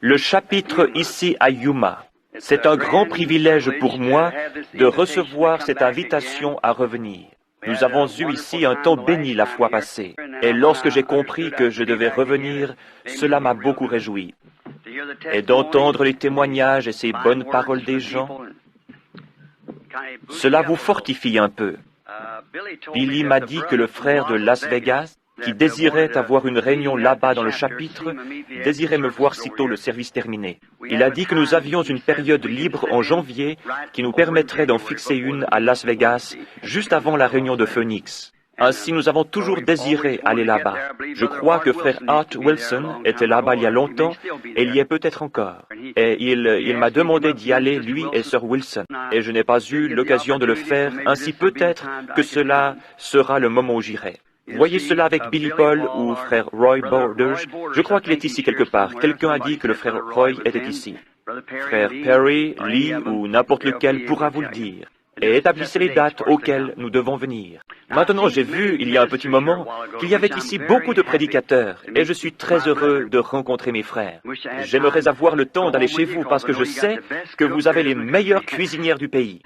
Le chapitre ici à Yuma. C'est un grand privilège pour moi de recevoir cette invitation à revenir. Nous avons eu ici un temps béni la fois passée, et lorsque j'ai compris que je devais revenir, cela m'a beaucoup réjoui. Et d'entendre les témoignages et ces bonnes paroles des gens, cela vous fortifie un peu. Billy m'a dit que le frère de Las Vegas, qui désirait avoir une réunion là-bas dans le chapitre, désirait me voir sitôt le service terminé. Il a dit que nous avions une période libre en janvier qui nous permettrait d'en fixer une à Las Vegas, juste avant la réunion de Phoenix. Ainsi, nous avons toujours désiré aller là-bas. Je crois que frère Art Wilson était là-bas il y a longtemps, et il y est peut-être encore. Et il m'a demandé d'y aller, lui et sœur Wilson. Et je n'ai pas eu l'occasion de le faire, ainsi peut-être que cela sera le moment où j'irai. Voyez cela avec Billy Paul ou frère Roy Borders. Je crois qu'il est ici quelque part. Quelqu'un a dit que le frère Roy était ici. Frère Perry, Lee ou n'importe lequel pourra vous le dire. Et établissez les dates auxquelles nous devons venir. Maintenant, j'ai vu, il y a un petit moment, qu'il y avait ici beaucoup de prédicateurs, et je suis très heureux de rencontrer mes frères. J'aimerais avoir le temps d'aller chez vous, parce que je sais que vous avez les meilleures cuisinières du pays.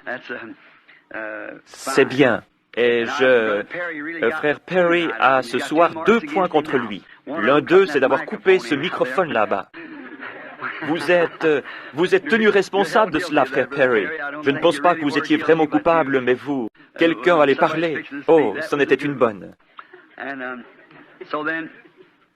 C'est bien. Et frère Perry a ce soir 2 points contre lui. L'un d'eux, c'est d'avoir coupé ce microphone là-bas. Vous êtes tenu responsable de cela, frère Perry. Je ne pense pas que vous étiez vraiment coupable, mais vous, quelqu'un allait parler. Oh, c'en était une bonne.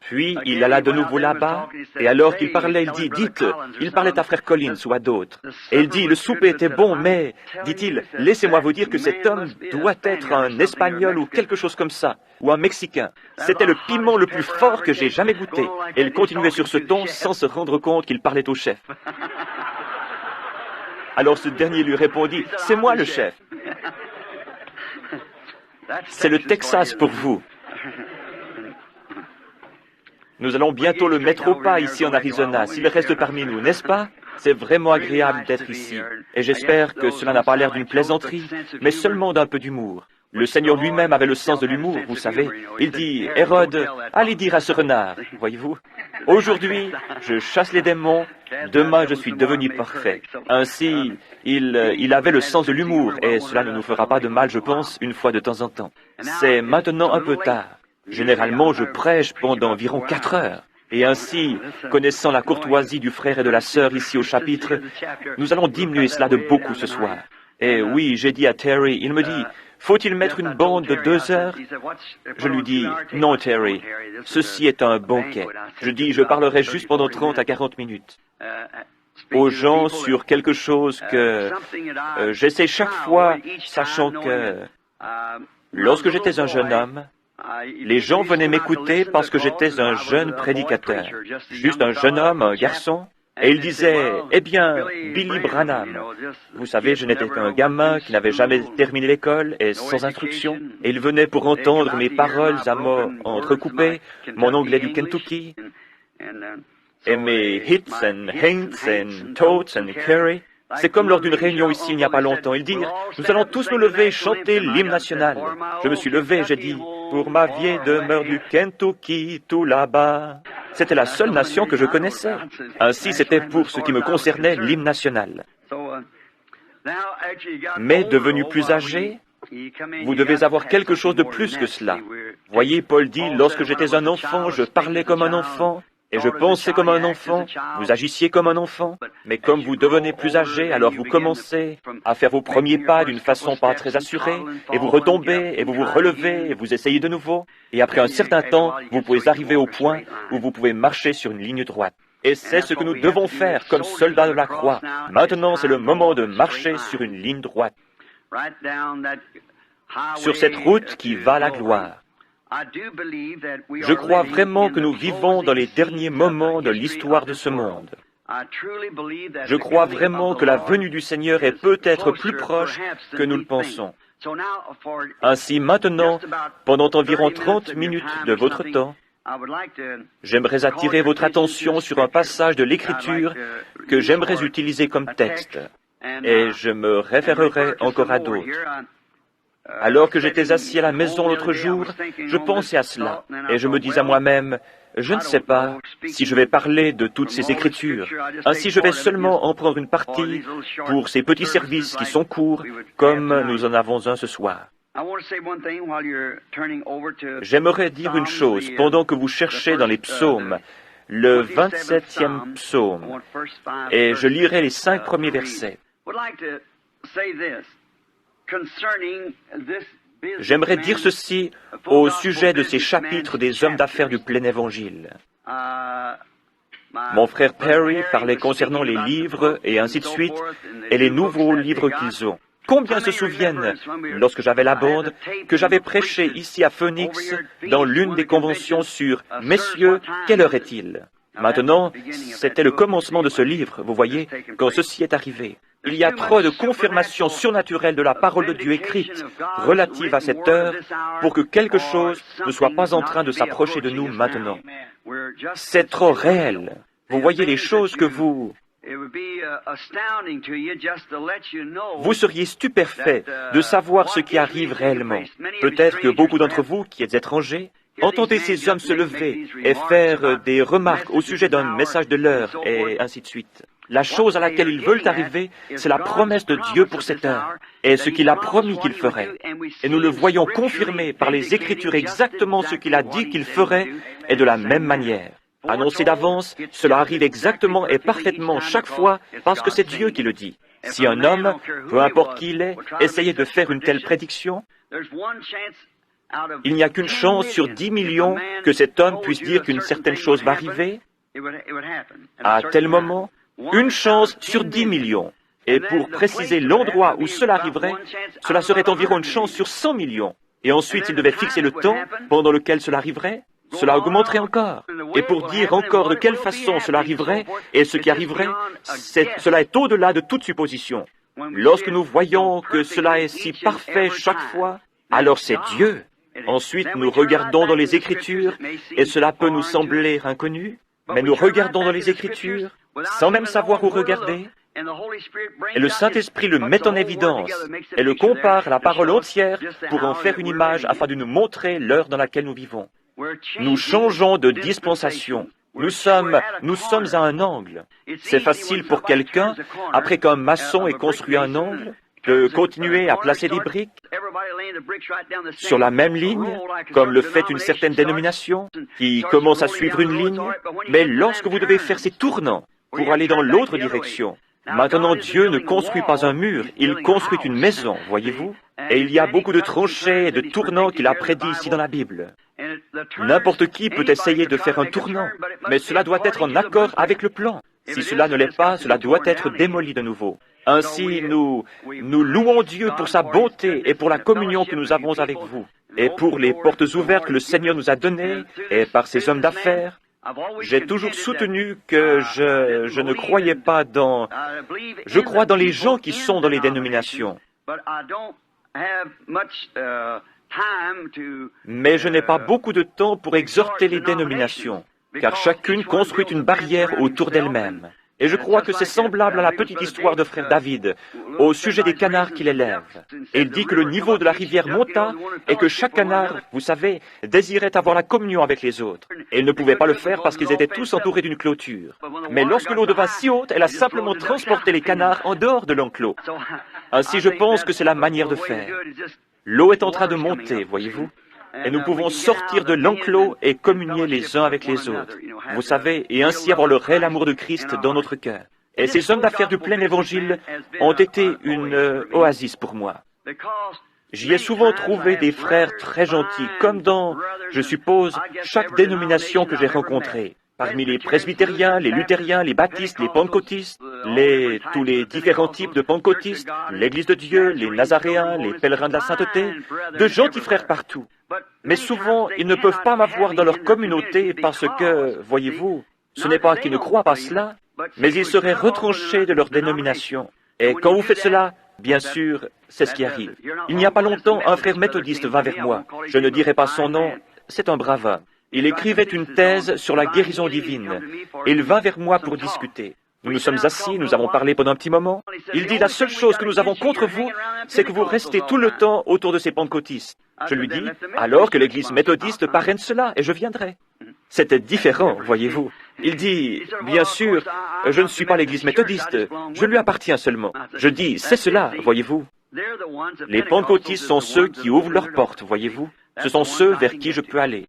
Puis, il alla de nouveau là-bas, et alors qu'il parlait, il dit, dites, il parlait à frère Collins ou à d'autres. Et il dit, le souper était bon, mais, dit-il, laissez-moi vous dire que cet homme doit être un Espagnol ou quelque chose comme ça, ou un Mexicain. C'était le piment le plus fort que j'ai jamais goûté. Et il continuait sur ce ton sans se rendre compte qu'il parlait au chef. Alors ce dernier lui répondit, c'est moi le chef. C'est le Texas pour vous. Nous allons bientôt le mettre au pas ici en Arizona, s'il reste parmi nous, n'est-ce pas? C'est vraiment agréable d'être ici. Et j'espère que cela n'a pas l'air d'une plaisanterie, mais seulement d'un peu d'humour. Le Seigneur lui-même avait le sens de l'humour, vous savez. Il dit, Hérode, allez dire à ce renard, voyez-vous. Aujourd'hui, je chasse les démons, demain je suis devenu parfait. Ainsi, il avait le sens de l'humour, et cela ne nous fera pas de mal, je pense, une fois de temps en temps. C'est maintenant un peu tard. Généralement, je prêche pendant environ 4 heures. Et ainsi, connaissant la courtoisie du frère et de la sœur ici au chapitre, nous allons diminuer cela de beaucoup ce soir. Et oui, j'ai dit à Terry, il me dit, faut-il mettre une bande de 2 heures? Je lui dis, non Terry, ceci est un banquet. Je dis, je parlerai juste pendant 30 à 40 minutes. Aux gens sur quelque chose que j'essaie chaque fois, sachant que lorsque j'étais un jeune homme, les gens venaient m'écouter parce que j'étais un jeune prédicateur, juste un jeune homme, un garçon, et ils disaient, eh bien, Billy Branham. Vous savez, je n'étais qu'un gamin qui n'avait jamais terminé l'école et sans instruction, et ils venaient pour entendre mes paroles à mots entrecoupés, mon anglais du Kentucky, et mes hits and hints and totes and carry. C'est comme lors d'une réunion ici il n'y a pas longtemps. Ils dirent, nous allons tous nous lever et chanter l'hymne national. Je me suis levé, j'ai dit, pour ma vieille demeure du Kentucky, tout là-bas. C'était la seule nation que je connaissais. Ainsi, c'était pour ce qui me concernait l'hymne national. Mais devenu plus âgé, vous devez avoir quelque chose de plus que cela. Voyez, Paul dit, lorsque j'étais un enfant, je parlais comme un enfant. Et je pensais comme un enfant, vous agissiez comme un enfant, mais comme vous devenez plus âgé, alors vous commencez à faire vos premiers pas d'une façon pas très assurée, et vous retombez, et vous vous relevez, et vous essayez de nouveau, et après un certain temps, vous pouvez arriver au point où vous pouvez marcher sur une ligne droite. Et c'est ce que nous devons faire comme soldats de la croix. Maintenant, c'est le moment de marcher sur une ligne droite, sur cette route qui va à la gloire. Je crois vraiment que nous vivons dans les derniers moments de l'histoire de ce monde. Je crois vraiment que la venue du Seigneur est peut-être plus proche que nous le pensons. Ainsi, maintenant, pendant environ 30 minutes de votre temps, j'aimerais attirer votre attention sur un passage de l'Écriture que j'aimerais utiliser comme texte, et je me référerai encore à d'autres. Alors que j'étais assis à la maison l'autre jour, je pensais à cela, et je me dis à moi-même, Je ne sais pas si je vais parler de toutes ces écritures. Ainsi, je vais seulement en prendre une partie pour ces petits services qui sont courts, comme nous en avons un ce soir. J'aimerais dire une chose pendant que vous cherchez dans les psaumes, le 27e psaume, et je lirai les 5 premiers versets. J'aimerais dire ceci au sujet de ces chapitres des hommes d'affaires du plein évangile. Mon frère Perry parlait concernant les livres et ainsi de suite, et les nouveaux livres qu'ils ont. Combien se souviennent, lorsque j'avais la bande, que j'avais prêché ici à Phoenix, dans l'une des conventions sur « Messieurs, quelle heure est-il » Maintenant, c'était le commencement de ce livre, vous voyez, quand ceci est arrivé. Il y a trop de confirmations surnaturelles de la parole de Dieu écrite relative à cette heure pour que quelque chose ne soit pas en train de s'approcher de nous maintenant. C'est trop réel. Vous voyez les choses que vous seriez stupéfait de savoir ce qui arrive réellement. Peut-être que beaucoup d'entre vous qui êtes étrangers, entendez ces hommes se lever et faire des remarques au sujet d'un message de l'heure et ainsi de suite. La chose à laquelle ils veulent arriver, c'est la promesse de Dieu pour cette heure et ce qu'il a promis qu'il ferait. Et nous le voyons confirmé par les Écritures exactement ce qu'il a dit qu'il ferait et de la même manière. Annoncé d'avance, cela arrive exactement et parfaitement chaque fois parce que c'est Dieu qui le dit. Si un homme, peu importe qui il est, essayait de faire une telle prédiction, il n'y a qu'une chance sur 10 millions que cet homme puisse dire qu'une certaine chose va arriver à tel moment, une chance sur 10 millions. Et pour préciser l'endroit où cela arriverait, cela serait environ une chance sur 100 millions. Et ensuite, s'il devait fixer le temps pendant lequel cela arriverait, cela augmenterait encore. Et pour dire encore de quelle façon cela arriverait et ce qui arriverait, cela est au-delà de toute supposition. Lorsque nous voyons que cela est si parfait chaque fois, alors c'est Dieu. Ensuite, nous regardons dans les Écritures, et cela peut nous sembler inconnu, mais nous regardons dans les Écritures, sans même savoir où regarder, et le Saint-Esprit le met en évidence, et le compare à la parole entière pour en faire une image afin de nous montrer l'heure dans laquelle nous vivons. Nous changeons de dispensation. Nous sommes à un angle. C'est facile pour quelqu'un, après qu'un maçon ait construit un angle, de continuer à placer des briques sur la même ligne, comme le fait une certaine dénomination, qui commence à suivre une ligne, mais lorsque vous devez faire ces tournants pour aller dans l'autre direction, maintenant Dieu ne construit pas un mur, il construit une maison, voyez-vous, et il y a beaucoup de tranchées et de tournants qu'il a prédits ici dans la Bible. N'importe qui peut essayer de faire un tournant, mais cela doit être en accord avec le plan. Si cela ne l'est pas, cela doit être démoli de nouveau. Ainsi, nous louons Dieu pour sa bonté et pour la communion que nous avons avec vous, et pour les portes ouvertes que le Seigneur nous a données, et par ces hommes d'affaires. J'ai toujours soutenu que je ne croyais pas dans... Je crois dans les gens qui sont dans les dénominations. Mais je n'ai pas beaucoup de temps pour exhorter les dénominations, car chacune construit une barrière autour d'elle-même. Et je crois que c'est semblable à la petite histoire de frère David, au sujet des canards qu'il élève. Et il dit que le niveau de la rivière monta, et que chaque canard, vous savez, désirait avoir la communion avec les autres. Et il ne pouvait pas le faire parce qu'ils étaient tous entourés d'une clôture. Mais lorsque l'eau devint si haute, elle a simplement transporté les canards en dehors de l'enclos. Ainsi, je pense que c'est la manière de faire. L'eau est en train de monter, voyez-vous, et nous pouvons sortir de l'enclos et communier les uns avec les autres. Vous savez, et ainsi avoir le réel amour de Christ dans notre cœur. Et ces hommes d'affaires du plein évangile ont été une oasis pour moi. J'y ai souvent trouvé des frères très gentils, comme dans, je suppose, chaque dénomination que j'ai rencontrée. Parmi les presbytériens, les luthériens, les baptistes, les pentecôtistes, tous les différents types de pentecôtistes, l'Église de Dieu, les nazaréens, les pèlerins de la sainteté, de gentils frères partout. Mais souvent, ils ne peuvent pas m'avoir dans leur communauté parce que, voyez-vous, ce n'est pas qu'ils ne croient pas cela, mais ils seraient retranchés de leur dénomination. Et quand vous faites cela, bien sûr, c'est ce qui arrive. Il n'y a pas longtemps, un frère méthodiste vint vers moi. Je ne dirai pas son nom, c'est un brave homme. Il écrivait une thèse sur la guérison divine. Il vint vers moi pour discuter. Nous nous sommes assis, nous avons parlé pendant un petit moment. Il dit, la seule chose que nous avons contre vous, c'est que vous restez tout le temps autour de ces pentecôtistes. Je lui dis, alors que l'Église méthodiste parraine cela, et je viendrai. C'était différent, voyez-vous. Il dit, bien sûr, je ne suis pas l'Église méthodiste, je lui appartiens seulement. Je dis, c'est cela, voyez-vous. Les pentecôtistes sont ceux qui ouvrent leurs portes, voyez-vous. Ce sont ceux vers qui je peux aller.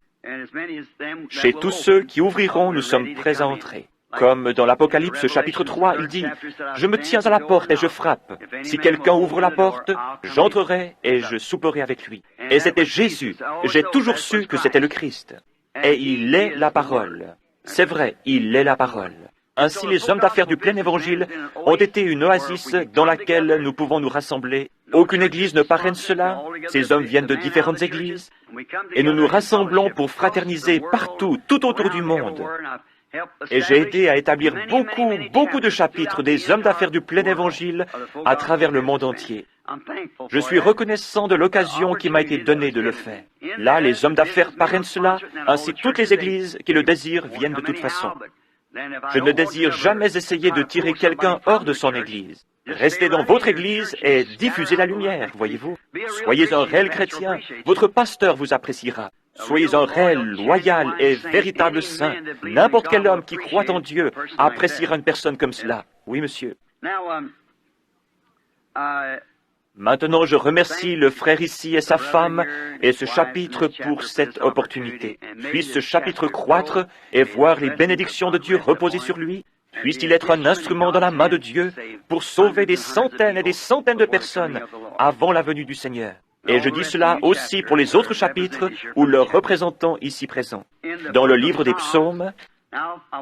Chez tous ceux qui ouvriront, nous sommes prêts à entrer. Comme dans l'Apocalypse chapitre 3, il dit, « Je me tiens à la porte et je frappe. Si quelqu'un ouvre la porte, j'entrerai et je souperai avec lui. » Et c'était Jésus. J'ai toujours su que c'était le Christ. Et il est la parole. C'est vrai, il est la parole. Ainsi, les hommes d'affaires du plein évangile ont été une oasis dans laquelle nous pouvons nous rassembler. Aucune église ne parraine cela. Ces hommes viennent de différentes églises. Et nous nous rassemblons pour fraterniser partout, tout autour du monde. Et j'ai aidé à établir beaucoup de chapitres des hommes d'affaires du plein évangile à travers le monde entier. Je suis reconnaissant de l'occasion qui m'a été donnée de le faire. Là, les hommes d'affaires parrainent cela, ainsi toutes les églises qui le désirent viennent de toute façon. Je ne désire jamais essayer de tirer quelqu'un hors de son église. Restez dans votre église et diffusez la lumière, voyez-vous. Soyez un réel chrétien, votre pasteur vous appréciera. Soyez un réel, loyal et véritable saint. N'importe quel homme qui croit en Dieu appréciera une personne comme cela. Oui, monsieur. Maintenant, je remercie le frère ici et sa femme et ce chapitre pour cette opportunité. Puisse ce chapitre croître et voir les bénédictions de Dieu reposer sur lui. Puisse-t-il être un instrument dans la main de Dieu pour sauver des centaines et des centaines de personnes avant la venue du Seigneur. Et je dis cela aussi pour les autres chapitres ou leurs représentants ici présents. Dans le livre des psaumes,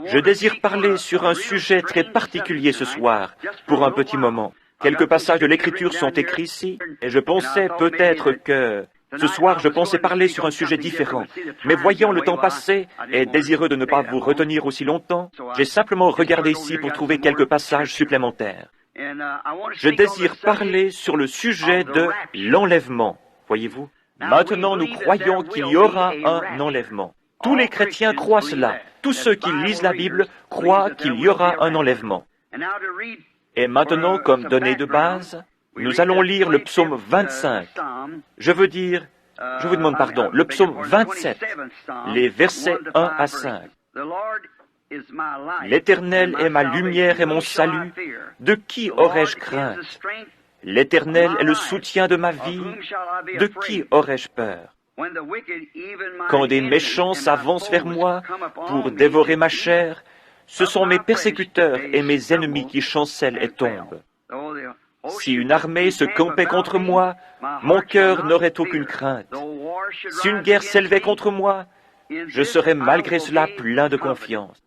je désire parler sur un sujet très particulier ce soir, pour un petit moment. Quelques passages de l'Écriture sont écrits ici, et je pensais peut-être que... Ce soir, je pensais parler sur un sujet différent, mais voyant le temps passer et désireux de ne pas vous retenir aussi longtemps, j'ai simplement regardé ici pour trouver quelques passages supplémentaires. Je désire parler sur le sujet de l'enlèvement, voyez-vous. Maintenant, nous croyons qu'il y aura un enlèvement. Tous les chrétiens croient cela. Tous ceux qui lisent la Bible croient qu'il y aura un enlèvement. Et maintenant, comme donnée de base, nous allons lire le psaume 25. Je vous demande pardon, le psaume 27, les versets 1 à 5. L'Éternel est ma lumière et mon salut. De qui aurais-je crainte? L'Éternel est le soutien de ma vie. De qui aurais-je peur? Quand des méchants s'avancent vers moi pour dévorer ma chair, ce sont mes persécuteurs et mes ennemis qui chancellent et tombent. Si une armée se campait contre moi, mon cœur n'aurait aucune crainte. Si une guerre s'élevait contre moi, je serais malgré cela plein de confiance.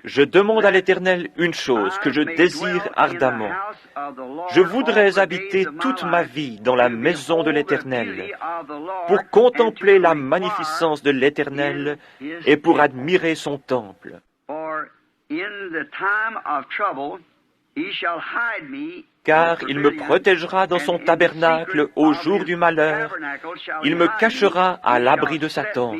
Je demande à l'Éternel une chose que je désire ardemment. Je voudrais habiter toute ma vie dans la maison de l'Éternel, pour contempler la magnificence de l'Éternel et pour admirer son temple. Car il me protégera dans son tabernacle au jour du malheur, il me cachera à l'abri de sa tente,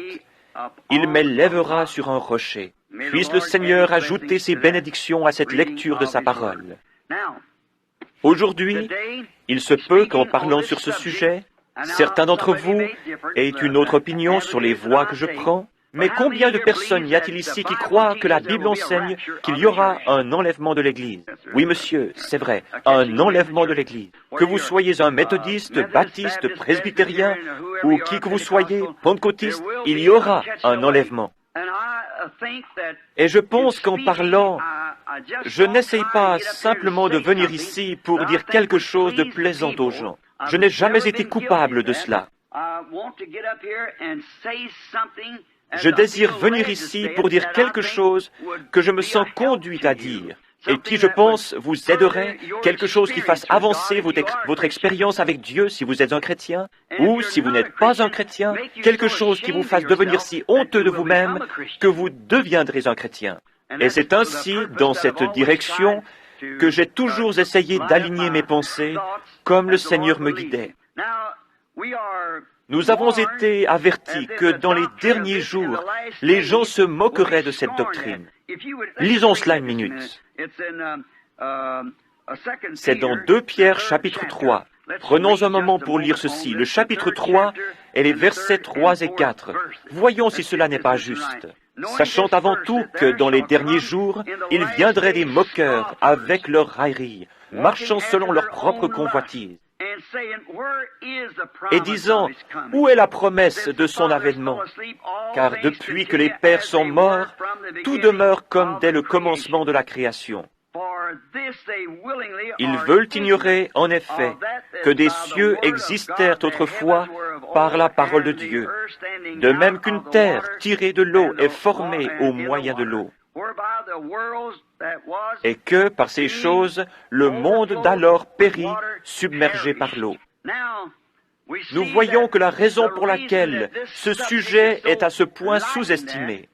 il m'élèvera sur un rocher. Puisse le Seigneur ajouter ses bénédictions à cette lecture de sa parole. Aujourd'hui, il se peut qu'en parlant sur ce sujet, certains d'entre vous aient une autre opinion sur les voies que je prends, mais combien de personnes y a-t-il ici qui croient que la Bible enseigne qu'il y aura un enlèvement de l'Église? Oui, monsieur, c'est vrai, un enlèvement de l'Église. Que vous soyez un méthodiste, baptiste, presbytérien, ou qui que vous soyez, pentecôtiste, il y aura un enlèvement. Et je pense qu'en parlant, je n'essaye pas simplement de venir ici pour dire quelque chose de plaisant aux gens. Je n'ai jamais été coupable de cela. Je désire venir ici pour dire quelque chose que je me sens conduit à dire et qui, je pense, vous aiderait, quelque chose qui fasse avancer votre expérience avec Dieu si vous êtes un chrétien, ou si vous n'êtes pas un chrétien, quelque chose qui vous fasse devenir si honteux de vous-même que vous deviendrez un chrétien. Et c'est ainsi, dans cette direction, que j'ai toujours essayé d'aligner mes pensées comme le Seigneur me guidait. Nous avons été avertis que dans les derniers jours, les gens se moqueraient de cette doctrine. Lisons cela une minute. C'est dans 2 Pierre chapitre 3. Prenons un moment pour lire ceci, le chapitre 3 et les versets 3 et 4. Voyons si cela n'est pas juste. Sachant avant tout que dans les derniers jours, il viendrait des moqueurs avec leurs railleries, marchant selon leur propre convoitise, et disant, « Où est la promesse de son avènement? Car depuis que les pères sont morts, tout demeure comme dès le commencement de la création. » Ils veulent ignorer, en effet, que des cieux existèrent autrefois par la parole de Dieu, de même qu'une terre tirée de l'eau est formée au moyen de l'eau, et que, par ces choses, le monde d'alors périt, submergé par l'eau. Nous voyons que la raison pour laquelle ce sujet est à ce point sous-estimé,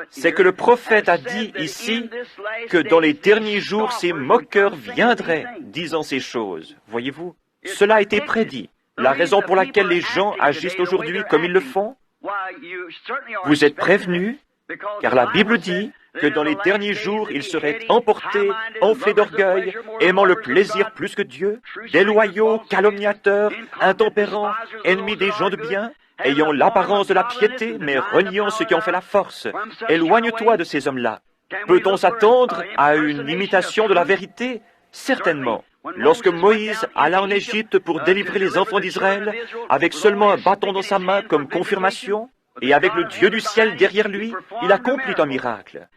c'est que le prophète a dit ici que dans les derniers jours, ces moqueurs viendraient, disant ces choses. Voyez-vous, cela a été prédit. La raison pour laquelle les gens agissent aujourd'hui comme ils le font, vous êtes prévenus, car la Bible dit que dans les derniers jours, ils seraient emportés, enflés d'orgueil, aimant le plaisir plus que Dieu, déloyaux, calomniateurs, intempérants, ennemis des gens de bien, ayant l'apparence de la piété, mais reniant ceux qui en fait la force. Éloigne-toi de ces hommes-là. Peut-on s'attendre à une imitation de la vérité? Certainement. Lorsque Moïse alla en Égypte pour délivrer les enfants d'Israël, avec seulement un bâton dans sa main comme confirmation, et avec le Dieu du ciel derrière lui, il accomplit un miracle.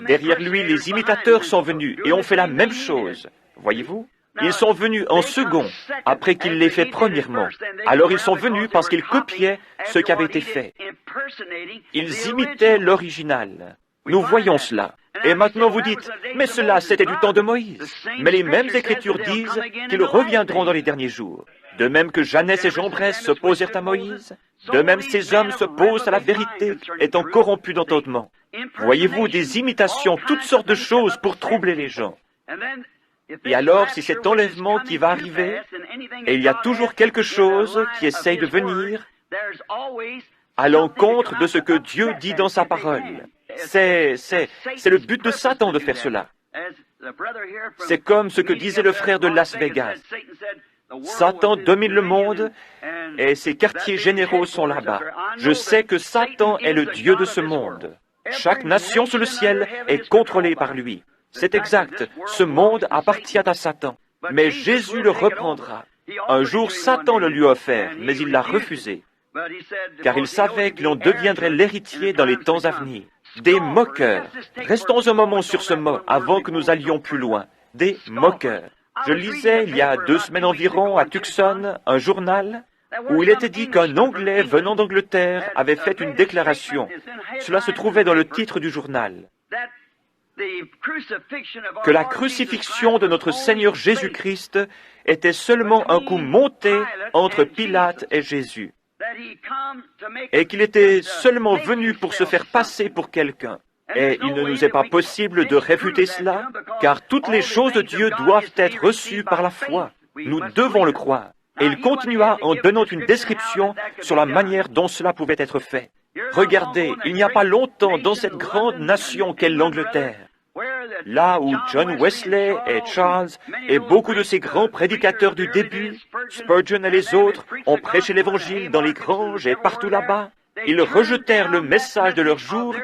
Derrière lui, les imitateurs sont venus et ont fait la même chose. Voyez-vous? Ils sont venus en second, après qu'il l'ait fait premièrement. Alors ils sont venus parce qu'ils copiaient ce qui avait été fait. Ils imitaient l'original. Nous voyons cela. Et maintenant vous dites, mais cela c'était du temps de Moïse. Mais les mêmes Écritures disent qu'ils reviendront dans les derniers jours. De même que Jeannès et Jambres s'opposèrent à Moïse, de même ces hommes s'opposent à la vérité, étant corrompus d'entendement. Voyez-vous, des imitations, toutes sortes de choses pour troubler les gens. Et alors, si cet enlèvement qui va arriver, et il y a toujours quelque chose qui essaye de venir à l'encontre de ce que Dieu dit dans sa parole. C'est le but de Satan de faire cela. C'est comme ce que disait le frère de Las Vegas. Satan domine le monde et ses quartiers généraux sont là-bas. Je sais que Satan est le Dieu de ce monde. Chaque nation sous le ciel est contrôlée par lui. C'est exact. Ce monde appartient à Satan. Mais Jésus le reprendra. Un jour, Satan le lui a offert, mais il l'a refusé. Car il savait qu'il en deviendrait l'héritier dans les temps à venir. Des moqueurs. Restons un moment sur ce mot avant que nous allions plus loin. Des moqueurs. Je lisais il y a 2 semaines environ à Tucson un journal où il était dit qu'un Anglais venant d'Angleterre avait fait une déclaration. Cela se trouvait dans le titre du journal. Que la crucifixion de notre Seigneur Jésus-Christ était seulement un coup monté entre Pilate et Jésus, et qu'il était seulement venu pour se faire passer pour quelqu'un. Et il ne nous est pas possible de réfuter cela, car toutes les choses de Dieu doivent être reçues par la foi. Nous devons le croire. Et il continua en donnant une description sur la manière dont cela pouvait être fait. Regardez, il n'y a pas longtemps dans cette grande nation qu'est l'Angleterre, là où John Wesley et Charles et beaucoup de ces grands prédicateurs du début, Spurgeon et les autres, ont prêché l'Évangile dans les granges et partout là-bas. Ils rejetèrent le message de leur jour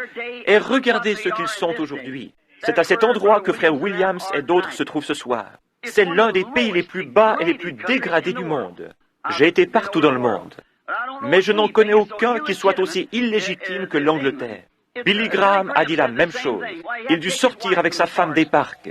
et regardez ce qu'ils sont aujourd'hui. C'est à cet endroit que frère Williams et d'autres se trouvent ce soir. C'est l'un des pays les plus bas et les plus dégradés du monde. J'ai été partout dans le monde. Mais je n'en connais aucun qui soit aussi illégitime que l'Angleterre. Billy Graham a dit la même chose. Il dut sortir avec sa femme des parcs,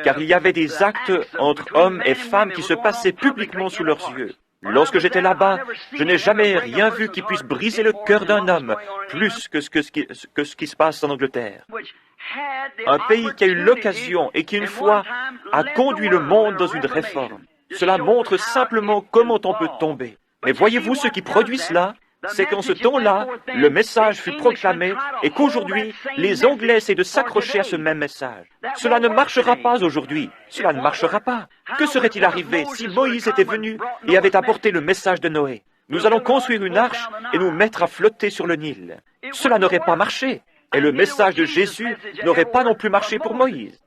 car il y avait des actes entre hommes et femmes qui se passaient publiquement sous leurs yeux. Lorsque j'étais là-bas, je n'ai jamais rien vu qui puisse briser le cœur d'un homme plus que ce qui se passe en Angleterre. Un pays qui a eu l'occasion et qui, une fois, a conduit le monde dans une réforme. Cela montre simplement comment on peut tomber. Mais voyez-vous ce qui produit cela? C'est qu'en ce temps-là, le message fut proclamé et qu'aujourd'hui, les Anglais essaient de s'accrocher à ce même message. Cela ne marchera pas aujourd'hui. Cela ne marchera pas. Que serait-il arrivé si Moïse était venu et avait apporté le message de Noé? Nous allons construire une arche et nous mettre à flotter sur le Nil. Cela n'aurait pas marché. Et le message de Jésus n'aurait pas non plus marché pour Moïse.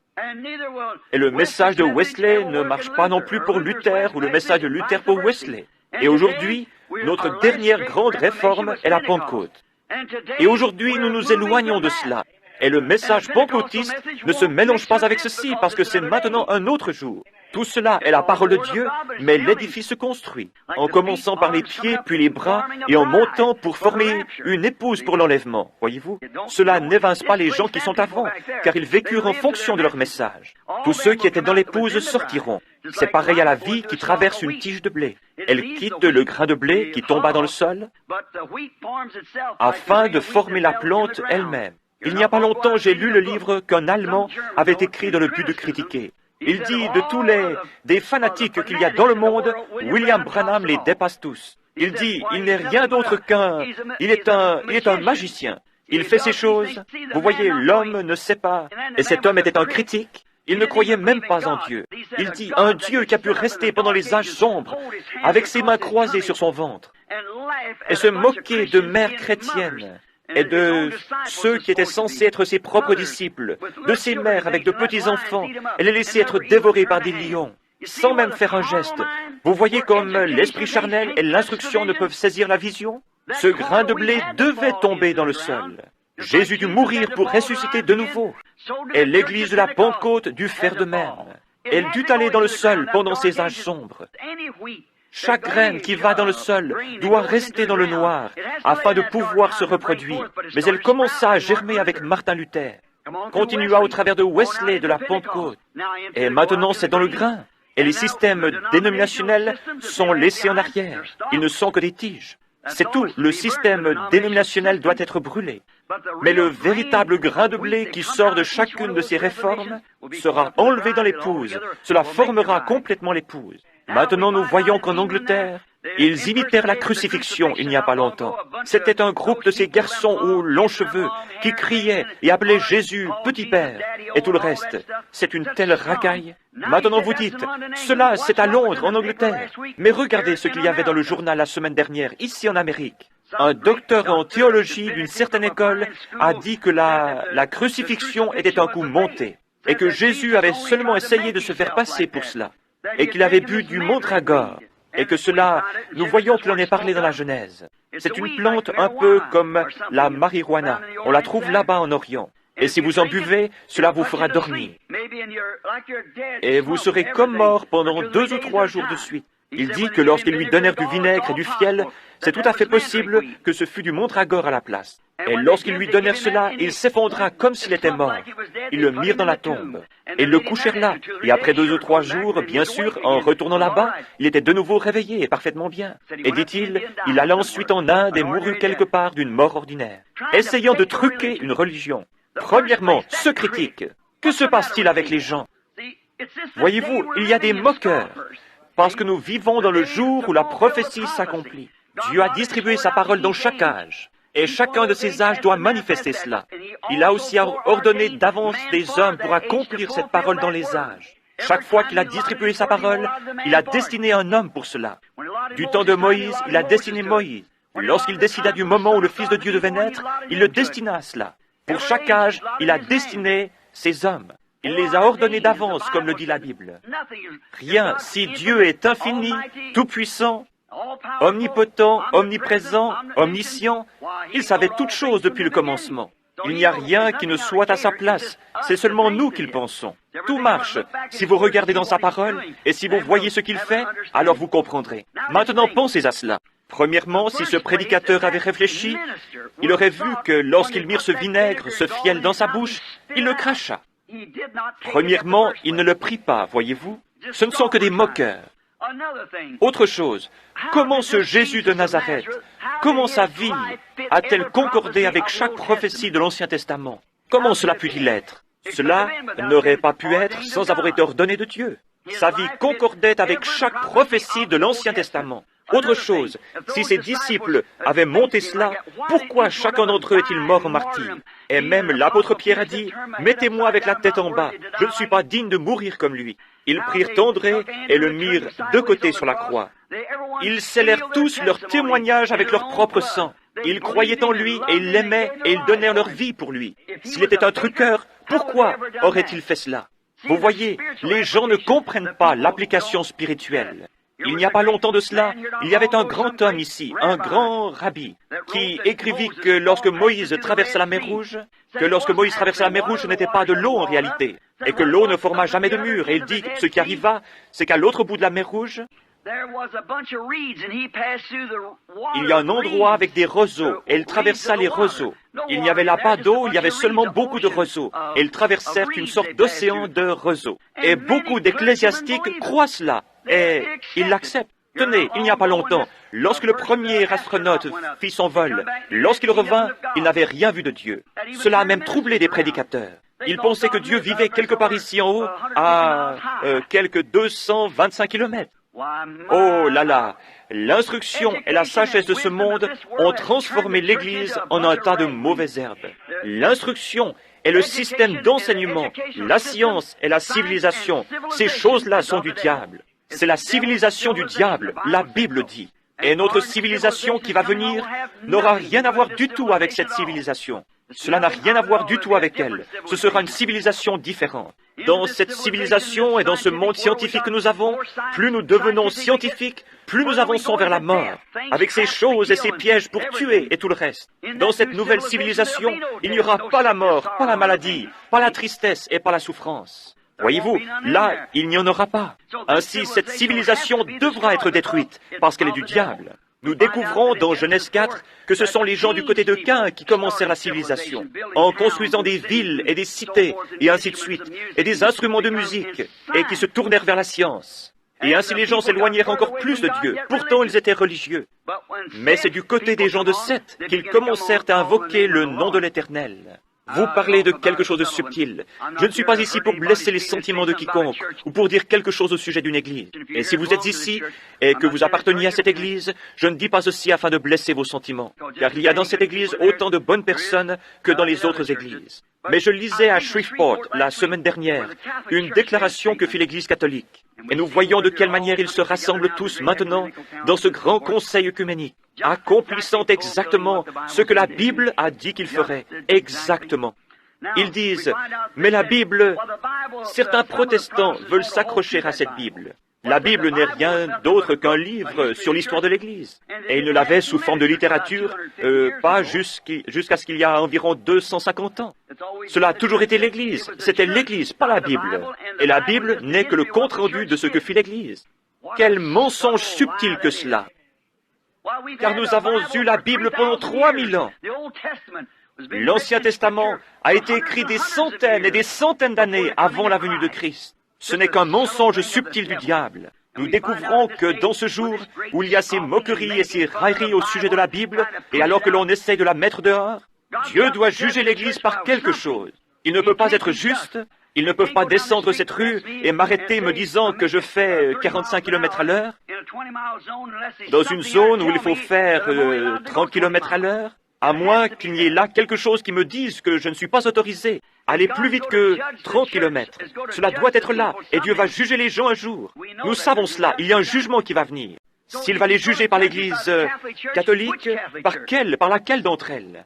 Et le message de Wesley ne marche pas non plus pour Luther ou le message de Luther pour Wesley. Et aujourd'hui, notre dernière grande réforme est la Pentecôte. Et aujourd'hui, nous nous éloignons de cela. Et le message pentecôtiste ne se mélange pas avec ceci, parce que c'est maintenant un autre jour. Tout cela est la parole de Dieu, mais l'édifice se construit, en commençant par les pieds, puis les bras, et en montant pour former une épouse pour l'enlèvement. Voyez-vous, cela n'évince pas les gens qui sont avant, car ils vécurent en fonction de leur message. Tous ceux qui étaient dans l'épouse sortiront. C'est pareil à la vie qui traverse une tige de blé. Elle quitte le grain de blé qui tomba dans le sol, afin de former la plante elle-même. Il n'y a pas longtemps, j'ai lu le livre qu'un Allemand avait écrit dans le but de critiquer. Il dit de tous des fanatiques qu'il y a dans le monde, William Branham les dépasse tous. Il dit, il n'est rien d'autre il est un magicien. Il fait ces choses. Vous voyez, l'homme ne sait pas. Et cet homme était un critique. Il ne croyait même pas en Dieu. Il dit, un Dieu qui a pu rester pendant les âges sombres, avec ses mains croisées sur son ventre, et se moquer de mères chrétiennes, et de ceux qui étaient censés être ses propres disciples, de ses mères avec de petits-enfants, et les laisser être dévorés par des lions, sans même faire un geste. Vous voyez comme l'esprit charnel et l'instruction ne peuvent saisir la vision? Ce grain de blé devait tomber dans le sol. Jésus dut mourir pour ressusciter de nouveau. Et l'Église de la Pentecôte dut faire de même. Elle dut aller dans le sol pendant ces âges sombres. Chaque graine qui va dans le sol doit rester dans le noir afin de pouvoir se reproduire. Mais elle commença à germer avec Martin Luther, continua au travers de Wesley et de la Pentecôte. Et maintenant c'est dans le grain. Et les systèmes dénominationnels sont laissés en arrière. Ils ne sont que des tiges. C'est tout. Le système dénominationnel doit être brûlé. Mais le véritable grain de blé qui sort de chacune de ces réformes sera enlevé dans l'épouse. Cela formera complètement l'épouse. Maintenant, nous voyons qu'en Angleterre, ils imitèrent la crucifixion il n'y a pas longtemps. C'était un groupe de ces garçons aux longs cheveux qui criaient et appelaient Jésus « Petit Père » et tout le reste. C'est une telle racaille. Maintenant, vous dites, cela, c'est à Londres, en Angleterre. Mais regardez ce qu'il y avait dans le journal la semaine dernière, ici en Amérique. Un docteur en théologie d'une certaine école a dit que la crucifixion était un coup monté et que Jésus avait seulement essayé de se faire passer pour cela et qu'il avait bu du mandragore et que cela, nous voyons qu'il en est parlé dans la Genèse. C'est une plante un peu comme la marijuana. On la trouve là-bas en Orient. Et si vous en buvez, cela vous fera dormir. Et vous serez comme mort pendant 2 ou 3 jours de suite. Il dit que lorsqu'ils lui donnèrent du vinaigre et du fiel, c'est tout à fait possible que ce fût du mandragore à la place. Et lorsqu'ils lui donnèrent cela, il s'effondra comme s'il était mort. Ils le mirent dans la tombe. Et le couchèrent là. Et après 2 ou 3 jours, bien sûr, en retournant là-bas, il était de nouveau réveillé et parfaitement bien. Et dit-il, il alla ensuite en Inde et mourut quelque part d'une mort ordinaire, essayant de truquer une religion. Premièrement, ce critique. Que se passe-t-il avec les gens? Voyez-vous, il y a des moqueurs, parce que nous vivons dans le jour où la prophétie s'accomplit. Dieu a distribué sa parole dans chaque âge, et chacun de ces âges doit manifester cela. Il a aussi ordonné d'avance des hommes pour accomplir cette parole dans les âges. Chaque fois qu'il a distribué sa parole, il a destiné un homme pour cela. Du temps de Moïse, il a destiné Moïse. Lorsqu'il décida du moment où le Fils de Dieu devait naître, il le destina à cela. Pour chaque âge, il a destiné ses hommes. Il les a ordonnés d'avance, comme le dit la Bible. Rien, si Dieu est infini, tout-puissant, omnipotent, omniprésent, omniscient, il savait toutes choses depuis le commencement. Il n'y a rien qui ne soit à sa place. C'est seulement nous qui le pensons. Tout marche. Si vous regardez dans sa parole, et si vous voyez ce qu'il fait, alors vous comprendrez. Maintenant, pensez à cela. Premièrement, si ce prédicateur avait réfléchi, il aurait vu que lorsqu'il mit ce vinaigre, ce fiel dans sa bouche, il le cracha. Premièrement, il ne le prit pas, voyez-vous. Ce ne sont que des moqueurs. Autre chose, comment ce Jésus de Nazareth, comment sa vie a-t-elle concordé avec chaque prophétie de l'Ancien Testament? Comment cela put-il être? Cela n'aurait pas pu être sans avoir été ordonné de Dieu. Sa vie concordait avec chaque prophétie de l'Ancien Testament. Autre chose, si ses disciples avaient monté cela, pourquoi chacun d'entre eux est-il mort en martyr? Et même l'apôtre Pierre a dit, « Mettez-moi avec la tête en bas, je ne suis pas digne de mourir comme lui. » Ils prirent André et le mirent de côté sur la croix. Ils scellèrent tous leur témoignage avec leur propre sang. Ils croyaient en lui et ils l'aimaient et ils donnèrent leur vie pour lui. S'il était un truqueur, pourquoi aurait-il fait cela? Vous voyez, les gens ne comprennent pas l'application spirituelle. Il n'y a pas longtemps de cela, il y avait un grand homme ici, un grand rabbi, qui écrivit que lorsque Moïse traversa la mer Rouge, ce n'était pas de l'eau en réalité, et que l'eau ne forma jamais de mur. Et il dit que ce qui arriva, c'est qu'à l'autre bout de la mer Rouge, il y a un endroit avec des roseaux, et il traversa les roseaux. Il n'y avait là pas d'eau, il y avait seulement beaucoup de roseaux, et ils traversèrent une sorte d'océan de roseaux. Et beaucoup d'ecclésiastiques croient cela, et ils l'acceptent. Tenez, il n'y a pas longtemps, lorsque le premier astronaute fit son vol, lorsqu'il revint, il n'avait rien vu de Dieu. Cela a même troublé des prédicateurs. Ils pensaient que Dieu vivait quelque part ici en haut, à quelques 225 kilomètres. Oh là là, l'instruction et la sagesse de ce monde ont transformé l'Église en un tas de mauvaises herbes. L'instruction et le système d'enseignement, la science et la civilisation, ces choses-là sont du diable. C'est la civilisation du diable, la Bible dit. Et notre civilisation qui va venir n'aura rien à voir du tout avec cette civilisation. Cela n'a rien à voir du tout avec elle. Ce sera une civilisation différente. Dans cette civilisation et dans ce monde scientifique que nous avons, plus nous devenons scientifiques, plus nous avançons vers la mort, avec ces choses et ces pièges pour tuer et tout le reste. Dans cette nouvelle civilisation, il n'y aura pas la mort, pas la maladie, pas la tristesse et pas la souffrance. Voyez-vous, là, il n'y en aura pas. Ainsi, cette civilisation devra être détruite, parce qu'elle est du diable. Nous découvrons dans Genèse 4 que ce sont les gens du côté de Caïn qui commencèrent la civilisation, en construisant des villes et des cités, et ainsi de suite, et des instruments de musique, et qui se tournèrent vers la science. Et ainsi les gens s'éloignèrent encore plus de Dieu. Pourtant, ils étaient religieux. Mais c'est du côté des gens de Seth qu'ils commencèrent à invoquer le nom de l'Éternel. Vous parlez de quelque chose de subtil. Je ne suis pas ici pour blesser les sentiments de quiconque ou pour dire quelque chose au sujet d'une église. Et si vous êtes ici et que vous apparteniez à cette église, je ne dis pas ceci afin de blesser vos sentiments, car il y a dans cette église autant de bonnes personnes que dans les autres églises. Mais je lisais à Shreveport, la semaine dernière, une déclaration que fit l'Église catholique. Et nous voyons de quelle manière ils se rassemblent tous maintenant dans ce grand conseil œcuménique, accomplissant exactement ce que la Bible a dit qu'ils feraient. Exactement. Ils disent, mais la Bible, certains protestants veulent s'accrocher à cette Bible. La Bible n'est rien d'autre qu'un livre sur l'histoire de l'Église. Et ils ne l'avaient sous forme de littérature, pas jusqu'à ce qu'il y a environ 250 ans. Cela a toujours été l'Église. C'était l'Église, pas la Bible. Et la Bible n'est que le compte-rendu de ce que fit l'Église. Quel mensonge subtil que cela! Car nous avons eu la Bible pendant 3000 ans. L'Ancien Testament a été écrit des centaines et des centaines d'années avant la venue de Christ. Ce n'est qu'un mensonge subtil du diable. Nous découvrons que dans ce jour où il y a ces moqueries et ces railleries au sujet de la Bible, et alors que l'on essaye de la mettre dehors, Dieu doit juger l'Église par quelque chose. Il ne peut pas être juste, ils ne peuvent pas descendre cette rue et m'arrêter me disant que je fais 45 km à l'heure, dans une zone où il faut faire 30 km à l'heure, à moins qu'il n'y ait là quelque chose qui me dise que je ne suis pas autorisé à aller plus vite que 30 km. Cela doit être là, et Dieu va juger les gens un jour. Nous savons cela, il y a un jugement qui va venir. S'il va les juger par l'Église catholique, par laquelle d'entre elles?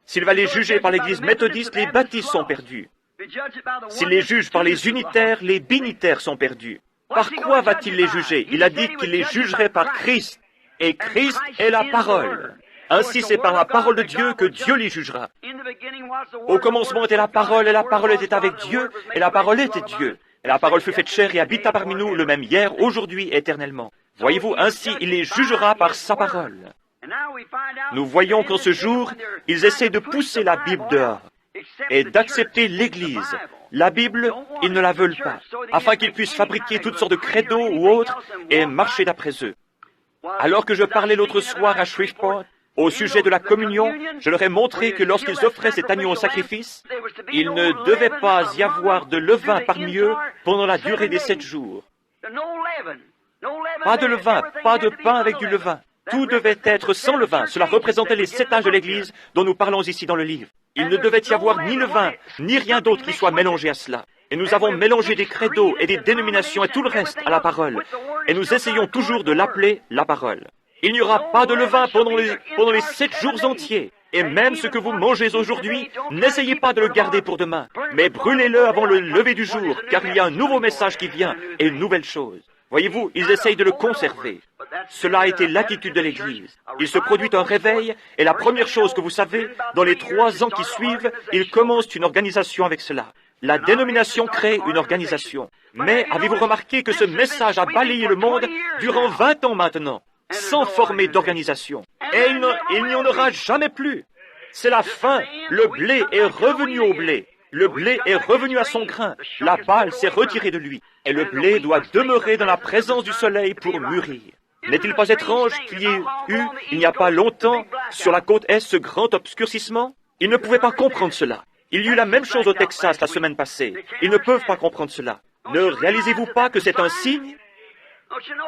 S'il va les juger par l'Église méthodiste, les baptistes sont perdus. S'il les juge par les unitaires, les binitaires sont perdus. Par quoi va-t-il les juger? Il a dit qu'il les jugerait par Christ, et Christ est la parole. Ainsi, c'est par la parole de Dieu que Dieu les jugera. Au commencement était la parole, et la parole était avec Dieu, et la parole était Dieu. Et la parole fut faite chair et habita parmi nous, le même hier, aujourd'hui, éternellement. Voyez-vous, ainsi, il les jugera par sa parole. Nous voyons qu'en ce jour, ils essaient de pousser la Bible dehors et d'accepter l'Église. La Bible, ils ne la veulent pas, afin qu'ils puissent fabriquer toutes sortes de credos ou autres et marcher d'après eux. Alors que je parlais l'autre soir à Shreveport, au sujet de la communion, je leur ai montré que lorsqu'ils offraient cet agneau au sacrifice, il ne devait pas y avoir de levain parmi eux pendant la durée des 7 jours. Pas de levain, pas de pain avec du levain. Tout devait être sans levain. Cela représentait les 7 âges de l'Église dont nous parlons ici dans le livre. Il ne devait y avoir ni levain, ni rien d'autre qui soit mélangé à cela. Et nous avons mélangé des credos et des dénominations et tout le reste à la parole. Et nous essayons toujours de l'appeler la parole. Il n'y aura pas de levain pendant les 7 jours entiers. Et même ce que vous mangez aujourd'hui, n'essayez pas de le garder pour demain, mais brûlez-le avant le lever du jour, car il y a un nouveau message qui vient et une nouvelle chose. Voyez-vous, ils essayent de le conserver. Cela a été l'attitude de l'Église. Il se produit un réveil, et la première chose que vous savez, dans les 3 ans qui suivent, ils commencent une organisation avec cela. La dénomination crée une organisation. Mais avez-vous remarqué que ce message a balayé le monde durant 20 ans maintenant, sans former d'organisation? Et il n'y en aura jamais plus. C'est la fin. Le blé est revenu au blé. Le blé est revenu à son grain. La balle s'est retirée de lui. Et le blé doit demeurer dans la présence du soleil pour mûrir. N'est-il pas étrange qu'il y ait eu, il n'y a pas longtemps, sur la côte Est, ce grand obscurcissement? Ils ne pouvaient pas comprendre cela. Il y eut la même chose au Texas la semaine passée. Ils ne peuvent pas comprendre cela. Ne réalisez-vous pas que c'est un signe?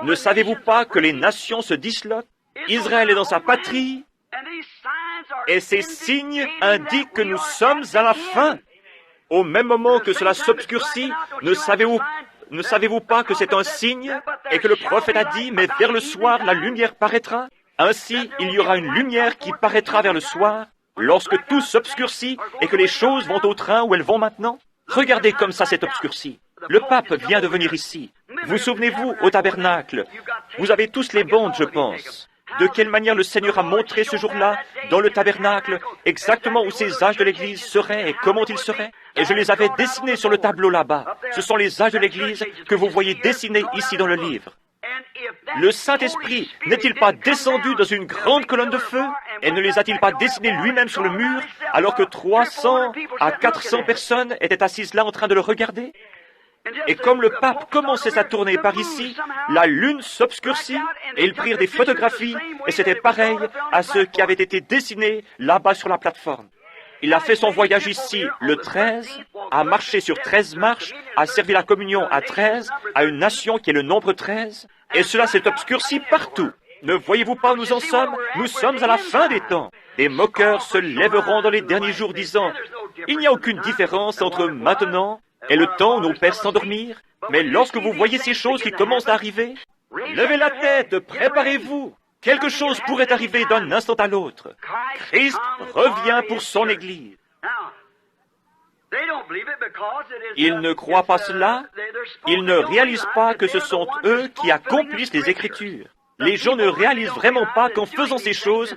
Ne savez-vous pas que les nations se disloquent? Israël est dans sa patrie, et ces signes indiquent que nous sommes à la fin. Au même moment que cela s'obscurcit, ne savez-vous pas que c'est un signe, et que le prophète a dit, mais vers le soir, la lumière paraîtra? Ainsi, il y aura une lumière qui paraîtra vers le soir, lorsque tout s'obscurcit et que les choses vont au train où elles vont maintenant. Regardez comme ça c'est obscurci. Le pape vient de venir ici. Vous souvenez-vous, au tabernacle, vous avez tous les bandes, je pense. De quelle manière le Seigneur a montré ce jour-là, dans le tabernacle, exactement où ces âges de l'Église seraient et comment ils seraient. Et je les avais dessinés sur le tableau là-bas. Ce sont les âges de l'Église que vous voyez dessinés ici dans le livre. Le Saint-Esprit n'est-il pas descendu dans une grande colonne de feu et ne les a-t-il pas dessinés lui-même sur le mur alors que 300 à 400 personnes étaient assises là en train de le regarder? Et comme le pape commençait sa tournée par ici, la lune s'obscurcit et ils prirent des photographies et c'était pareil à ce qui avait été dessiné là-bas sur la plateforme. Il a fait son voyage ici le 13, a marché sur 13 marches, a servi la communion à 13, à une nation qui est le nombre 13, et cela s'est obscurci partout. Ne voyez-vous pas où nous en sommes? Nous sommes à la fin des temps. Des moqueurs se lèveront dans les derniers jours disant, il n'y a aucune différence entre maintenant et le temps où nos pères s'endormirent. Mais lorsque vous voyez ces choses qui commencent à arriver, levez la tête, préparez-vous. Quelque chose pourrait arriver d'un instant à l'autre. Christ revient pour son Église. Ils ne croient pas cela. Ils ne réalisent pas que ce sont eux qui accomplissent les Écritures. Les gens ne réalisent vraiment pas qu'en faisant ces choses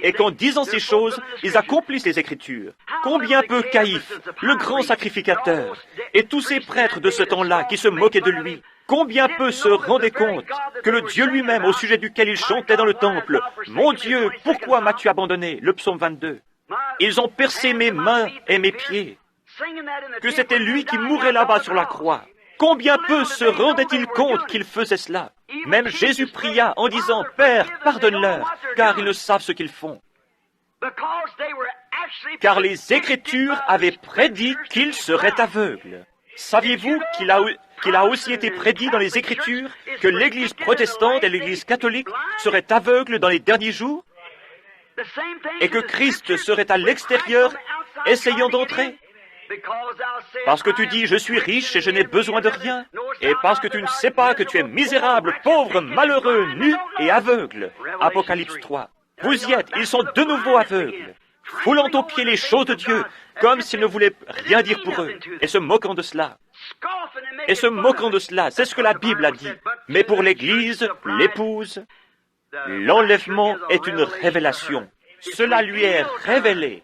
et qu'en disant ces choses, ils accomplissent les Écritures. Combien peu Caïphe, le grand sacrificateur, et tous ces prêtres de ce temps-là qui se moquaient de lui, combien peu se rendaient compte que le Dieu lui-même au sujet duquel il chantait dans le temple, « Mon Dieu, pourquoi m'as-tu abandonné ?» le psaume 22. Ils ont percé mes mains et mes pieds, que c'était lui qui mourait là-bas sur la croix. Combien peu se rendaient-ils compte qu'il faisait cela? Même Jésus pria en disant, « Père, pardonne-leur, car ils ne savent ce qu'ils font. » Car les Écritures avaient prédit qu'ils seraient aveugles. Saviez-vous qu'il a aussi été prédit dans les Écritures que l'Église protestante et l'Église catholique seraient aveugles dans les derniers jours? Et que Christ serait à l'extérieur essayant d'entrer? Parce que tu dis, je suis riche et je n'ai besoin de rien, et parce que tu ne sais pas que tu es misérable, pauvre, malheureux, nu et aveugle. Apocalypse 3. Vous y êtes, ils sont de nouveau aveugles, foulant aux pieds les choses de Dieu, comme s'ils ne voulaient rien dire pour eux, et se moquant de cela. Et se moquant de cela, c'est ce que la Bible a dit. Mais pour l'Église, l'épouse, l'enlèvement est une révélation. Cela lui est révélé.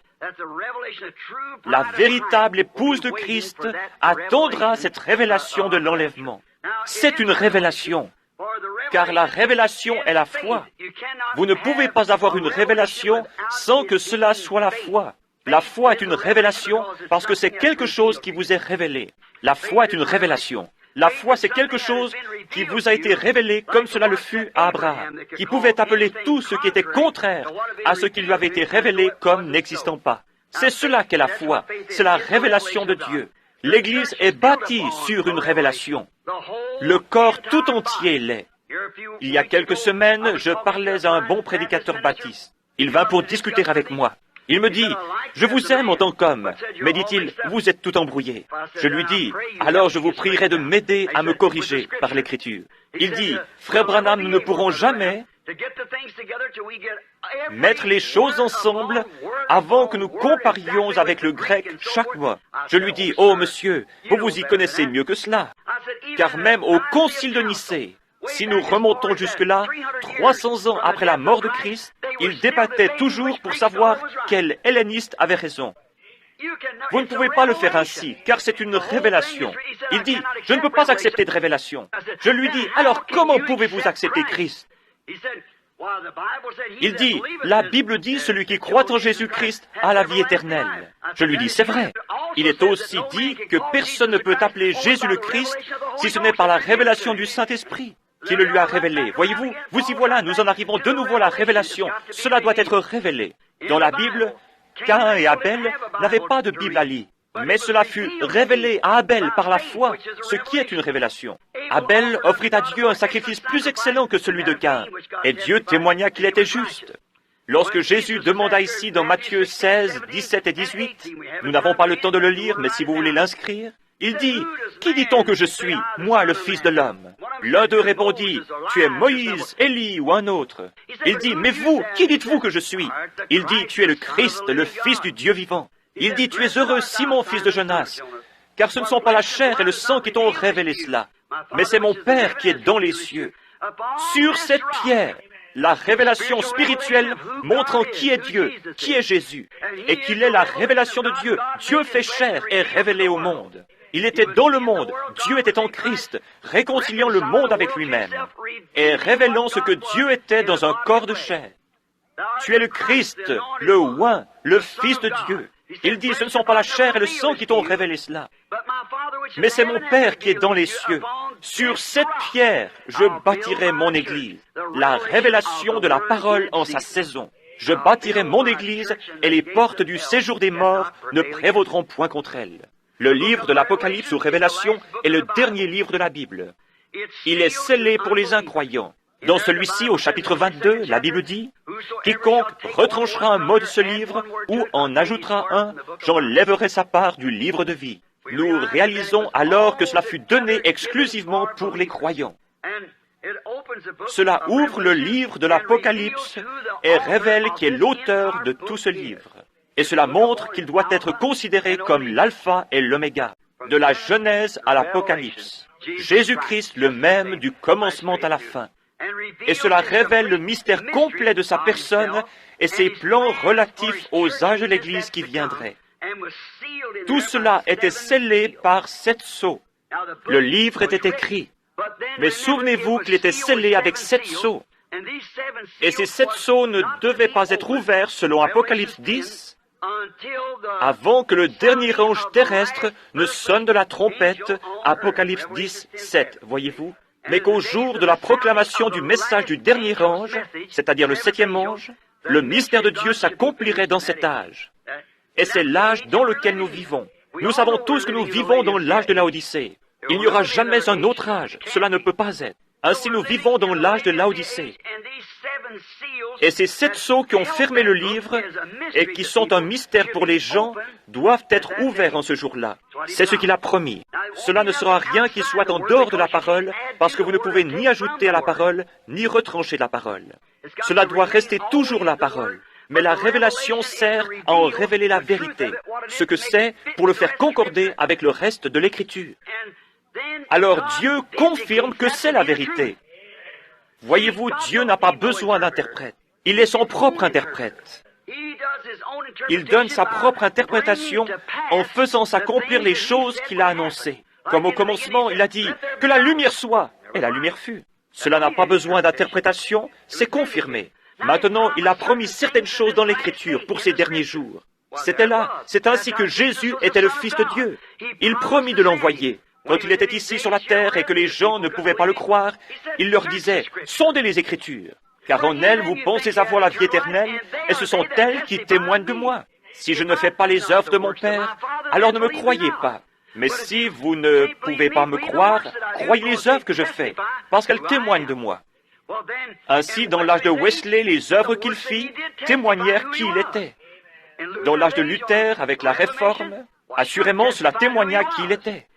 La véritable épouse de Christ attendra cette révélation de l'enlèvement. C'est une révélation, car la révélation est la foi. Vous ne pouvez pas avoir une révélation sans que cela soit la foi. La foi est une révélation parce que c'est quelque chose qui vous est révélé. La foi est une révélation. La foi, c'est quelque chose qui vous a été révélé comme cela le fut à Abraham, qui pouvait appeler tout ce qui était contraire à ce qui lui avait été révélé comme n'existant pas. C'est cela qu'est la foi, c'est la révélation de Dieu. L'Église est bâtie sur une révélation. Le corps tout entier l'est. Il y a quelques semaines, je parlais à un bon prédicateur baptiste. Il vint pour discuter avec moi. Il me dit, « Je vous aime en tant qu'homme, mais dit-il, vous êtes tout embrouillé. » Je lui dis, « Alors je vous prierai de m'aider à me corriger par l'Écriture. » Il dit, « Frère Branham, nous ne pourrons jamais Mettre les choses ensemble avant que nous comparions avec le grec chaque mois. Je lui dis, « Oh, monsieur, vous vous y connaissez mieux que cela. » Car même au Concile de Nicée, si nous remontons jusque-là, 300 ans après la mort de Christ, ils débattaient toujours pour savoir quel helléniste avait raison. Vous ne pouvez pas le faire ainsi, car c'est une révélation. Il dit, je ne peux pas accepter de révélation. Je lui dis, alors comment pouvez-vous accepter Christ? Il dit, la Bible dit, celui qui croit en Jésus-Christ a la vie éternelle. Je lui dis, c'est vrai. Il est aussi dit que personne ne peut appeler Jésus le Christ si ce n'est par la révélation du Saint-Esprit qui le lui a révélé. Voyez-vous, vous y voilà, nous en arrivons de nouveau à la révélation. Cela doit être révélé. Dans la Bible, Caïn et Abel n'avaient pas de Bible à lire. Mais cela fut révélé à Abel par la foi, ce qui est une révélation. Abel offrit à Dieu un sacrifice plus excellent que celui de Caïn, et Dieu témoigna qu'il était juste. Lorsque Jésus demanda ici dans Matthieu 16, 17 et 18, nous n'avons pas le temps de le lire, mais si vous voulez l'inscrire, il dit, « Qui dit-on que je suis, moi le Fils de l'homme ?» L'un d'eux répondit, « Tu es Moïse, Élie ou un autre. » Il dit, « Mais vous, qui dites-vous que je suis ?» Il dit, « Tu es le Christ, le Fils du Dieu vivant. » Il dit, « Tu es heureux, Simon, fils de Jonas, car ce ne sont pas la chair et le sang qui t'ont révélé cela, mais c'est mon Père qui est dans les cieux. » Sur cette pierre, la révélation spirituelle montrant qui est Dieu, qui est Jésus, et qu'il est la révélation de Dieu. Dieu fait chair et révélé au monde. Il était dans le monde, Dieu était en Christ, réconciliant le monde avec lui-même, et révélant ce que Dieu était dans un corps de chair. Tu es le Christ, le oint, le Fils de Dieu. Il dit, ce ne sont pas la chair et le sang qui t'ont révélé cela, mais c'est mon Père qui est dans les cieux. Sur cette pierre, je bâtirai mon Église, la révélation de la parole en sa saison. Je bâtirai mon Église et les portes du séjour des morts ne prévaudront point contre elle. Le livre de l'Apocalypse ou Révélation est le dernier livre de la Bible. Il est scellé pour les incroyants. Dans celui-ci, au chapitre 22, la Bible dit, « Quiconque retranchera un mot de ce livre ou en ajoutera un, j'enlèverai sa part du livre de vie. » Nous réalisons alors que cela fut donné exclusivement pour les croyants. Cela ouvre le livre de l'Apocalypse et révèle qui est l'auteur de tout ce livre. Et cela montre qu'il doit être considéré comme l'alpha et l'oméga, de la Genèse à l'Apocalypse. Jésus-Christ le même du commencement à la fin. Et cela révèle le mystère complet de sa personne et ses plans relatifs aux âges de l'Église qui viendraient. Tout cela était scellé par 7 sceaux. Le livre était écrit, mais souvenez-vous qu'il était scellé avec 7 sceaux. Et ces 7 sceaux ne devaient pas être ouverts, selon Apocalypse 10, avant que le dernier ange terrestre ne sonne de la trompette, Apocalypse 10, 7, voyez-vous, mais qu'au jour de la proclamation du message du dernier ange, c'est-à-dire le 7e ange, le mystère de Dieu s'accomplirait dans cet âge. Et c'est l'âge dans lequel nous vivons. Nous savons tous que nous vivons dans l'âge de Laodicée. Il n'y aura jamais un autre âge, cela ne peut pas être. Ainsi nous vivons dans l'âge de Laodicée. Et ces 7 sceaux qui ont fermé le livre et qui sont un mystère pour les gens doivent être ouverts en ce jour-là. C'est ce qu'il a promis. Cela ne sera rien qui soit en dehors de la parole, parce que vous ne pouvez ni ajouter à la parole, ni retrancher la parole. Cela doit rester toujours la parole. Mais la révélation sert à en révéler la vérité, ce que c'est pour le faire concorder avec le reste de l'Écriture. Alors Dieu confirme que c'est la vérité. Voyez-vous, Dieu n'a pas besoin d'interprète. Il est son propre interprète. Il donne sa propre interprétation en faisant s'accomplir les choses qu'il a annoncées. Comme au commencement, il a dit « Que la lumière soit !» et la lumière fut. Cela n'a pas besoin d'interprétation, c'est confirmé. Maintenant, il a promis certaines choses dans l'Écriture pour ces derniers jours. C'était là, c'est ainsi que Jésus était le Fils de Dieu. Il promit de l'envoyer. Quand il était ici sur la terre et que les gens ne pouvaient pas le croire, il leur disait, « Sondez les Écritures, car en elles vous pensez avoir la vie éternelle, et ce sont elles qui témoignent de moi. Si je ne fais pas les œuvres de mon Père, alors ne me croyez pas. Mais si vous ne pouvez pas me croire, croyez les œuvres que je fais, parce qu'elles témoignent de moi. » Ainsi, dans l'âge de Wesley, les œuvres qu'il fit témoignèrent qui il était. Dans l'âge de Luther, avec la Réforme, assurément cela témoigna qui il était.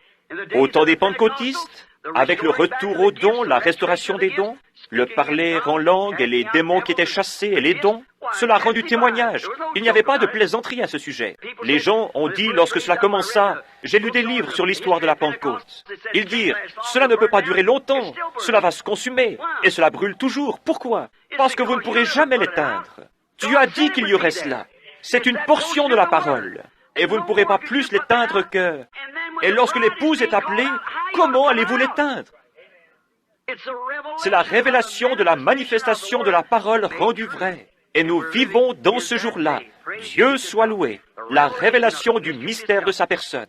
Au temps des pentecôtistes, avec le retour aux dons, la restauration des dons, le parler en langue et les démons qui étaient chassés et les dons, cela rend du témoignage. Il n'y avait pas de plaisanterie à ce sujet. Les gens ont dit, lorsque cela commença, j'ai lu des livres sur l'histoire de la Pentecôte. Ils dirent, cela ne peut pas durer longtemps, cela va se consumer, et cela brûle toujours. Pourquoi? Parce que vous ne pourrez jamais l'éteindre. Dieu a dit qu'il y aurait cela. C'est une portion de la parole. Et vous ne pourrez pas plus l'éteindre que... Et lorsque l'épouse est appelée, comment allez-vous l'éteindre? C'est la révélation de la manifestation de la parole rendue vraie. Et nous vivons dans ce jour-là. Dieu soit loué. La révélation du mystère de sa personne.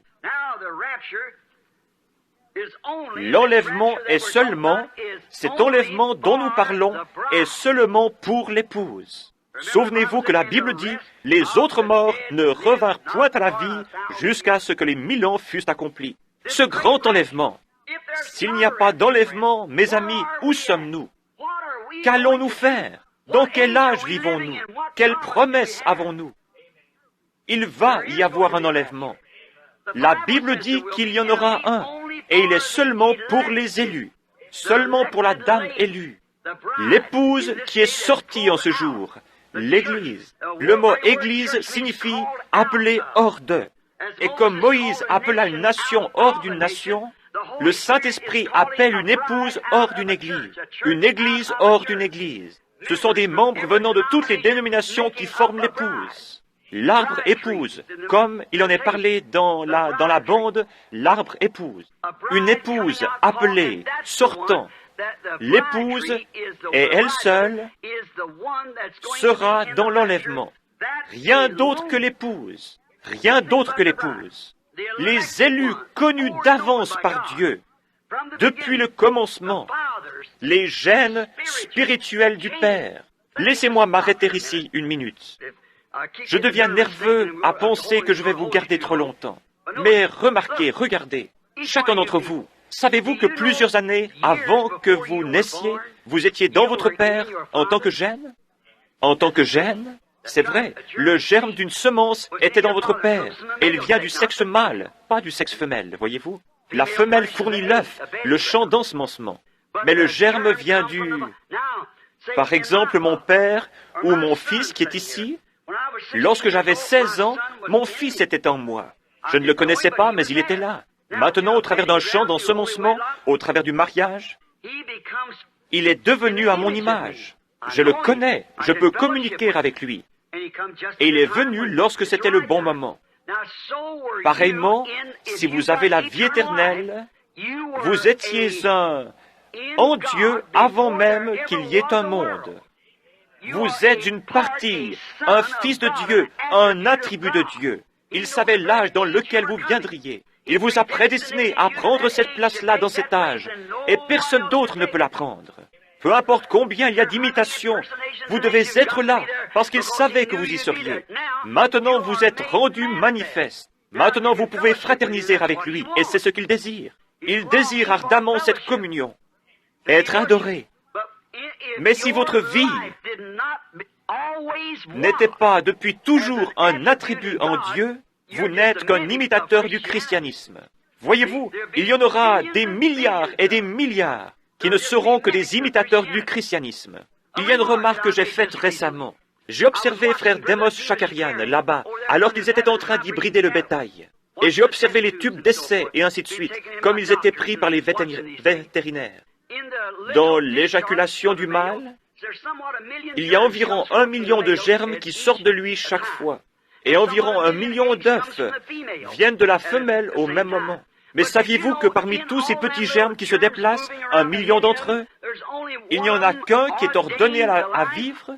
L'enlèvement est seulement, cet enlèvement dont nous parlons est seulement pour l'épouse. Souvenez-vous que la Bible dit, les autres morts ne revinrent point à la vie jusqu'à ce que les 1000 ans fussent accomplis. Ce grand enlèvement. S'il n'y a pas d'enlèvement, mes amis, où sommes-nous? Qu'allons-nous faire? Dans quel âge vivons-nous? Quelles promesses avons-nous? Il va y avoir un enlèvement. La Bible dit qu'il y en aura un, et il est seulement pour les élus, seulement pour la dame élue, l'épouse qui est sortie en ce jour, l'Église. Le mot Église signifie appeler hors d'eux. Et comme Moïse appela une nation hors d'une nation, le Saint-Esprit appelle une épouse hors d'une église hors d'une église. Ce sont des membres venant de toutes les dénominations qui forment l'épouse. L'arbre épouse, comme il en est parlé dans la bande, l'arbre épouse. Une épouse appelée, sortant. L'épouse, et elle seule, sera dans l'enlèvement. Rien d'autre que l'épouse. Rien d'autre que l'épouse. Les élus connus d'avance par Dieu, depuis le commencement, les gènes spirituels du Père. Laissez-moi m'arrêter ici une minute. Je deviens nerveux à penser que je vais vous garder trop longtemps. Mais remarquez, regardez, chacun d'entre vous, savez-vous que plusieurs années avant que vous naissiez, vous étiez dans votre Père en tant que gène? En tant que gène? C'est vrai, le germe d'une semence était dans votre père, et il vient du sexe mâle, pas du sexe femelle, voyez-vous? La femelle fournit l'œuf, le champ d'ensemencement, mais le germe vient du... Par exemple, mon père ou mon fils qui est ici, lorsque j'avais 16 ans, mon fils était en moi. Je ne le connaissais pas, mais il était là. Maintenant, au travers d'un champ d'ensemencement, au travers du mariage, il est devenu à mon image. Je le connais, je peux communiquer avec lui. Et il est venu lorsque c'était le bon moment. Pareillement, si vous avez la vie éternelle, vous étiez en Dieu avant même qu'il y ait un monde. Vous êtes une partie, un fils de Dieu, un attribut de Dieu. Il savait l'âge dans lequel vous viendriez. Il vous a prédestiné à prendre cette place-là dans cet âge, et personne d'autre ne peut la prendre. Peu importe combien il y a d'imitations, vous devez être là, parce qu'il savait que vous y seriez. Maintenant, vous êtes rendu manifeste. Maintenant, vous pouvez fraterniser avec lui, et c'est ce qu'il désire. Il désire ardemment cette communion, être adoré. Mais si votre vie n'était pas depuis toujours un attribut en Dieu, vous n'êtes qu'un imitateur du christianisme. Voyez-vous, il y en aura des milliards et des milliards qui ne seront que des imitateurs du christianisme. Il y a une remarque que j'ai faite récemment. J'ai observé frère Demos Shakarian là-bas, alors qu'ils étaient en train d'hybrider le bétail. Et j'ai observé les tubes d'essai et ainsi de suite, comme ils étaient pris par les vétérinaires. Dans l'éjaculation du mâle, il y a environ 1 million de germes qui sortent de lui chaque fois. Et environ 1 million d'œufs viennent de la femelle au même moment. Mais saviez-vous que parmi tous ces petits germes qui se déplacent, 1 million d'entre eux, il n'y en a qu'un qui est ordonné à vivre?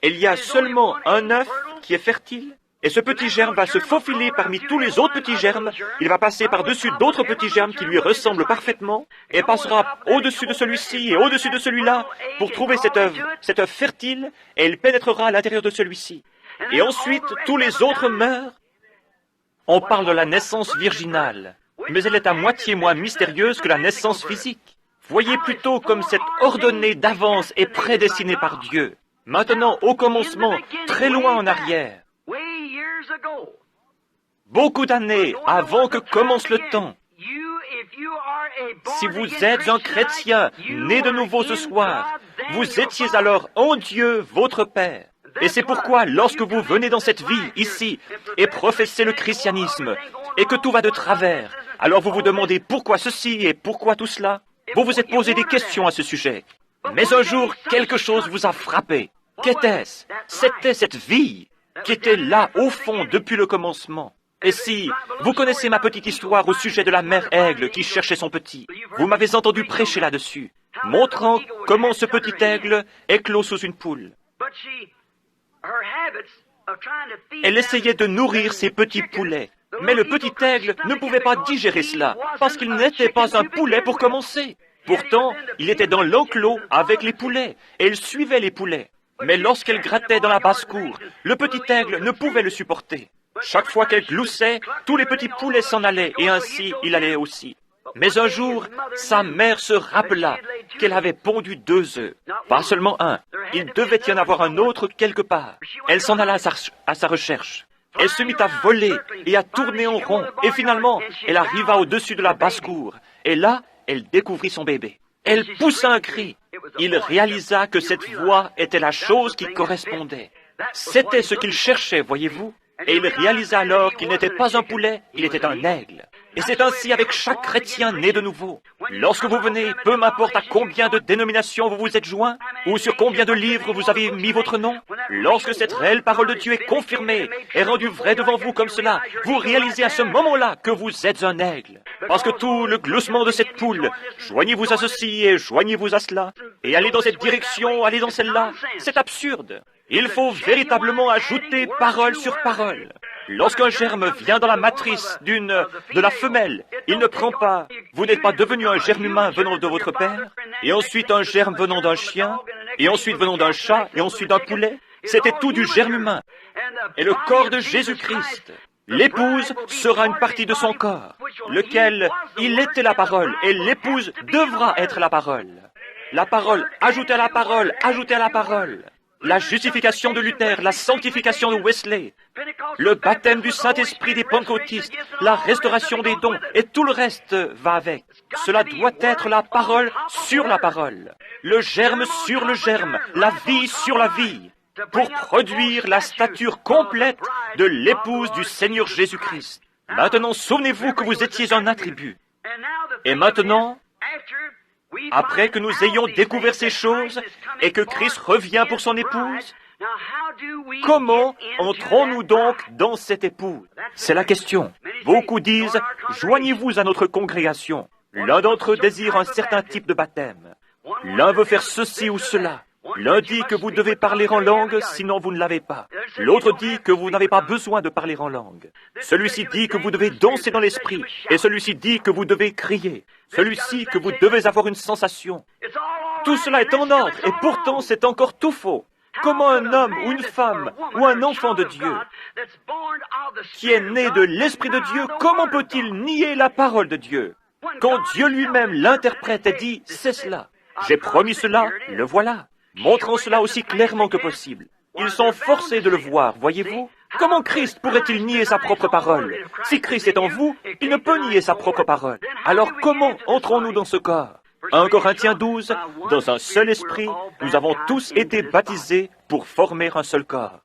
Il y a seulement un œuf qui est fertile, et ce petit germe va se faufiler parmi tous les autres petits germes, il va passer par-dessus d'autres petits germes qui lui ressemblent parfaitement, et passera au-dessus de celui-ci et au-dessus de celui-là, pour trouver cet œuf fertile, et il pénétrera à l'intérieur de celui-ci. Et ensuite, tous les autres meurent. On parle de la naissance virginale, mais elle est à moitié moins mystérieuse que la naissance physique. Voyez plutôt comme c'est ordonné d'avance et prédestiné par Dieu. Maintenant, au commencement, très loin en arrière, beaucoup d'années avant que commence le temps, Si vous êtes un chrétien né de nouveau ce soir, vous étiez alors en Dieu votre Père. Et c'est pourquoi, lorsque vous venez dans cette vie, ici, et professez le christianisme, et que tout va de travers, alors vous vous demandez pourquoi ceci et pourquoi tout cela. Vous vous êtes posé des questions à ce sujet. Mais un jour, quelque chose vous a frappé. Qu'était-ce? C'était cette vie qui était là, au fond, depuis le commencement. Et si vous connaissez ma petite histoire au sujet de la mère aigle qui cherchait son petit, vous m'avez entendu prêcher là-dessus, montrant comment ce petit aigle éclot sous une poule. Elle essayait de nourrir ses petits poulets, mais le petit aigle ne pouvait pas digérer cela, parce qu'il n'était pas un poulet pour commencer. Pourtant, il était dans l'enclos avec les poulets, et il suivait les poulets. Mais lorsqu'elle grattait dans la basse-cour, le petit aigle ne pouvait le supporter. Chaque fois qu'elle gloussait, tous les petits poulets s'en allaient, et ainsi il allait aussi. Mais un jour, sa mère se rappela qu'elle avait pondu 2 œufs. Pas seulement un. Il devait y en avoir un autre quelque part. Elle s'en alla à sa recherche. Elle se mit à voler et à tourner en rond. Et finalement, elle arriva au-dessus de la basse-cour. Et là, elle découvrit son bébé. Elle poussa un cri. Il réalisa que cette voix était la chose qui correspondait. C'était ce qu'il cherchait, voyez-vous. Et il réalisa alors qu'il n'était pas un poulet, il était un aigle. Et c'est ainsi avec chaque chrétien né de nouveau. Lorsque vous venez, peu m'importe à combien de dénominations vous vous êtes joints, ou sur combien de livres vous avez mis votre nom, lorsque cette réelle parole de Dieu est confirmée, est rendue vraie devant vous comme cela, vous réalisez à ce moment-là que vous êtes un aigle. Parce que tout le gloussement de cette poule, joignez-vous à ceci et joignez-vous à cela, et allez dans cette direction, allez dans celle-là, c'est absurde. Il faut véritablement ajouter parole sur parole. Lorsqu'un germe vient dans la matrice de la femelle, il ne prend pas, vous n'êtes pas devenu un germe humain venant de votre père, et ensuite un germe venant d'un chien, et ensuite venant d'un chat, et ensuite d'un poulet. C'était tout du germe humain. Et le corps de Jésus-Christ, l'épouse sera une partie de son corps, lequel il était la parole, et l'épouse devra être la parole. La parole, ajoutée à la parole, ajoutée à la parole. La justification de Luther, la sanctification de Wesley, le baptême du Saint-Esprit des pentecôtistes, la restauration des dons, et tout le reste va avec. Cela doit être la parole sur la parole, le germe sur le germe, la vie sur la vie, pour produire la stature complète de l'épouse du Seigneur Jésus-Christ. Maintenant, souvenez-vous que vous étiez un attribut. Et maintenant, après que nous ayons découvert ces choses et que Christ revient pour son épouse, comment entrons-nous donc dans cette épouse? C'est la question. Beaucoup disent, joignez-vous à notre congrégation. L'un d'entre eux désire un certain type de baptême. L'un veut faire ceci ou cela. L'un dit que vous devez parler en langue, sinon vous ne l'avez pas. L'autre dit que vous n'avez pas besoin de parler en langue. Celui-ci dit que vous devez danser dans l'esprit, et celui-ci dit que vous devez crier. Celui-ci que vous devez avoir une sensation. Tout cela est en ordre, et pourtant c'est encore tout faux. Comment un homme ou une femme ou un enfant de Dieu qui est né de l'Esprit de Dieu, comment peut-il nier la parole de Dieu? Quand Dieu lui-même l'interprète et dit, c'est cela. J'ai promis cela, le voilà. Montrant cela aussi clairement que possible. Ils sont forcés de le voir, voyez-vous? Comment Christ pourrait-il nier sa propre parole? Si Christ est en vous, il ne peut nier sa propre parole. Alors comment entrons-nous dans ce corps? 1 Corinthiens 12, dans un seul esprit, nous avons tous été baptisés pour former un seul corps.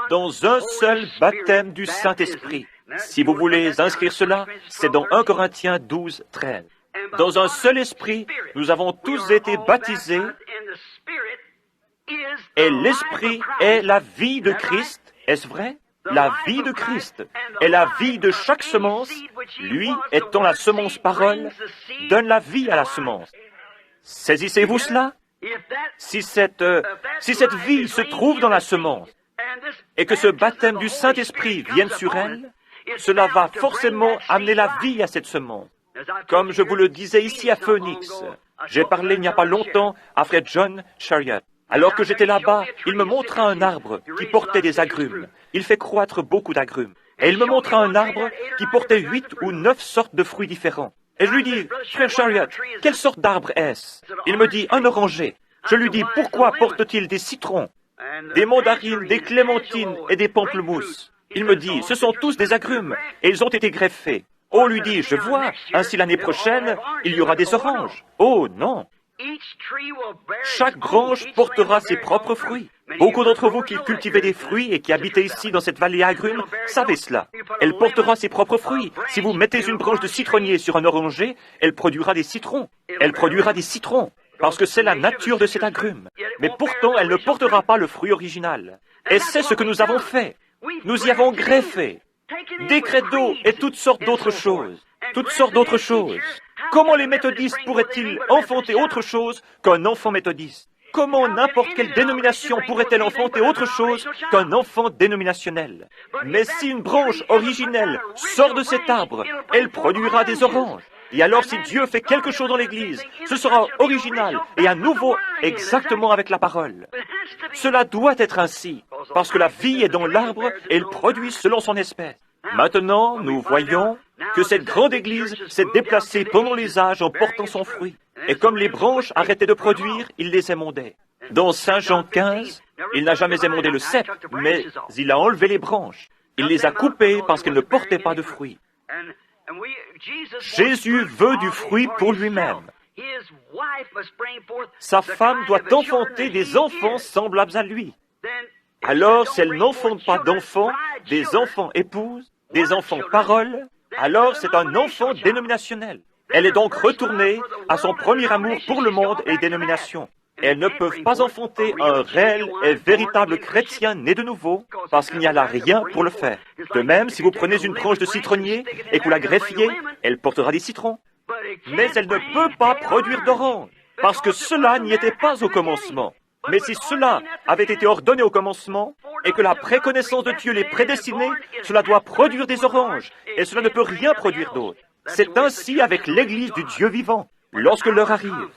Dans un seul baptême du Saint-Esprit. Si vous voulez inscrire cela, c'est dans 1 Corinthiens 12, 13. Dans un seul esprit, nous avons tous été baptisés, et l'esprit est la vie de Christ. Est-ce vrai? La vie de Christ est la vie de chaque semence. Lui, étant la semence parole, donne la vie à la semence. Saisissez-vous cela? Si cette vie se trouve dans la semence, et que ce baptême du Saint-Esprit vienne sur elle, cela va forcément amener la vie à cette semence. Comme je vous le disais ici à Phoenix, j'ai parlé il n'y a pas longtemps à Fred John Chariot. Alors que j'étais là-bas, il me montra un arbre qui portait des agrumes. Il fait croître beaucoup d'agrumes. Et il me montra un arbre qui portait 8 ou 9 sortes de fruits différents. Et je lui dis, frère Chariot, quelle sorte d'arbre est-ce? Il me dit, un oranger. Je lui dis, pourquoi porte-t-il des citrons, des mandarines, des clémentines et des pamplemousses? Il me dit, ce sont tous des agrumes, et ils ont été greffés. Oh, lui dit, je vois, ainsi l'année prochaine, il y aura des oranges. Oh, non. Chaque branche portera ses propres fruits. Beaucoup d'entre vous qui cultivez des fruits et qui habitez ici dans cette vallée agrume savez cela. Elle portera ses propres fruits. Si vous mettez une branche de citronnier sur un oranger, elle produira des citrons. Elle produira des citrons, parce que c'est la nature de cet agrume. Mais pourtant, elle ne portera pas le fruit original. Et c'est ce que nous avons fait. Nous y avons greffé des crêtes d'eau et toutes sortes d'autres choses. Toutes sortes d'autres choses. Comment les méthodistes pourraient-ils enfanter autre chose qu'un enfant méthodiste? Comment n'importe quelle dénomination pourrait-elle enfanter autre chose qu'un enfant dénominationnel? Mais si une branche originelle sort de cet arbre, elle produira des oranges. Et alors si Dieu fait quelque chose dans l'Église, ce sera original et à nouveau exactement avec la parole. Cela doit être ainsi, parce que la vie est dans l'arbre et elle produit selon son espèce. Maintenant, nous voyons que cette grande Église s'est déplacée pendant les âges en portant son fruit. Et comme les branches arrêtaient de produire, il les émondait. Dans Saint Jean 15, il n'a jamais émondé le cep, mais il a enlevé les branches. Il les a coupées parce qu'elles ne portaient pas de fruits. Jésus veut du fruit pour lui-même. Sa femme doit enfanter des enfants semblables à lui. Alors, si elle n'enfante pas d'enfants, des enfants épouses, des enfants paroles, alors c'est un enfant dénominationnel. Elle est donc retournée à son premier amour pour le monde et les dénominations. Elles ne peuvent pas enfanter un réel et véritable chrétien né de nouveau, parce qu'il n'y a là rien pour le faire. De même, si vous prenez une branche de citronnier et que vous la greffiez, elle portera des citrons. Mais elle ne peut pas produire d'oranges, parce que cela n'y était pas au commencement. Mais si cela avait été ordonné au commencement, et que la préconnaissance de Dieu les prédestinait, cela doit produire des oranges, et cela ne peut rien produire d'autre. C'est ainsi avec l'Église du Dieu vivant. Lorsque l'heure arrive,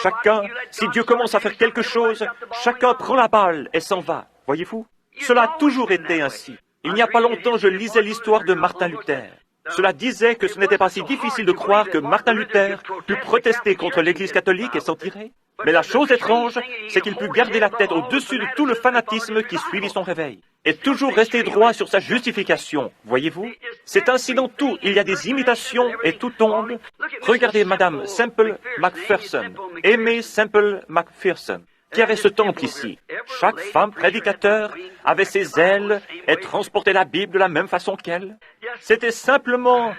chacun, si Dieu commence à faire quelque chose, chacun prend la balle et s'en va. Voyez-vous? Cela a toujours été ainsi. Il n'y a pas longtemps, je lisais l'histoire de Martin Luther. Cela disait que ce n'était pas si difficile de croire que Martin Luther put protester contre l'Église catholique et s'en tirer. Mais la chose étrange, c'est qu'il put garder la tête au-dessus de tout le fanatisme qui suivit son réveil, et toujours rester droit sur sa justification. Voyez-vous? C'est ainsi dans tout. Il y a des imitations et tout tombe. Regardez Madame Semple McPherson, Aimée Semple McPherson, qui avait ce temple ici. Chaque femme prédicateur avait ses ailes et transportait la Bible de la même façon qu'elle. C'était simplement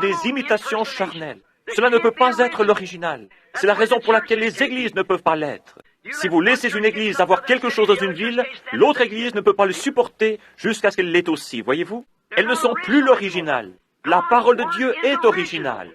des imitations charnelles. Cela ne peut pas être l'original. C'est la raison pour laquelle les églises ne peuvent pas l'être. Si vous laissez une église avoir quelque chose dans une ville, l'autre église ne peut pas le supporter jusqu'à ce qu'elle l'ait aussi, voyez-vous? Elles ne sont plus l'original. La parole de Dieu est originale.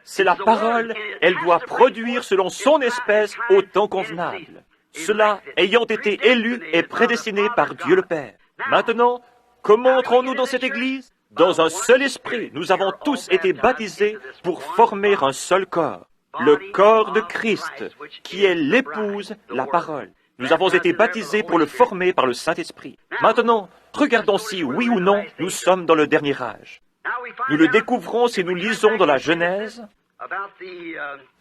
C'est la parole, elle doit produire selon son espèce au temps convenable. Cela ayant été élu et prédestiné par Dieu le Père. Maintenant, comment entrons-nous dans cette église? Dans un seul esprit, nous avons tous été baptisés pour former un seul corps. Le corps de Christ, qui est l'épouse, la parole. Nous avons été baptisés pour le former par le Saint-Esprit. Maintenant, regardons si, oui ou non, nous sommes dans le dernier âge. Nous le découvrons si nous lisons dans la Genèse,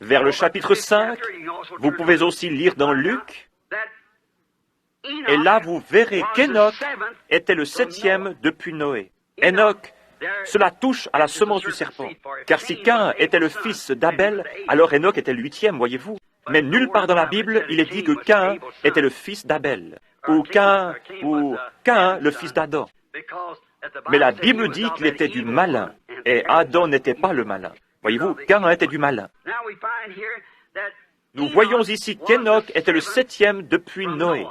vers le chapitre 5. Vous pouvez aussi lire dans Luc. Et là, vous verrez qu'Enoch était le 7e depuis Noé. Enoch, cela touche à la semence du serpent. Car si Caïn était le fils d'Abel, alors Enoch était le 8e, voyez-vous. Mais nulle part dans la Bible, il est dit que Caïn était le fils d'Abel, ou Caïn, le fils d'Adam. Mais la Bible dit qu'il était du malin, et Adam n'était pas le malin. Voyez-vous, Caïn était du malin. Nous voyons ici qu'Enoch était le 7e depuis Noé,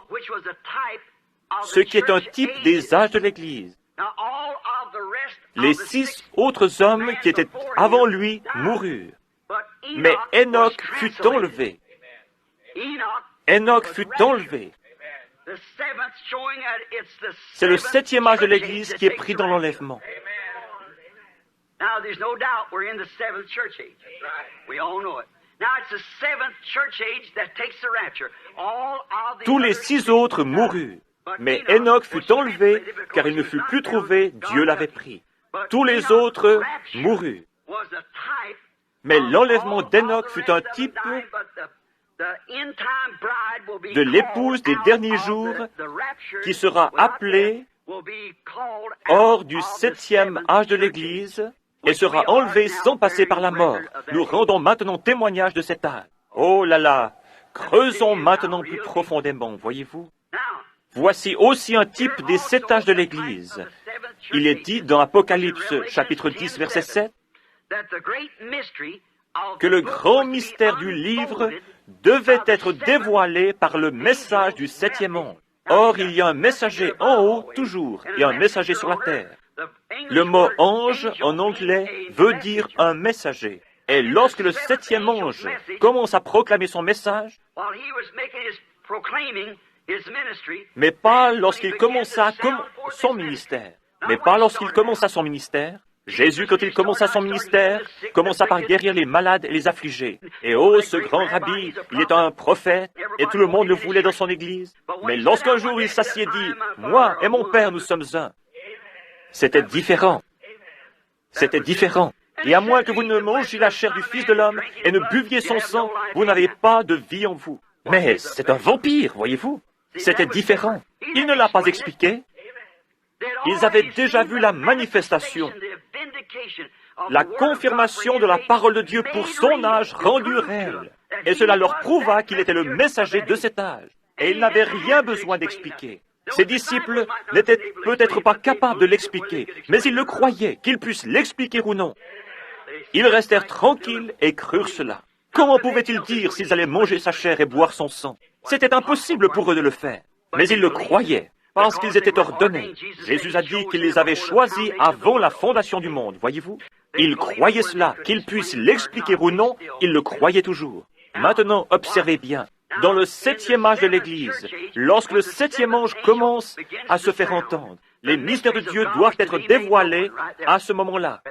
ce qui est un type des âges de l'Église. Les 6 autres hommes qui étaient avant lui moururent. Mais Enoch fut enlevé. Enoch fut enlevé. C'est le 7e âge de l'Église qui est pris dans l'enlèvement. Tous les 6 autres moururent. Mais Enoch fut enlevé, car il ne fut plus trouvé, Dieu l'avait pris. Tous les autres moururent. Mais l'enlèvement d'Enoch fut un type de l'épouse des derniers jours qui sera appelée hors du 7e âge de l'Église, et sera enlevé sans passer par la mort. Nous rendons maintenant témoignage de cet âge. Oh là là, creusons maintenant plus profondément, voyez-vous. Voici aussi un type des 7 âges de l'Église. Il est dit dans Apocalypse, chapitre 10, verset 7, que le grand mystère du livre devait être dévoilé par le message du 7e ange. Or, il y a un messager en haut, toujours, et un messager sur la terre. Le mot ange, en anglais, veut dire un messager. Et lorsque le 7e ange commence à proclamer son message, mais pas lorsqu'il commença son ministère. Mais pas lorsqu'il commença son ministère. Jésus, quand il commença son ministère, commença par guérir les malades et les affligés. Et oh, ce grand rabbi, il est un prophète, et tout le monde le voulait dans son église. Mais lorsqu'un jour il s'assied et dit, « Moi et mon Père, nous sommes un », c'était différent. C'était différent. Et à moins que vous ne mangiez la chair du Fils de l'homme et ne buviez son sang, vous n'avez pas de vie en vous. Mais c'est un vampire, voyez-vous. C'était différent. Il ne l'a pas expliqué. Ils avaient déjà vu la manifestation, la confirmation de la parole de Dieu pour son âge rendu réel. Et cela leur prouva qu'il était le messager de cet âge. Et il n'avait rien besoin d'expliquer. Ses disciples n'étaient peut-être pas capables de l'expliquer, mais ils le croyaient, qu'ils puissent l'expliquer ou non. Ils restèrent tranquilles et crurent cela. Comment pouvaient-ils dire s'ils allaient manger sa chair et boire son sang? C'était impossible pour eux de le faire. Mais ils le croyaient, parce qu'ils étaient ordonnés. Jésus a dit qu'il les avait choisis avant la fondation du monde, voyez-vous? Ils croyaient cela, qu'ils puissent l'expliquer ou non, ils le croyaient toujours. Maintenant, observez bien. Dans le 7e âge de l'Église, lorsque le 7e ange commence à se faire entendre, les mystères de Dieu doivent être dévoilés à ce moment-là.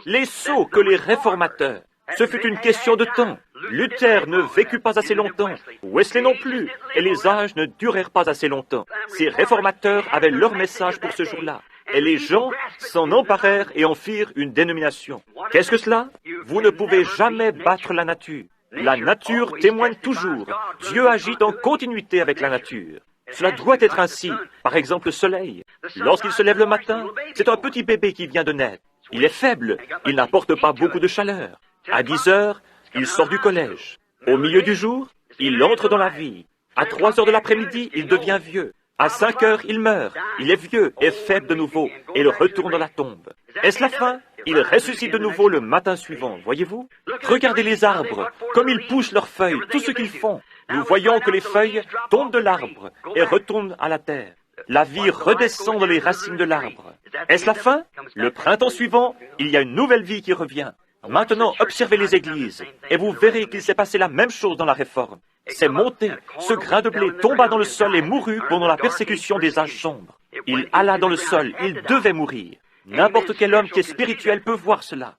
Les sceaux que les réformateurs, ce fut une question de temps. Luther ne vécut pas assez longtemps, Wesley non plus, et les âges ne durèrent pas assez longtemps. Ces réformateurs avaient leur message pour ce jour-là, et les gens s'en emparèrent et en firent une dénomination. Qu'est-ce que cela? Vous ne pouvez jamais battre la nature. La nature témoigne toujours. Dieu agit en continuité avec la nature. Cela doit être ainsi. Par exemple, le soleil. Lorsqu'il se lève le matin, c'est un petit bébé qui vient de naître. Il est faible. Il n'apporte pas beaucoup de chaleur. À 10 heures, il sort du collège. Au milieu du jour, il entre dans la vie. À 3 heures de l'après-midi, il devient vieux. À 5 heures, il meurt. Il est vieux et faible de nouveau, et il retourne dans la tombe. Est-ce la fin? Il ressuscite de nouveau le matin suivant, voyez-vous? Regardez les arbres, comme ils poussent leurs feuilles, tout ce qu'ils font. Nous voyons que les feuilles tombent de l'arbre et retournent à la terre. La vie redescend dans les racines de l'arbre. Est-ce la fin? Le printemps suivant, il y a une nouvelle vie qui revient. Maintenant, observez les églises, et vous verrez qu'il s'est passé la même chose dans la Réforme. C'est monté, ce grain de blé tomba dans le sol et mourut pendant la persécution des âges sombres. Il alla dans le sol, il devait mourir. N'importe quel homme qui est spirituel peut voir cela.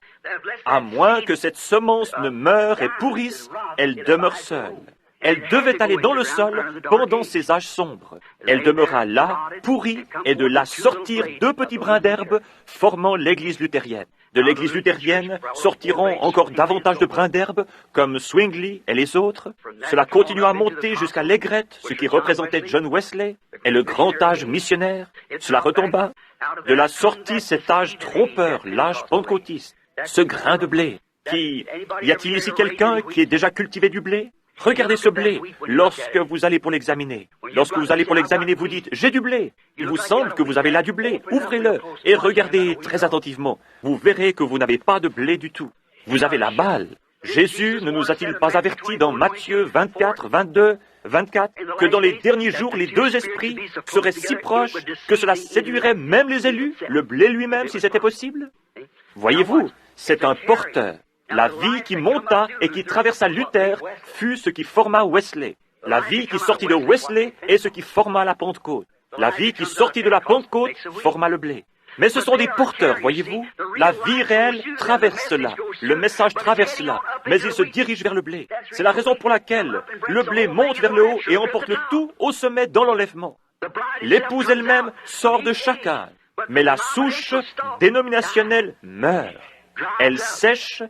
À moins que cette semence ne meure et pourrisse, elle demeure seule. Elle devait aller dans le sol pendant ces âges sombres. Elle demeura là, pourrie, et de là sortir 2 petits brins d'herbe, formant l'Église luthérienne. De l'Église luthérienne sortiront encore davantage de brins d'herbe, comme Zwingli et les autres. Cela continua à monter jusqu'à l'aigrette, ce qui représentait John Wesley, et le grand âge missionnaire. Cela retomba. De là sortit cet âge trompeur, l'âge pentecôtiste. Ce grain de blé. Y a-t-il ici quelqu'un qui ait déjà cultivé du blé? Regardez ce blé lorsque vous allez pour l'examiner. Lorsque vous allez pour l'examiner, vous dites « J'ai du blé ». Il vous semble que vous avez là du blé. Ouvrez-le et regardez très attentivement. Vous verrez que vous n'avez pas de blé du tout. Vous avez la balle. Jésus ne nous a-t-il pas avertis dans Matthieu 24, 22, 24, que dans les derniers jours, les 2 esprits seraient si proches que cela séduirait même les élus, le blé lui-même, si c'était possible? Voyez-vous, c'est un porteur. La vie qui monta et qui traversa Luther fut ce qui forma Wesley. La vie qui sortit de Wesley est ce qui forma la Pentecôte. La vie qui sortit de la Pentecôte forma le blé. Mais ce sont des porteurs, voyez-vous. La vie réelle traverse cela. Le message traverse cela. Mais il se dirige vers le blé. C'est la raison pour laquelle le blé monte vers le haut et emporte le tout au sommet dans l'enlèvement. L'épouse elle-même sort de chaque âge. Mais la souche dénominationnelle meurt. Elle sèche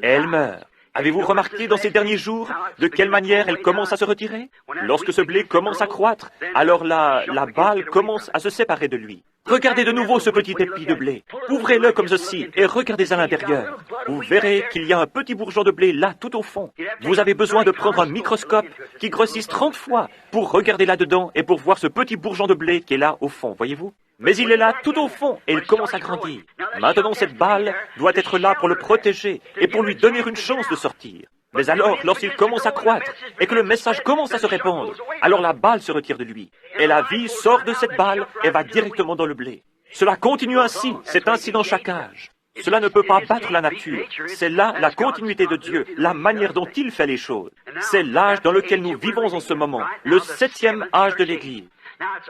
et elle meurt. Avez-vous remarqué dans ces derniers jours de quelle manière elle commence à se retirer? Lorsque ce blé commence à croître, alors la balle commence à se séparer de lui. Regardez de nouveau ce petit épi de blé. Ouvrez-le comme ceci et regardez à l'intérieur. Vous verrez qu'il y a un petit bourgeon de blé là, tout au fond. Vous avez besoin de prendre un microscope qui grossisse 30 fois pour regarder là-dedans et pour voir ce petit bourgeon de blé qui est là au fond, voyez-vous? Mais il est là tout au fond et il commence à grandir. Maintenant, cette balle doit être là pour le protéger et pour lui donner une chance de sortir. Mais alors, lorsqu'il commence à croître et que le message commence à se répandre, alors la balle se retire de lui. Et la vie sort de cette balle et va directement dans le blé. Cela continue ainsi, c'est ainsi dans chaque âge. Cela ne peut pas battre la nature. C'est là la continuité de Dieu, la manière dont il fait les choses. C'est l'âge dans lequel nous vivons en ce moment, le 7e âge de l'Église.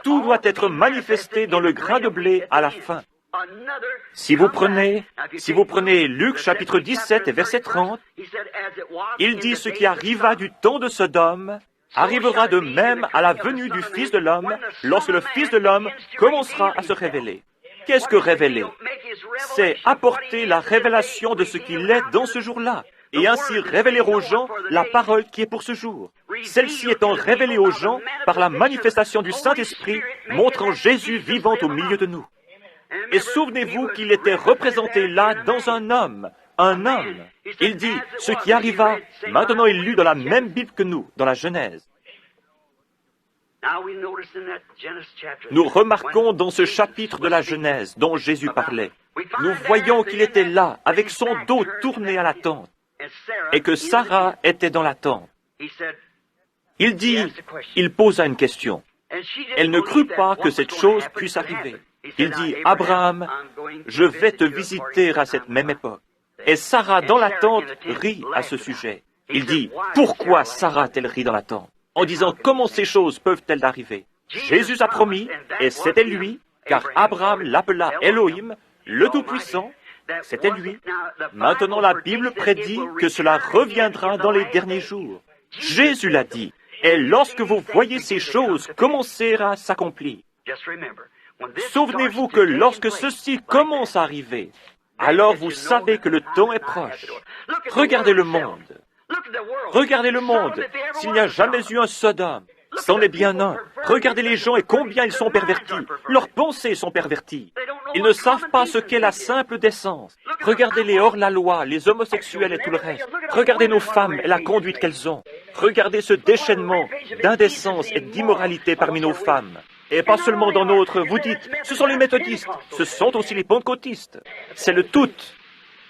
Tout doit être manifesté dans le grain de blé à la fin. Si vous prenez Luc chapitre 17 et verset 30, il dit ce qui arriva du temps de Sodome arrivera de même à la venue du Fils de l'homme lorsque le Fils de l'homme commencera à se révéler. Qu'est-ce que révéler? C'est apporter la révélation de ce qu'il est dans ce jour-là et ainsi révéler aux gens la parole qui est pour ce jour. Celle-ci étant révélée aux gens par la manifestation du Saint-Esprit montrant Jésus vivant au milieu de nous. Et souvenez-vous qu'il était représenté là dans un homme. Un homme. Il dit, ce qui arriva, maintenant il lut dans la même Bible que nous, dans la Genèse. Nous remarquons dans ce chapitre de la Genèse dont Jésus parlait, nous voyons qu'il était là, avec son dos tourné à la tente, et que Sarah était dans la tente. Il dit, il posa une question. Elle ne crut pas que cette chose puisse arriver. Il dit, Abraham, je vais te visiter à cette même époque. Et Sarah, dans la tente, rit à ce sujet. Il dit, pourquoi Sarah a-t-elle ri dans la tente? En disant, comment ces choses peuvent-elles arriver? Jésus a promis, et c'était lui, car Abraham l'appela Elohim, le Tout-Puissant, c'était lui. Maintenant, la Bible prédit que cela reviendra dans les derniers jours. Jésus l'a dit. Et lorsque vous voyez ces choses commencer à s'accomplir, souvenez-vous que lorsque ceci commence à arriver, alors vous savez que le temps est proche. Regardez le monde. Regardez le monde. S'il n'y a jamais eu un Sodome, c'en est bien un. Regardez les gens et combien ils sont pervertis. Leurs pensées sont perverties. Ils ne savent pas ce qu'est la simple décence. Regardez-les hors la loi, les homosexuels et tout le reste. Regardez nos femmes et la conduite qu'elles ont. Regardez ce déchaînement d'indécence et d'immoralité parmi nos femmes. Et pas seulement dans notre, vous dites, ce sont les méthodistes, ce sont aussi les pentecôtistes. C'est le tout.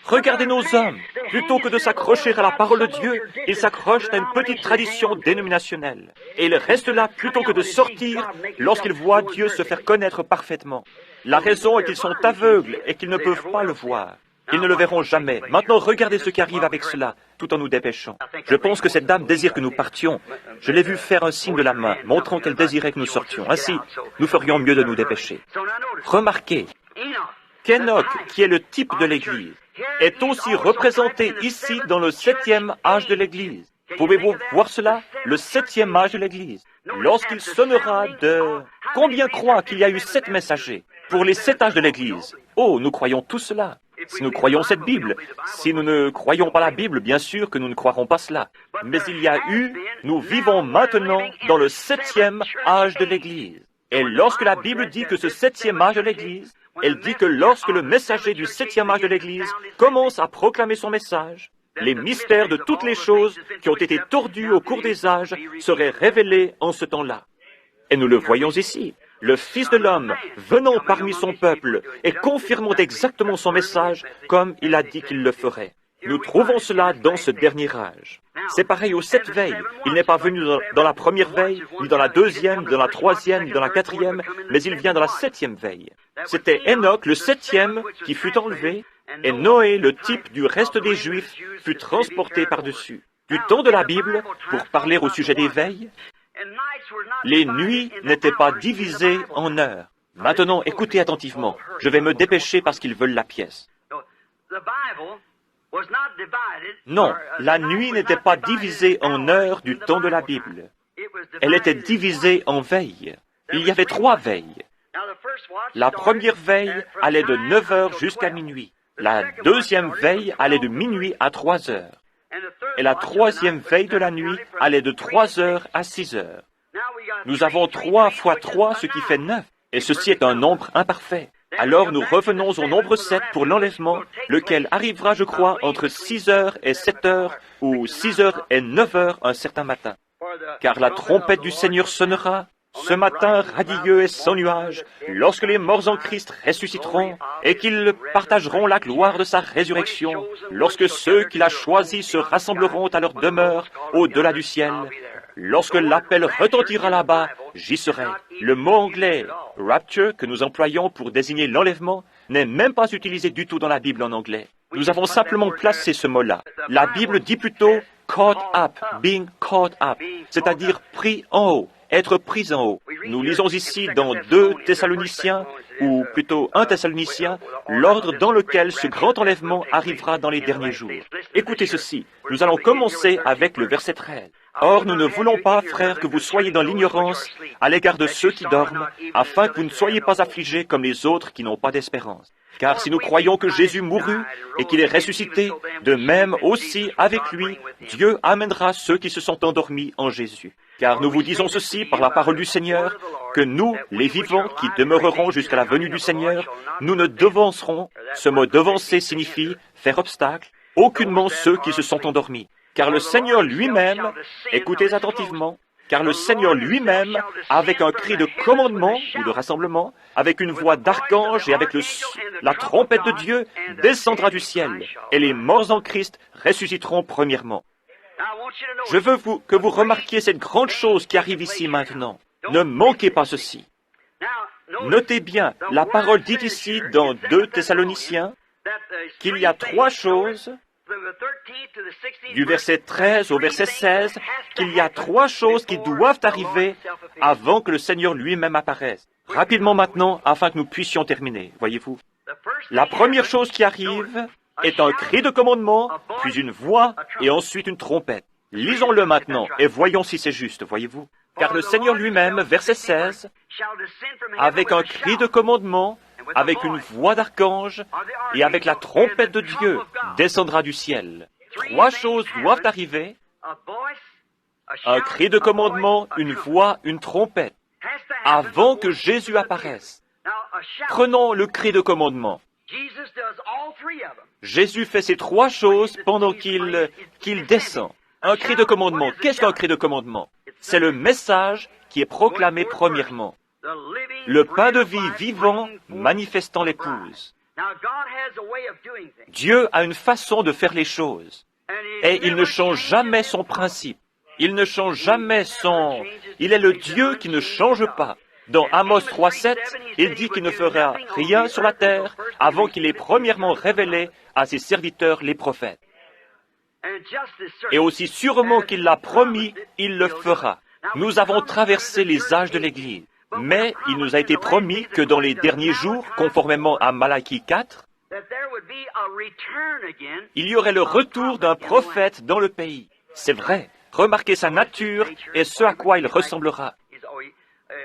Regardez nos hommes. Plutôt que de s'accrocher à la parole de Dieu, ils s'accrochent à une petite tradition dénominationnelle. Et ils restent là plutôt que de sortir lorsqu'ils voient Dieu se faire connaître parfaitement. La raison est qu'ils sont aveugles et qu'ils ne peuvent pas le voir. Ils ne le verront jamais. Maintenant, regardez ce qui arrive avec cela, tout en nous dépêchant. Je pense que cette dame désire que nous partions. Je l'ai vue faire un signe de la main, montrant qu'elle désirait que nous sortions. Ainsi, nous ferions mieux de nous dépêcher. Remarquez qu'Enoch, qui est le type de l'Église, est aussi représenté ici dans le 7e âge de l'Église. Pouvez-vous voir cela? Le 7e âge de l'Église. Lorsqu'il sonnera de... Combien croient qu'il y a eu 7 messagers pour les 7 âges de l'Église? Oh, nous croyons tout cela. Si nous croyons cette Bible, si nous ne croyons pas la Bible, bien sûr que nous ne croirons pas cela. Mais il y a eu, nous vivons maintenant dans le 7e âge de l'Église. Et lorsque la Bible dit que ce 7e âge de l'Église, elle dit que lorsque le messager du 7e âge de l'Église commence à proclamer son message, les mystères de toutes les choses qui ont été tordus au cours des âges seraient révélés en ce temps-là. Et nous le voyons ici. Le Fils de l'homme, venant parmi son peuple et confirmant exactement son message comme il a dit qu'il le ferait. Nous trouvons cela dans ce dernier âge. C'est pareil aux 7 veilles. Il n'est pas venu dans la première veille, ni dans la deuxième, ni dans la troisième, ni dans la quatrième, mais il vient dans la 7e veille. C'était Enoch, le 7e, qui fut enlevé, et Noé, le type du reste des Juifs, fut transporté par-dessus. Du temps de la Bible, pour parler au sujet des veilles, les nuits n'étaient pas divisées en heures. Maintenant, écoutez attentivement. Je vais me dépêcher parce qu'ils veulent la pièce. Non, la nuit n'était pas divisée en heures du temps de la Bible. Elle était divisée en veilles. Il y avait 3 veilles. La première veille allait de 9 heures jusqu'à minuit. La deuxième veille allait de minuit à 3 heures. Et la troisième veille de la nuit allait de 3 heures à 6 heures. Nous avons 3 fois 3, ce qui fait 9. Et ceci est un nombre imparfait. Alors nous revenons au nombre 7 pour l'enlèvement, lequel arrivera, je crois, entre 6 heures et 7 heures, ou 6 heures et 9 heures un certain matin. Car la trompette du Seigneur sonnera, ce matin radieux et sans nuage, lorsque les morts en Christ ressusciteront, et qu'ils partageront la gloire de sa résurrection, lorsque ceux qu'il a choisis se rassembleront à leur demeure au-delà du ciel. Lorsque l'appel retentira là-bas, j'y serai. Le mot anglais « rapture » que nous employons pour désigner l'enlèvement n'est même pas utilisé du tout dans la Bible en anglais. Nous avons simplement placé ce mot-là. La Bible dit plutôt « caught up »,« being caught up », c'est-à-dire pris en haut, être pris en haut. Nous lisons ici dans 2 Thessaloniciens, ou plutôt 1 Thessalonicien, l'ordre dans lequel ce grand enlèvement arrivera dans les derniers jours. Écoutez ceci, nous allons commencer avec le verset 13. Or, nous ne voulons pas, frères, que vous soyez dans l'ignorance à l'égard de ceux qui dorment, afin que vous ne soyez pas affligés comme les autres qui n'ont pas d'espérance. Car si nous croyons que Jésus mourut et qu'il est ressuscité, de même aussi avec lui, Dieu amènera ceux qui se sont endormis en Jésus. Car nous vous disons ceci par la parole du Seigneur, que nous, les vivants qui demeurerons jusqu'à la venue du Seigneur, nous ne devancerons, ce mot devancer signifie faire obstacle, aucunement ceux qui se sont endormis. Car le Seigneur lui-même, écoutez attentivement, car le Seigneur lui-même, avec un cri de commandement ou de rassemblement, avec une voix d'archange et avec la trompette de Dieu, descendra du ciel, et les morts en Christ ressusciteront premièrement. Je veux que vous remarquiez cette grande chose qui arrive ici maintenant. Ne manquez pas ceci. Notez bien, la parole dit ici dans 2 Thessaloniciens qu'il y a 3 choses, du verset 13 au verset 16, qu'il y a 3 choses qui doivent arriver avant que le Seigneur lui-même apparaisse. Rapidement maintenant, afin que nous puissions terminer, voyez-vous. La première chose qui arrive est un cri de commandement, puis une voix, et ensuite une trompette. Lisons-le maintenant, et voyons si c'est juste, voyez-vous. Car le Seigneur lui-même, verset 16, avec un cri de commandement, avec une voix d'archange, et avec la trompette de Dieu, descendra du ciel. 3 choses doivent arriver, un cri de commandement, une voix, une trompette, avant que Jésus apparaisse. Prenons le cri de commandement. Jésus fait ces 3 choses pendant qu'il descend. Un cri de commandement. Qu'est-ce qu'un cri de commandement? C'est le message qui est proclamé premièrement. Le pain de vie vivant manifestant l'épouse. Dieu a une façon de faire les choses. Et il ne change jamais son principe. Il ne change jamais son... Il est le Dieu qui ne change pas. Dans Amos 3:7, il dit qu'il ne fera rien sur la terre avant qu'il ait premièrement révélé à ses serviteurs les prophètes. Et aussi sûrement qu'il l'a promis, il le fera. Nous avons traversé les âges de l'Église, mais il nous a été promis que dans les derniers jours, conformément à Malachie 4, il y aurait le retour d'un prophète dans le pays. C'est vrai. Remarquez sa nature et ce à quoi il ressemblera.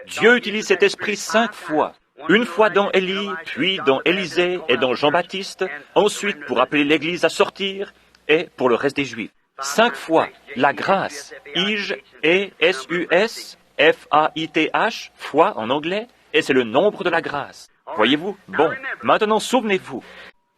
Dieu utilise cet esprit 5 fois. Une fois dans Élie, puis dans Élisée et dans Jean-Baptiste, ensuite pour appeler l'Église à sortir et pour le reste des Juifs. 5 fois, la grâce, I-J, E, S-U-S, F-A-I-T-H, foi en anglais, et c'est le nombre de la grâce. Voyez-vous? Bon, maintenant souvenez-vous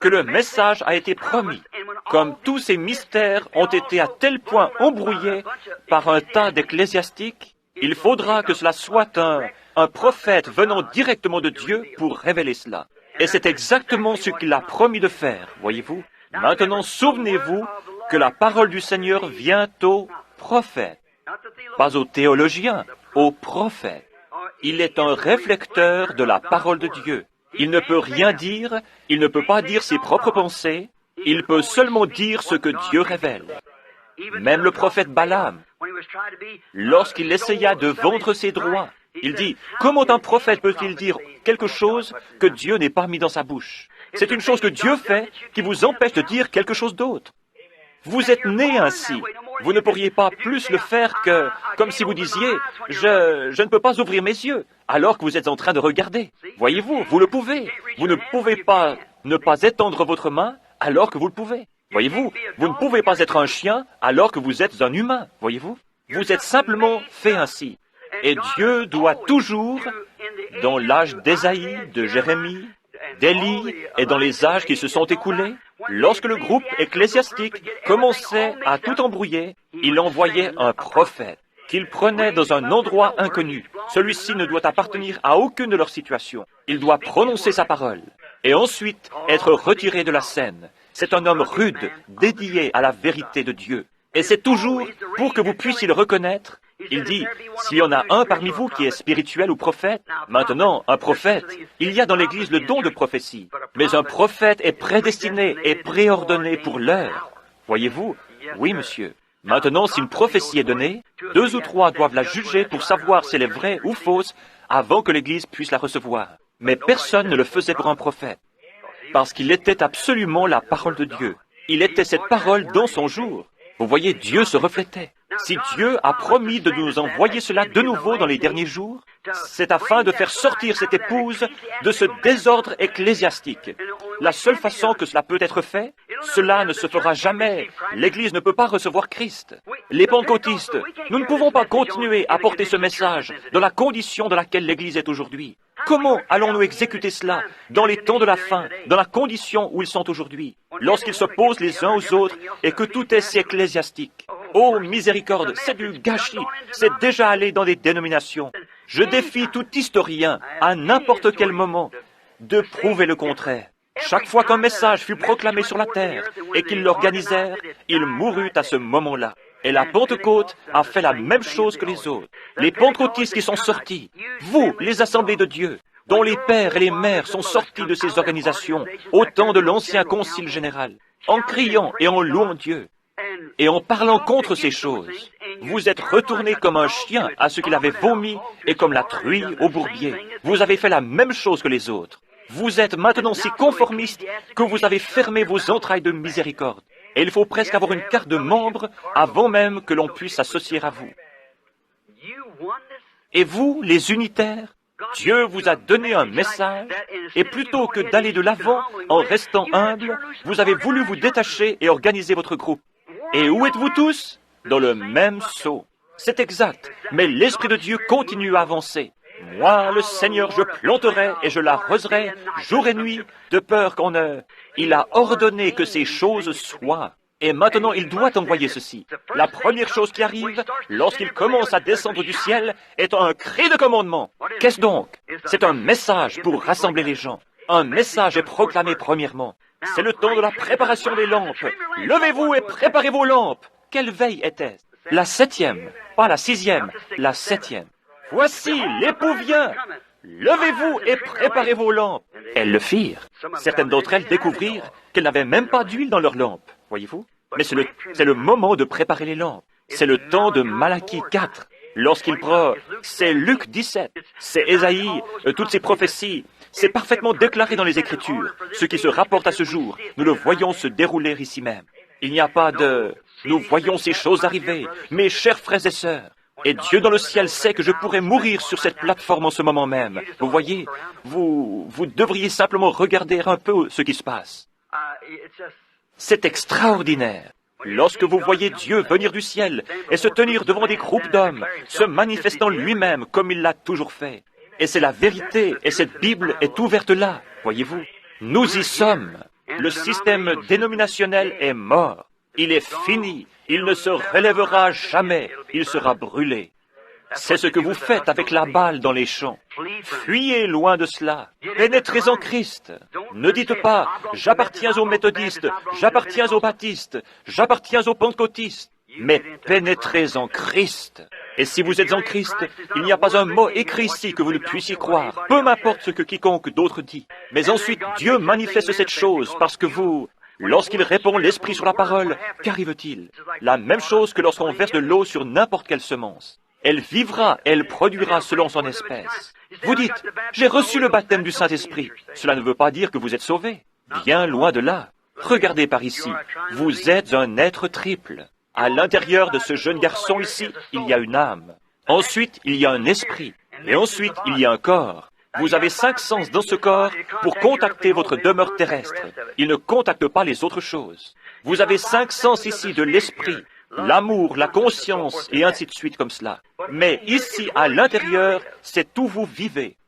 que le message a été promis. Comme tous ces mystères ont été à tel point embrouillés par un tas d'ecclésiastiques, il faudra que cela soit un prophète venant directement de Dieu pour révéler cela. Et c'est exactement ce qu'il a promis de faire, voyez-vous. Maintenant, souvenez-vous que la parole du Seigneur vient au prophète, pas au théologien, au prophète. Il est un réflecteur de la parole de Dieu. Il ne peut rien dire, il ne peut pas dire ses propres pensées, il peut seulement dire ce que Dieu révèle. Même le prophète Balaam, lorsqu'il essaya de vendre ses droits, il dit, comment un prophète peut-il dire quelque chose que Dieu n'ait pas mis dans sa bouche? C'est une chose que Dieu fait qui vous empêche de dire quelque chose d'autre. Vous êtes né ainsi. Vous ne pourriez pas plus le faire que, comme si vous disiez, je ne peux pas ouvrir mes yeux, alors que vous êtes en train de regarder. Voyez-vous, vous le pouvez. Vous ne pouvez pas ne pas étendre votre main, alors que vous le pouvez. Voyez-vous, vous ne pouvez pas être un chien, alors que vous êtes un humain. Voyez-vous, vous êtes simplement fait ainsi. Et Dieu doit toujours, dans l'âge d'Ésaïe, de Jérémie, d'Élie et dans les âges qui se sont écoulés, lorsque le groupe ecclésiastique commençait à tout embrouiller, il envoyait un prophète qu'il prenait dans un endroit inconnu. Celui-ci ne doit appartenir à aucune de leurs situations. Il doit prononcer sa parole et ensuite être retiré de la scène. C'est un homme rude, dédié à la vérité de Dieu. Et c'est toujours pour que vous puissiez le reconnaître. Il dit, s'il y en a un parmi vous qui est spirituel ou prophète, maintenant, un prophète, il y a dans l'Église le don de prophétie. Mais un prophète est prédestiné et préordonné pour l'heure. Voyez-vous? Oui, monsieur. Maintenant, si une prophétie est donnée, 2 ou 3 doivent la juger pour savoir si elle est vraie ou fausse avant que l'Église puisse la recevoir. Mais personne ne le faisait pour un prophète, parce qu'il était absolument la parole de Dieu. Il était cette parole dans son jour. Vous voyez, Dieu se reflétait. Si Dieu a promis de nous envoyer cela de nouveau dans les derniers jours, c'est afin de faire sortir cette épouse de ce désordre ecclésiastique. La seule façon que cela peut être fait, cela ne se fera jamais. L'Église ne peut pas recevoir Christ. Les pentecôtistes, nous ne pouvons pas continuer à porter ce message dans la condition dans laquelle l'Église est aujourd'hui. Comment allons-nous exécuter cela dans les temps de la fin, dans la condition où ils sont aujourd'hui, lorsqu'ils s'opposent les uns aux autres et que tout est si ecclésiastique? Oh, miséricorde, c'est du gâchis, c'est déjà allé dans des dénominations. Je défie tout historien, à n'importe quel moment, de prouver le contraire. Chaque fois qu'un message fut proclamé sur la terre et qu'ils l'organisèrent, il mourut à ce moment-là. Et la Pentecôte a fait la même chose que les autres. Les pentecôtistes qui sont sortis, vous, les assemblées de Dieu, dont les pères et les mères sont sortis de ces organisations au temps de l'ancien concile général, en criant et en louant Dieu, et en parlant contre ces choses, vous êtes retournés comme un chien à ce qu'il avait vomi et comme la truie au bourbier. Vous avez fait la même chose que les autres. Vous êtes maintenant si conformistes que vous avez fermé vos entrailles de miséricorde. Et il faut presque avoir une carte de membre avant même que l'on puisse s'associer à vous. Et vous, les unitaires, Dieu vous a donné un message, et plutôt que d'aller de l'avant en restant humble, vous avez voulu vous détacher et organiser votre groupe. Et où êtes-vous tous? Dans le même seau. C'est exact, mais l'Esprit de Dieu continue à avancer. Moi, le Seigneur, je planterai et je l'arroserai jour et nuit, de peur qu'on ne... Il a ordonné que ces choses soient. Et maintenant, il doit envoyer ceci. La première chose qui arrive, lorsqu'il commence à descendre du ciel, est un cri de commandement. Qu'est-ce donc? C'est un message pour rassembler les gens. Un message est proclamé premièrement. C'est le temps de la préparation des lampes. Levez-vous et préparez vos lampes. Quelle veille était-ce? La 7e, pas la 6e, la 7e. Voici, l'époux vient. Levez-vous et préparez vos lampes. Elles le firent. Certaines d'entre elles découvrirent qu'elles n'avaient même pas d'huile dans leurs lampes. Voyez-vous? Mais c'est le moment de préparer les lampes. C'est le temps de Malachie 4. Lorsqu'il prend, c'est Luc 17, c'est Ésaïe, toutes ces prophéties. C'est parfaitement déclaré dans les Écritures. Ce qui se rapporte à ce jour, nous le voyons se dérouler ici même. Il n'y a pas de... Nous voyons ces choses arriver, mes chers frères et sœurs. Et Dieu dans le ciel sait que je pourrais mourir sur cette plateforme en ce moment même. Vous voyez, vous devriez simplement regarder un peu ce qui se passe. C'est extraordinaire. Lorsque vous voyez Dieu venir du ciel et se tenir devant des groupes d'hommes, se manifestant lui-même comme il l'a toujours fait. Et c'est la vérité, et cette Bible est ouverte là, voyez-vous. Nous y sommes. Le système dénominationnel est mort. Il est fini. Il ne se relèvera jamais. Il sera brûlé. C'est ce que vous faites avec la balle dans les champs. Fuyez loin de cela. Pénétrez en Christ. Ne dites pas « j'appartiens aux méthodistes, j'appartiens aux baptistes, j'appartiens aux pentecôtistes », mais pénétrez en Christ. Et si vous êtes en Christ, il n'y a pas un mot écrit ici que vous ne puissiez croire, peu m'importe ce que quiconque d'autre dit. Mais ensuite, Dieu manifeste cette chose parce que vous... Lorsqu'il répand l'Esprit sur la parole, qu'arrive-t-il? La même chose que lorsqu'on verse de l'eau sur n'importe quelle semence. Elle vivra, elle produira selon son espèce. Vous dites, j'ai reçu le baptême du Saint-Esprit. Cela ne veut pas dire que vous êtes sauvé. Bien loin de là. Regardez par ici. Vous êtes un être triple. À l'intérieur de ce jeune garçon ici, il y a une âme. Ensuite, il y a un esprit. Et ensuite, il y a un corps. Vous avez 5 sens dans ce corps pour contacter votre demeure terrestre. Il ne contacte pas les autres choses. Vous avez 5 sens ici de l'esprit, l'amour, la conscience, et ainsi de suite comme cela. Mais ici, à l'intérieur, c'est où vous vivez.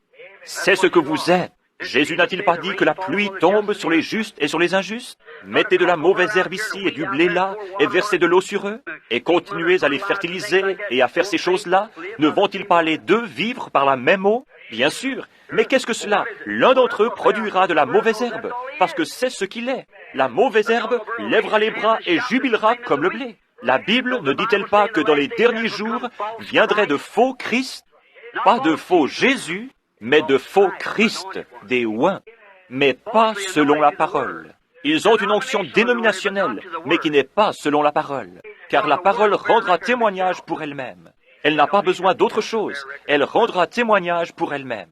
C'est ce que vous êtes. Jésus n'a-t-il pas dit que la pluie tombe sur les justes et sur les injustes? Mettez de la mauvaise herbe ici et du blé là, et versez de l'eau sur eux, et continuez à les fertiliser et à faire ces choses-là. Ne vont-ils pas les deux vivre par la même eau? Bien sûr. Mais qu'est-ce que cela? L'un d'entre eux produira de la mauvaise herbe, parce que c'est ce qu'il est. La mauvaise herbe lèvera les bras et jubilera comme le blé. La Bible ne dit-elle pas que dans les derniers jours viendraient de faux Christ? Pas de faux Jésus, mais de faux Christ, des oints, mais pas selon la parole. Ils ont une onction dénominationnelle, mais qui n'est pas selon la parole, car la parole rendra témoignage pour elle-même. Elle n'a pas besoin d'autre chose, elle rendra témoignage pour elle-même.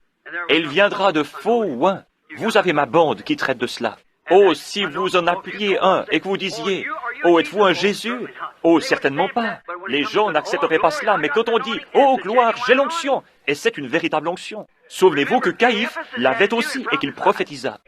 Et il viendra de faux oints. Vous avez ma bande qui traite de cela. Oh, si vous en appeliez un et que vous disiez, « Oh, êtes-vous un Jésus ?» Oh, certainement pas. Les gens n'accepteraient pas cela, mais quand on dit, « Oh, gloire, j'ai l'onction !» Et c'est une véritable onction. Souvenez-vous que Caïphe l'avait aussi et qu'il prophétisa.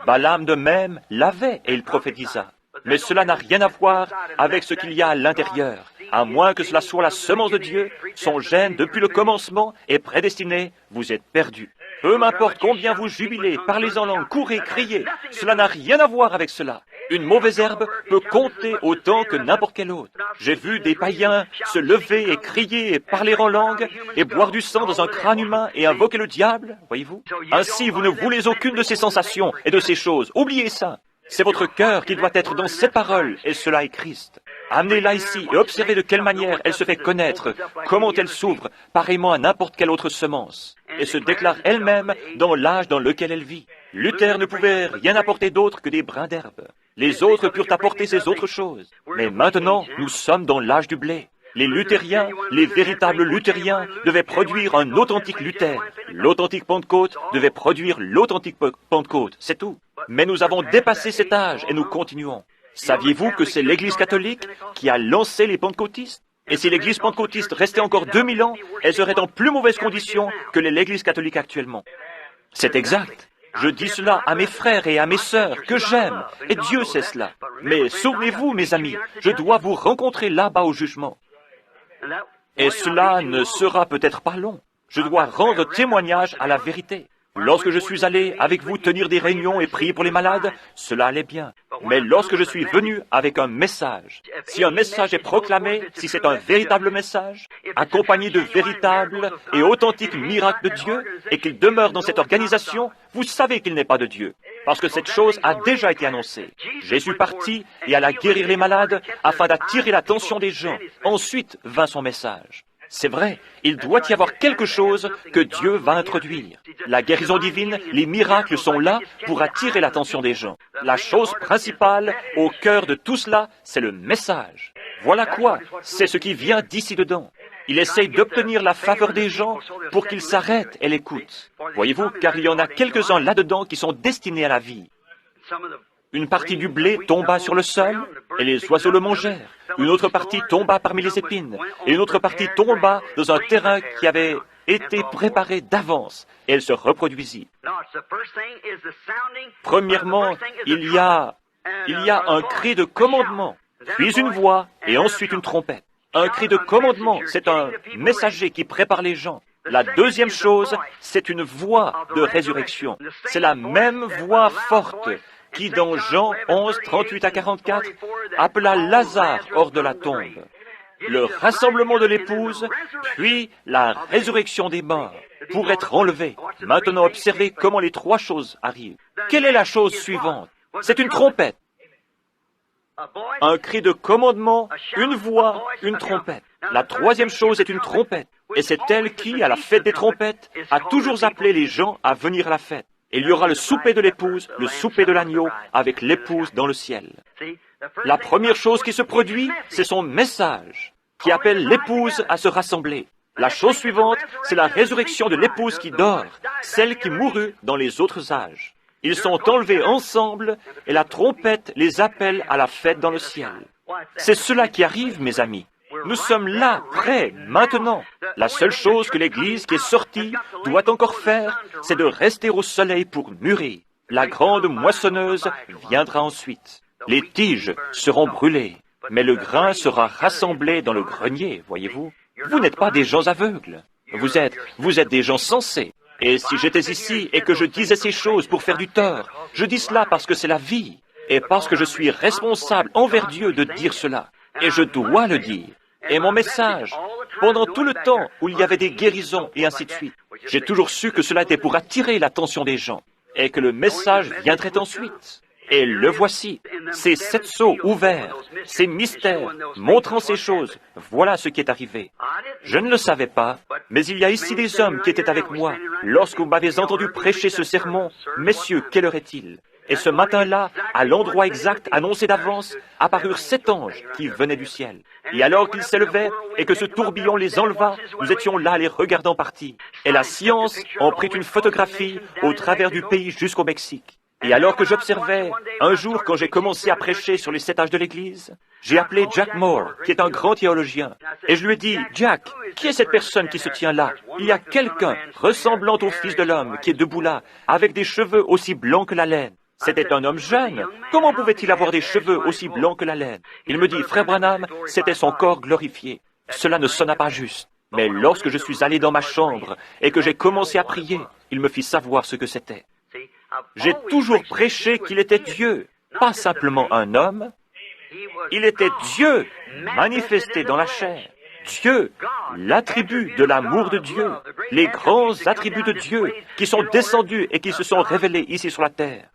Balaam de même l'avait et il prophétisa. Mais cela n'a rien à voir avec ce qu'il y a à l'intérieur. À moins que cela soit la semence de Dieu, son gène depuis le commencement est prédestiné, vous êtes perdus. Peu m'importe combien vous jubilez, parlez en langue, courez, criez, cela n'a rien à voir avec cela. Une mauvaise herbe peut compter autant que n'importe quelle autre. J'ai vu des païens se lever et crier et parler en langue et boire du sang dans un crâne humain et invoquer le diable, voyez-vous. Ainsi, vous ne voulez aucune de ces sensations et de ces choses. Oubliez ça. C'est votre cœur qui doit être dans cette parole, et cela est Christ. Amenez-la ici et observez de quelle manière elle se fait connaître, comment elle s'ouvre, pareillement à n'importe quelle autre semence, et se déclare elle-même dans l'âge dans lequel elle vit. Luther ne pouvait rien apporter d'autre que des brins d'herbe. Les autres purent apporter ces autres choses. Mais maintenant, nous sommes dans l'âge du blé. Les luthériens, les véritables luthériens, devaient produire un authentique Luther. L'authentique Pentecôte devait produire l'authentique Pentecôte, c'est tout. Mais nous avons dépassé cet âge et nous continuons. Saviez-vous que c'est l'Église catholique qui a lancé les pentecôtistes? Et si l'Église pentecôtiste restait encore 2000 ans, elle serait en plus mauvaise condition que l'Église catholique actuellement. C'est exact. Je dis cela à mes frères et à mes sœurs que j'aime, et Dieu sait cela. Mais souvenez-vous, mes amis, je dois vous rencontrer là-bas au jugement. Et cela ne sera peut-être pas long. Je dois rendre témoignage à la vérité. Lorsque je suis allé avec vous tenir des réunions et prier pour les malades, cela allait bien. Mais lorsque je suis venu avec un message, si un message est proclamé, si c'est un véritable message, accompagné de véritables et authentiques miracles de Dieu, et qu'il demeure dans cette organisation, vous savez qu'il n'est pas de Dieu. Parce que cette chose a déjà été annoncée. Jésus partit et alla guérir les malades afin d'attirer l'attention des gens. Ensuite vint son message. C'est vrai, il doit y avoir quelque chose que Dieu va introduire. La guérison divine, les miracles sont là pour attirer l'attention des gens. La chose principale au cœur de tout cela, c'est le message. Voilà quoi, c'est ce qui vient d'ici dedans. Il essaye d'obtenir la faveur des gens pour qu'ils s'arrêtent et l'écoutent. Voyez-vous, car il y en a quelques-uns là-dedans qui sont destinés à la vie. Une partie du blé tomba sur le sol et les oiseaux le mangèrent. Une autre partie tomba parmi les épines. Et une autre partie tomba dans un terrain qui avait été préparé d'avance. Et elle se reproduisit. Premièrement, il y a un cri de commandement, puis une voix et ensuite une trompette. Un cri de commandement, c'est un messager qui prépare les gens. La deuxième chose, c'est une voix de résurrection. C'est la même voix forte qui, dans Jean 11, 38 à 44, appela Lazare hors de la tombe. Le rassemblement de l'épouse, puis la résurrection des morts, pour être enlevé. Maintenant, observez comment les trois choses arrivent. Quelle est la chose suivante? C'est une trompette. Un cri de commandement, une voix, une trompette. La troisième chose est une trompette. Et c'est elle qui, à la fête des trompettes, a toujours appelé les gens à venir à la fête. Il y aura le souper de l'épouse, le souper de l'agneau, avec l'épouse dans le ciel. La première chose qui se produit, c'est son message, qui appelle l'épouse à se rassembler. La chose suivante, c'est la résurrection de l'épouse qui dort, celle qui mourut dans les autres âges. Ils sont enlevés ensemble et la trompette les appelle à la fête dans le ciel. C'est cela qui arrive, mes amis. Nous sommes là, prêts, maintenant. La seule chose que l'Église qui est sortie doit encore faire, c'est de rester au soleil pour mûrir. La grande moissonneuse viendra ensuite. Les tiges seront brûlées, mais le grain sera rassemblé dans le grenier, voyez-vous. Vous n'êtes pas des gens aveugles. Vous êtes des gens sensés. Et si j'étais ici et que je disais ces choses pour faire du tort, je dis cela parce que c'est la vie, et parce que je suis responsable envers Dieu de dire cela. Et je dois le dire. Et mon message, pendant tout le temps où il y avait des guérisons et ainsi de suite, j'ai toujours su que cela était pour attirer l'attention des gens, et que le message viendrait ensuite. Et le voici, ces 7 sceaux ouverts, ces mystères, montrant ces choses, voilà ce qui est arrivé. Je ne le savais pas, mais il y a ici des hommes qui étaient avec moi lorsque vous m'avez entendu prêcher ce sermon. Messieurs, quelle heure est-il? Et ce matin-là, à l'endroit exact annoncé d'avance, apparurent 7 anges qui venaient du ciel. Et alors qu'ils s'élevaient et que ce tourbillon les enleva, nous étions là les regardant partir. Et la science en prit une photographie au travers du pays jusqu'au Mexique. Et alors que j'observais, un jour quand j'ai commencé à prêcher sur les 7 âges de l'Église, j'ai appelé Jack Moore, qui est un grand théologien, et je lui ai dit, « Jack, qui est cette personne qui se tient là? Il y a quelqu'un ressemblant au Fils de l'homme qui est debout là, avec des cheveux aussi blancs que la laine. » C'était un homme jeune. Comment pouvait-il avoir des cheveux aussi blancs que la laine? Il me dit, « Frère Branham, c'était son corps glorifié. » Cela ne sonna pas juste. Mais lorsque je suis allé dans ma chambre et que j'ai commencé à prier, il me fit savoir ce que c'était. J'ai toujours prêché qu'il était Dieu, pas simplement un homme. Il était Dieu manifesté dans la chair. Dieu, l'attribut de l'amour de Dieu, les grands attributs de Dieu qui sont descendus et qui se sont révélés ici sur la terre.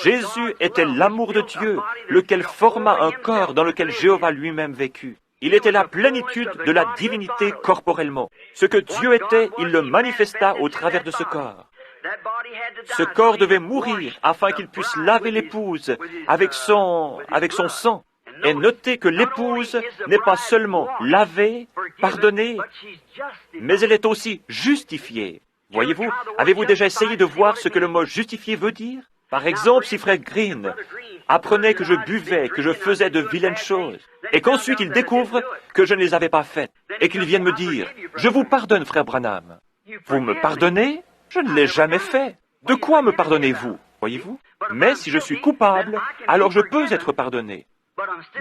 Jésus était l'amour de Dieu, lequel forma un corps dans lequel Jéhovah lui-même vécut. Il était la plénitude de la divinité corporellement. Ce que Dieu était, il le manifesta au travers de ce corps. Ce corps devait mourir afin qu'il puisse laver l'épouse avec son sang. Et notez que l'épouse n'est pas seulement lavée, pardonnée, mais elle est aussi justifiée. Voyez-vous, avez-vous déjà essayé de voir ce que le mot justifié veut dire? Par exemple, si Frère Green apprenait que je buvais, que je faisais de vilaines choses, et qu'ensuite il découvre que je ne les avais pas faites, et qu'il vienne me dire, « Je vous pardonne, Frère Branham. » Vous me pardonnez? Je ne l'ai jamais fait. De quoi me pardonnez-vous? Voyez-vous? Mais si je suis coupable, alors je peux être pardonné.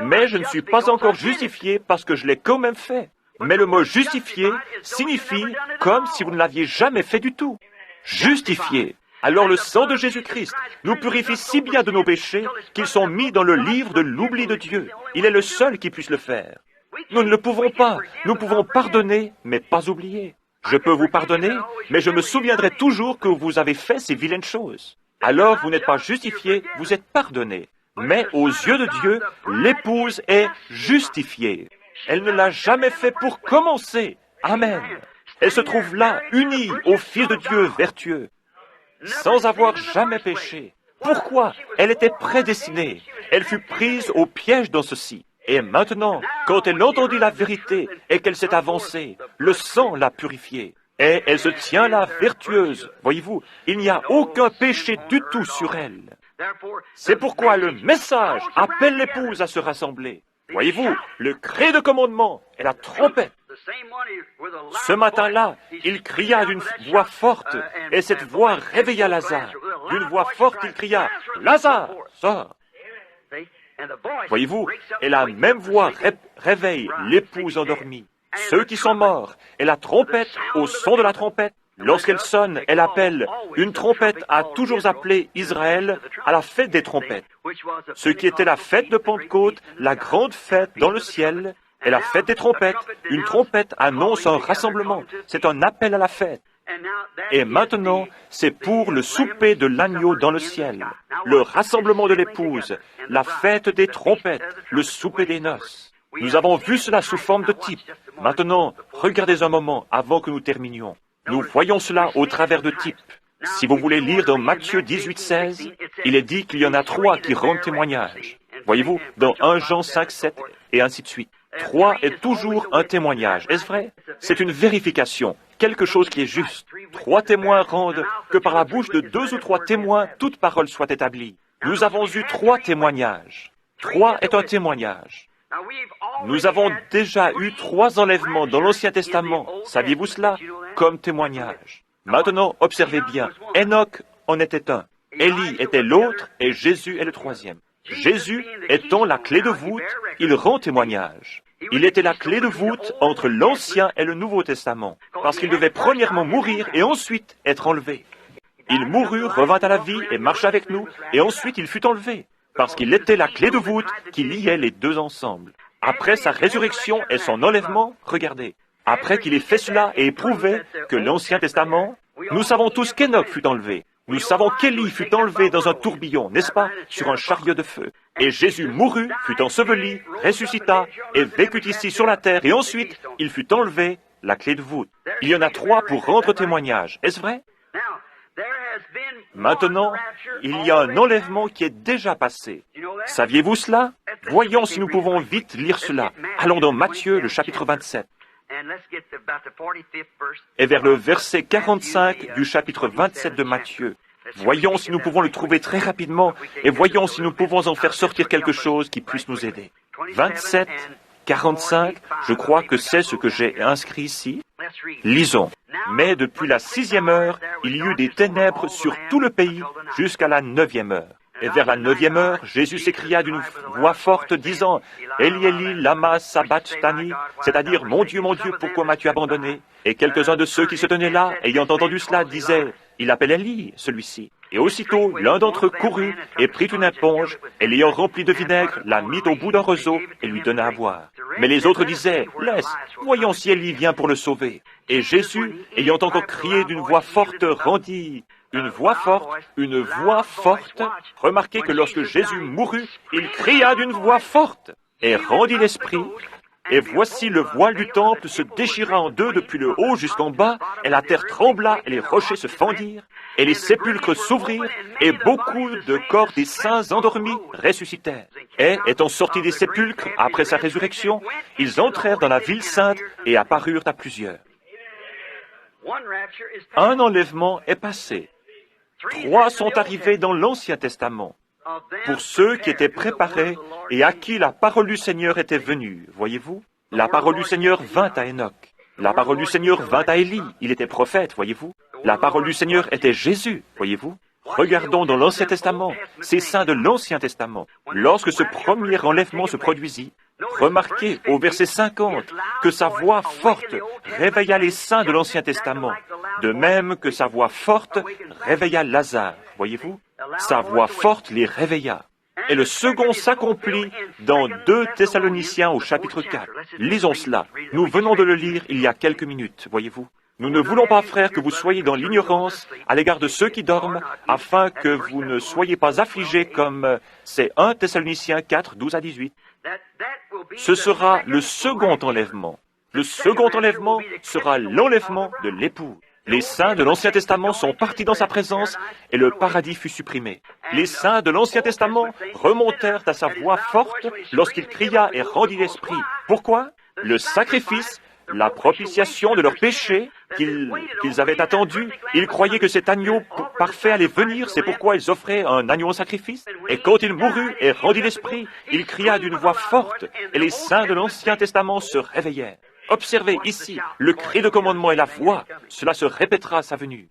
Mais je ne suis pas encore justifié parce que je l'ai quand même fait. Mais le mot justifié signifie comme si vous ne l'aviez jamais fait du tout. Justifié. Alors le sang de Jésus-Christ nous purifie si bien de nos péchés qu'ils sont mis dans le livre de l'oubli de Dieu. Il est le seul qui puisse le faire. Nous ne le pouvons pas. Nous pouvons pardonner, mais pas oublier. Je peux vous pardonner, mais je me souviendrai toujours que vous avez fait ces vilaines choses. Alors vous n'êtes pas justifié, vous êtes pardonné. Mais aux yeux de Dieu, l'épouse est justifiée. Elle ne l'a jamais fait pour commencer. Amen. Elle se trouve là, unie au Fils de Dieu vertueux, sans avoir jamais péché. Pourquoi? Elle était prédestinée. Elle fut prise au piège dans ceci. Et maintenant, quand elle entendit la vérité et qu'elle s'est avancée, le sang l'a purifiée. Et elle se tient là vertueuse. Voyez-vous, il n'y a aucun péché du tout sur elle. C'est pourquoi le message appelle l'épouse à se rassembler. Voyez-vous, le cri de commandement est la trompette. Ce matin-là, il cria d'une voix forte, et cette voix réveilla Lazare. D'une voix forte, il cria, « Lazare, sors !» Voyez-vous, et la même voix réveille l'épouse endormie. Ceux qui sont morts, et la trompette, au son de la trompette, lorsqu'elle sonne, elle appelle. Une trompette a toujours appelé Israël à la fête des trompettes. Ce qui était la fête de Pentecôte, la grande fête dans le ciel, et la fête des trompettes. Une trompette annonce un rassemblement. C'est un appel à la fête. Et maintenant, c'est pour le souper de l'agneau dans le ciel, le rassemblement de l'épouse, la fête des trompettes, le souper des noces. Nous avons vu cela sous forme de type. Maintenant, regardez un moment avant que nous terminions. Nous voyons cela au travers de types. Si vous voulez lire dans Matthieu 18:16, il est dit qu'il y en a 3 qui rendent témoignage. Voyez-vous, dans 1 Jean 5:7 et ainsi de suite. 3 est toujours un témoignage. Est-ce vrai? C'est une vérification, quelque chose qui est juste. 3 témoins rendent que par la bouche de 2 ou 3 témoins, toute parole soit établie. Nous avons eu 3 témoignages. 3 est un témoignage. Nous avons déjà eu 3 enlèvements dans l'Ancien Testament. Saviez-vous cela? Comme témoignage. Maintenant, observez bien. Enoch en était un. Élie était l'autre et Jésus est le 3e. Jésus étant la clé de voûte, il rend témoignage. Il était la clé de voûte entre l'Ancien et le Nouveau Testament, parce qu'il devait premièrement mourir et ensuite être enlevé. Il mourut, revint à la vie et marcha avec nous, et ensuite il fut enlevé, parce qu'il était la clé de voûte qui liait les deux ensemble. Après sa résurrection et son enlèvement, regardez, après qu'il ait fait cela et éprouvé que l'Ancien Testament, nous savons tous qu'Enoch fut enlevé. Nous savons qu'Élie fut enlevé dans un tourbillon, n'est-ce pas, sur un chariot de feu. Et Jésus mourut, fut enseveli, ressuscita, et vécut ici sur la terre, et ensuite, il fut enlevé, la clé de voûte. Il y en a 3 pour rendre témoignage, est-ce vrai? Maintenant, il y a un enlèvement qui est déjà passé. Saviez-vous cela? Voyons si nous pouvons vite lire cela. Allons dans Matthieu, le chapitre 27. Et vers le verset 45 du chapitre 27 de Matthieu. Voyons si nous pouvons le trouver très rapidement et voyons si nous pouvons en faire sortir quelque chose qui puisse nous aider. 27, 45, je crois que c'est ce que j'ai inscrit ici. Lisons. Mais depuis la 6e heure, il y eut des ténèbres sur tout le pays jusqu'à la 9e heure. Et vers la 9e heure, Jésus s'écria d'une voix forte, disant, « Eli, Eli, lama sabachthani » c'est-à-dire, « Mon Dieu, pourquoi m'as-tu abandonné » Et quelques-uns de ceux qui se tenaient là, ayant entendu cela, disaient, « Il appelle Eli, celui-ci. » Et aussitôt, l'un d'entre eux courut et prit une éponge, et l'ayant remplie de vinaigre, la mit au bout d'un roseau et lui donna à boire. Mais les autres disaient, « Laisse, voyons si Eli vient pour le sauver. » Et Jésus, ayant encore crié d'une voix forte, rendit une voix forte. Remarquez que lorsque Jésus mourut, il cria d'une voix forte et rendit l'esprit. Et voici le voile du temple se déchira en deux depuis le haut jusqu'en bas, et la terre trembla, et les rochers se fendirent, et les sépulcres s'ouvrirent, et beaucoup de corps des saints endormis ressuscitèrent. Et, étant sortis des sépulcres après sa résurrection, ils entrèrent dans la ville sainte et apparurent à plusieurs. Un enlèvement est passé. 3 sont arrivés dans l'Ancien Testament, pour ceux qui étaient préparés et à qui la parole du Seigneur était venue. Voyez-vous? La parole du Seigneur vint à Enoch. La parole du Seigneur vint à Élie. Il était prophète, voyez-vous? La parole du Seigneur était Jésus, voyez-vous? Regardons dans l'Ancien Testament, ces saints de l'Ancien Testament. Lorsque ce premier enlèvement se produisit, remarquez au verset 50 que sa voix forte réveilla les saints de l'Ancien Testament, de même que sa voix forte réveilla Lazare, voyez-vous? Sa voix forte les réveilla. Et le second s'accomplit dans 2 Thessaloniciens au chapitre 4. Lisons cela. Nous venons de le lire il y a quelques minutes, voyez-vous? Nous ne voulons pas, frères, que vous soyez dans l'ignorance à l'égard de ceux qui dorment, afin que vous ne soyez pas affligés comme c'est 1 Thessaloniciens 4, 12 à 18. Ce sera le second enlèvement. Le second enlèvement sera l'enlèvement de l'époux. Les saints de l'Ancien Testament sont partis dans sa présence et le paradis fut supprimé. Les saints de l'Ancien Testament remontèrent à sa voix forte lorsqu'il cria et rendit l'esprit. Pourquoi? Le sacrifice, la propitiation de leurs péchés qu'ils avaient attendu, ils croyaient que cet agneau parfait allait venir, c'est pourquoi ils offraient un agneau en sacrifice. Et quand il mourut et rendit l'esprit, il cria d'une voix forte et les saints de l'Ancien Testament se réveillèrent. Observez ici, le cri de commandement et la voix, cela se répétera à sa venue.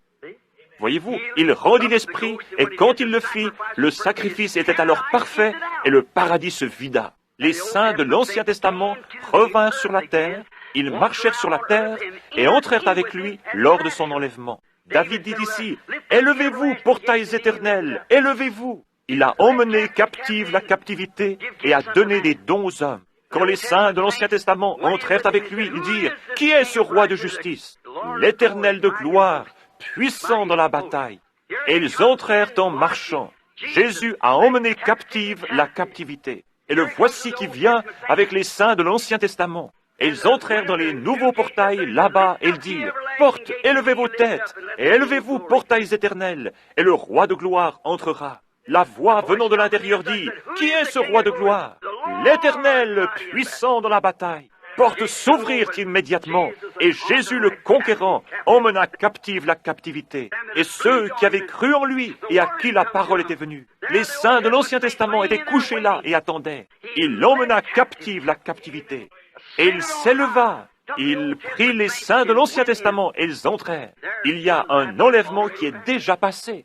Voyez-vous, il rendit l'esprit, et quand il le fit, le sacrifice était alors parfait, et le paradis se vida. Les saints de l'Ancien Testament revinrent sur la terre, ils marchèrent sur la terre, et entrèrent avec lui lors de son enlèvement. David dit ici, « Élevez-vous, portails éternels, élevez-vous !» Il a emmené captive la captivité, et a donné des dons aux hommes. Quand les saints de l'Ancien Testament entrèrent avec lui, ils dirent, « Qui est ce roi de justice? L'Éternel de gloire, puissant dans la bataille. » Et ils entrèrent en marchant. Jésus a emmené captive la captivité. Et le voici qui vient avec les saints de l'Ancien Testament. Et ils entrèrent dans les nouveaux portails là-bas et ils dirent, « Portes, élevez vos têtes, et élevez-vous, portails éternels, et le roi de gloire entrera. » La voix venant de l'intérieur dit, « Qui est ce roi de gloire? L'Éternel, puissant dans la bataille. » Portes s'ouvrirent immédiatement, et Jésus le conquérant emmena captive la captivité. Et ceux qui avaient cru en lui et à qui la parole était venue, les saints de l'Ancien Testament étaient couchés là et attendaient. Il emmena captive la captivité. Et il s'éleva. Il prit les saints de l'Ancien Testament et ils entrèrent. Il y a un enlèvement qui est déjà passé.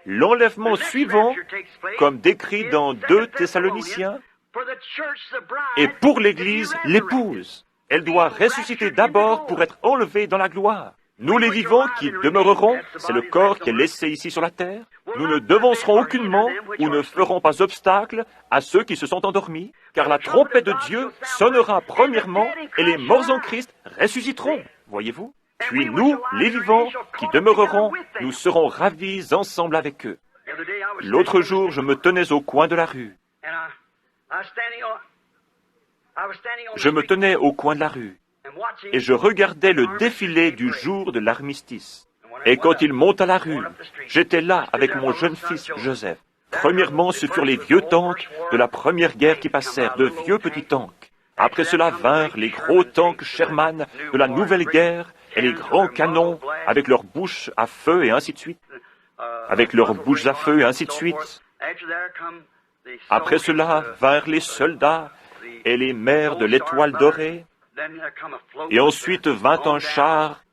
L'enlèvement suivant, comme décrit dans 2 Thessaloniciens, Et pour l'Église, l'épouse, elle doit ressusciter d'abord pour être enlevée dans la gloire. Nous les vivants qui demeurerons, c'est le corps qui est laissé ici sur la terre, nous ne devancerons aucunement ou ne ferons pas obstacle à ceux qui se sont endormis, car la trompette de Dieu sonnera premièrement et les morts en Christ ressusciteront, voyez-vous. Puis nous, les vivants qui demeurerons, nous serons ravis ensemble avec eux. L'autre jour, je me tenais au coin de la rue. Je me tenais au coin de la rue et je regardais le défilé du jour de l'armistice. Et quand il monte à la rue, j'étais là avec mon jeune fils Joseph. Premièrement, ce furent les vieux tanks de la première guerre qui passèrent, de vieux petits tanks. Après cela vinrent les gros tanks Sherman de la nouvelle guerre et les grands canons avec leurs bouches à feu et ainsi de suite. Avec leurs bouches à feu et ainsi de suite. Après cela vinrent les soldats et les mères de l'étoile dorée. Et ensuite vint un char